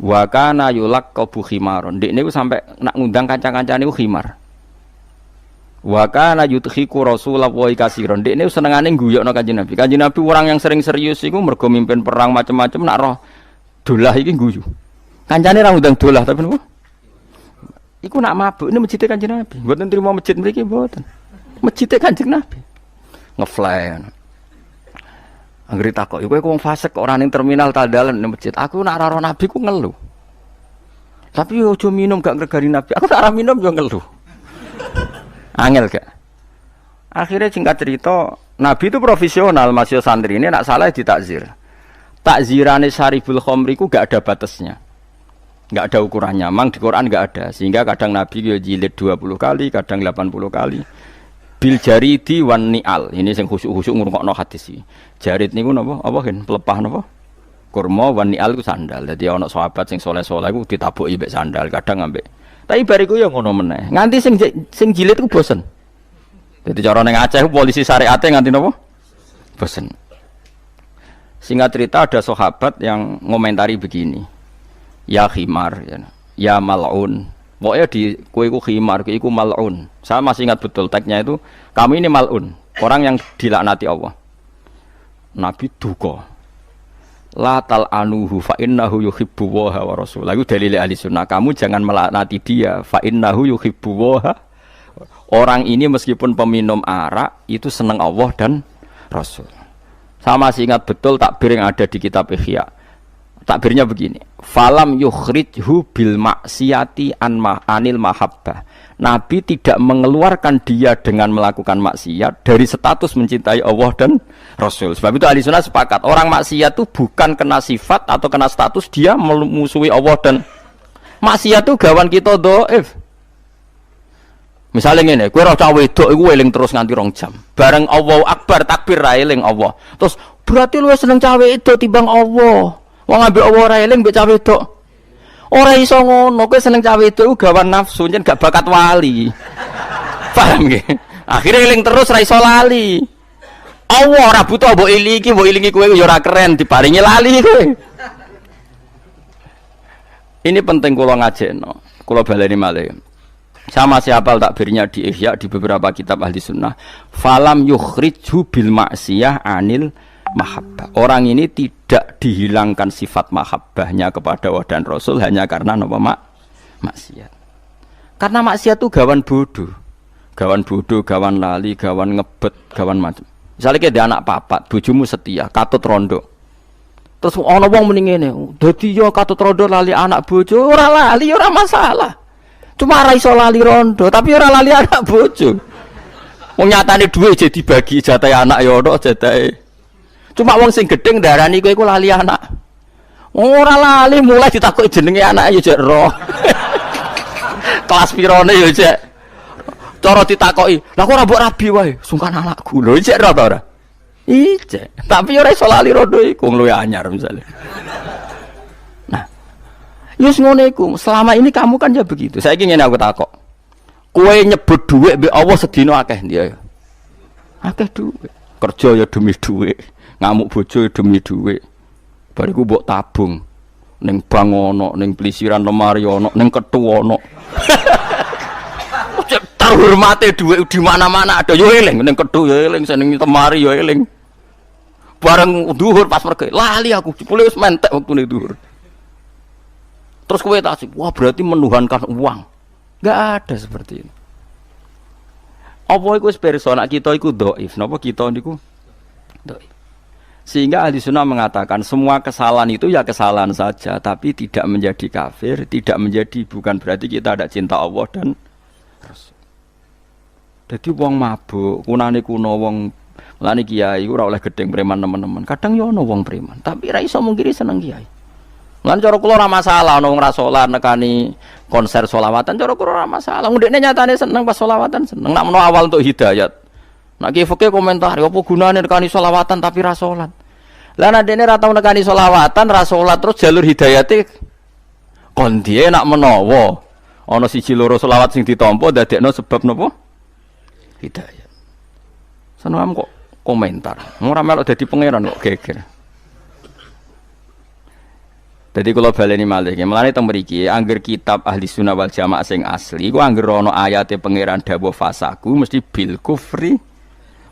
Wa kana yulaqabu khimaron. Ndek niku sampe nak ngundang kanca-kancane niku khimar. Wa kana yudhiku Rasulullah wa kasiron. Ndek niku senengane guyokno Kanjeng Nabi. Kanjeng Nabi orang yang sering serius iku mergo mimpin perang macam-macam nak roh dolah iki guyu. Kancane ra ngundang dolah tapi niku iku nak mabuk ini masjid Kanjeng Nabi. Mboten trimo masjid mriki mboten. Masjid Kanjeng Nabi. Ngefly. Anggere takok, kowe wong fasik kok ora ning terminal ta dalan ning masjid. Aku nak ora Nabi ku ngeluh. Tapi yo aja minum gak ngregani Nabi. Aku nak ora minum yo ngeluh. Angel gak? Akhirnya singkat cerita, Nabi itu profesional, masih santri ini nak salah ditakzir. Takzirane Syaribul Khamri ku gak ada batasnya. Enggak ada ukurannya, memang di Quran enggak ada. Sehingga kadang Nabi jilid 20 kali, kadang 80 kali. Bil jaridi wan ni'al. Ini sing khusuk-khusuk ngrungokno hadis iki. Jarid niku napa? Apa kan pelepah napa? Kurma wan ni'al ku sandal. Dadi ana sahabat sing saleh-saleh iku ditabuki mbek sandal, kadang ambek. Tapi bariku ya ngono meneh. Nganti sing jilid ku bosen. Dadi cara ning Aceh polisi syariate nganti napa? Bosen. Singkat cerita ada sahabat yang ngomentari begini. Ya khimar, ya mal'un. Pokoknya di kuiku khimar, kuiku mal'un. Saya masih ingat betul tagnya itu. Kami ini mal'un, orang yang dilaknati Allah. Nabi duka. La tal'anuhu fa innahu yuhibbu waha wa rasul. Lalu dalil ahli sunnah. Kamu jangan melaknati dia. Fa innahu yuhibbu waha. Orang ini meskipun peminum arak, itu senang Allah dan Rasul. Saya masih ingat betul takbir yang ada di kitab Ihya. Takbirnya begini, falam yukhrijhu bil maksiati anil mahabbah. Nabi tidak mengeluarkan dia dengan melakukan maksiat dari status mencintai Allah dan Rasul. Sebab itu ahli sunnah sepakat, orang maksiat itu bukan kena sifat atau kena status, dia memusuhi Allah dan maksiat itu gawan kita dhaif. Misalnya ngene, kowe ora cah wedok iku eling terus nganti 2 jam. Bareng Allahu Akbar takbir ra eling Allah. Terus berarti lu seneng cah wedok timbang Allah. Wong ambek Allah ora eling mbek cah wedok. Ora iso ngono, kowe seneng cah wedok iku gawan nafsu, yen gak bakat wali. Paham nggih? Akhire eling terus ra iso lali. Allah ora butuh mbok ilingi kowe ya ora keren diparingi lali kowe. Ini penting kula ngajekno. Kula baleni malih. Sama siapa takbirnya di Ihya di beberapa kitab ahli sunnah. Falam yukhrijhu bil maksiyah anil mahabbah. Orang ini tidak dihilangkan sifat mahabbahnya kepada Allah dan Rasul hanya karena nama maksiat. Karena maksiat itu gawan bodoh, gawan lali, gawan ngebet, gawan macam. Misalnya kayak anak papat, bojomu setia, katut rondo. Terus ana wong muni ngene, dadi yo katut rondo lali anak bojo, ora lali ora masalah. Cuma ora iso lali rondo, tapi ora lali anak bojo. Wong nyatane dhuwit jadi dibagi jatahe anak ya ono jatahe. Cuma wong sing gedeng darani kowe iku lali anak. Ora lali mulai ditakoki jenenge anake ya jek roh. Kelas pirone ya jek. Cara ditakoki, "Lah kok ora mbok rabi wae, sungkan anakku." Lho jek roh ta ora? Ijek. Tapi ora iso lali rondo iku luwih anyar misale. Nah. Yus ngono iku, selama ini kamu kan ya begitu. Saiki ngene aku takok. Kowe nyebut dhuwit mbek Allah sedina akeh ndi ya? Akeh dhuwit. Kerja ya demi dhuwit. Ngamuk bojo demi dhuwit. Bariku mbok tabung ning bank ono, ning plisiran lemari ono, ning kethu ono. Terhormate dhuwit di mana-mana ada yo eling, ning kethu yo eling, ning lemari yo eling. Bareng dhuwur pas mergo lali aku, jebule wis mentek wektune dhuwur. Terus kowe tak sih, wah berarti menuhankan uang. Enggak ada seperti ini. Apa iku wis persona kita iku dhaif, napa kita niku dhaif. Sehingga ahli sunnah mengatakan semua kesalahan itu ya kesalahan saja, tapi tidak menjadi kafir, tidak menjadi bukan berarti kita tidak cinta Allah dan Rasul. Jadi wong mabuk, kunane kuno wong lani kiai ora oleh gedeng preman teman-teman. Kadang yo ono wong preman, tapi ra iso mungkiri seneng kiai. Lan cara kula ora masalah ono wong ra salat nekani konser sholawatan, cara kula ora masalah. Ndekne nyatane seneng pas sholawatan seneng. Nak menawa awal untuk hidayat. Nak ki fikih komentar, apa gunane nekani sholawatan tapi ra salat. Lah nek dene ra tau nekani sholawatan, ra salat terus jalur hidayate kon diye nak menawa Ana siji loro selawat sing ditampa dadekno sebab napa? Hidayah. Seneng kok komentar. Ora melok dadi pangeran kok geger. Jadi kalau baleni malih, mulane teng mriki angger kitab Ahli Sunnah wal Jamaah sing asli, iku angger ana ayate pangeran dawuh fasaku mesti bil kufri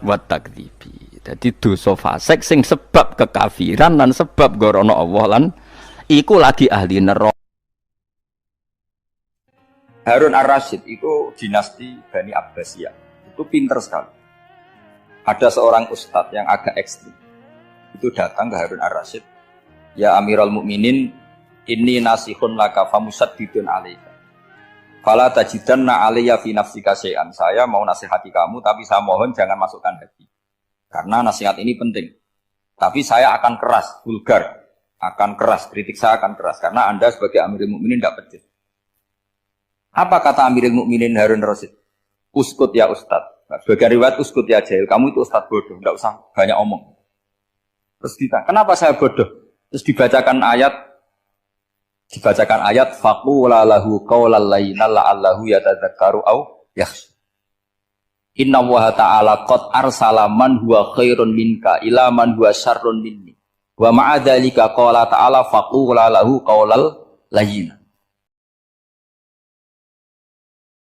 wa takdzibi. Dadi dosa fasik sing sebab kekafiran lan sebab gorono Allah lan iku lagi ahli neraka. Harun Ar-Rasyid itu dinasti Bani Abbasiyah. Itu pinter sekali. Ada seorang ustadz yang agak ekstrim. Itu datang ke Harun Ar-Rasyid. Ya Amirul Mukminin, inni nasihun laka famusaddidun alaika. Fala tajidanna alayya fi nafsika syai'an. Saya mau nasihati kamu, tapi saya mohon jangan masukkan hati. Karena nasihat ini penting. Tapi saya akan keras, vulgar. Akan keras, kritik saya akan keras. Karena Anda sebagai Amirul Mukminin tidak pedes. Apa kata Amirul Mukminin Harun Ar-Rasyid? Uskut ya Ustadz. Nah, sebagai riwayat uskut ya jahil. Kamu itu Ustadz bodoh, tidak usah banyak omong. Terus kita, kenapa saya bodoh? Terus dibacakan ayat faqula lahu qaulal layyina la'allahu yatadzakkaru au yakhsha. Inna Allaha ta'ala qad arsala man huwa khairun minka ila man huwa syarrun minni. Wa ma'a dzalika qala ta'ala faqula lahu qaulal layyina.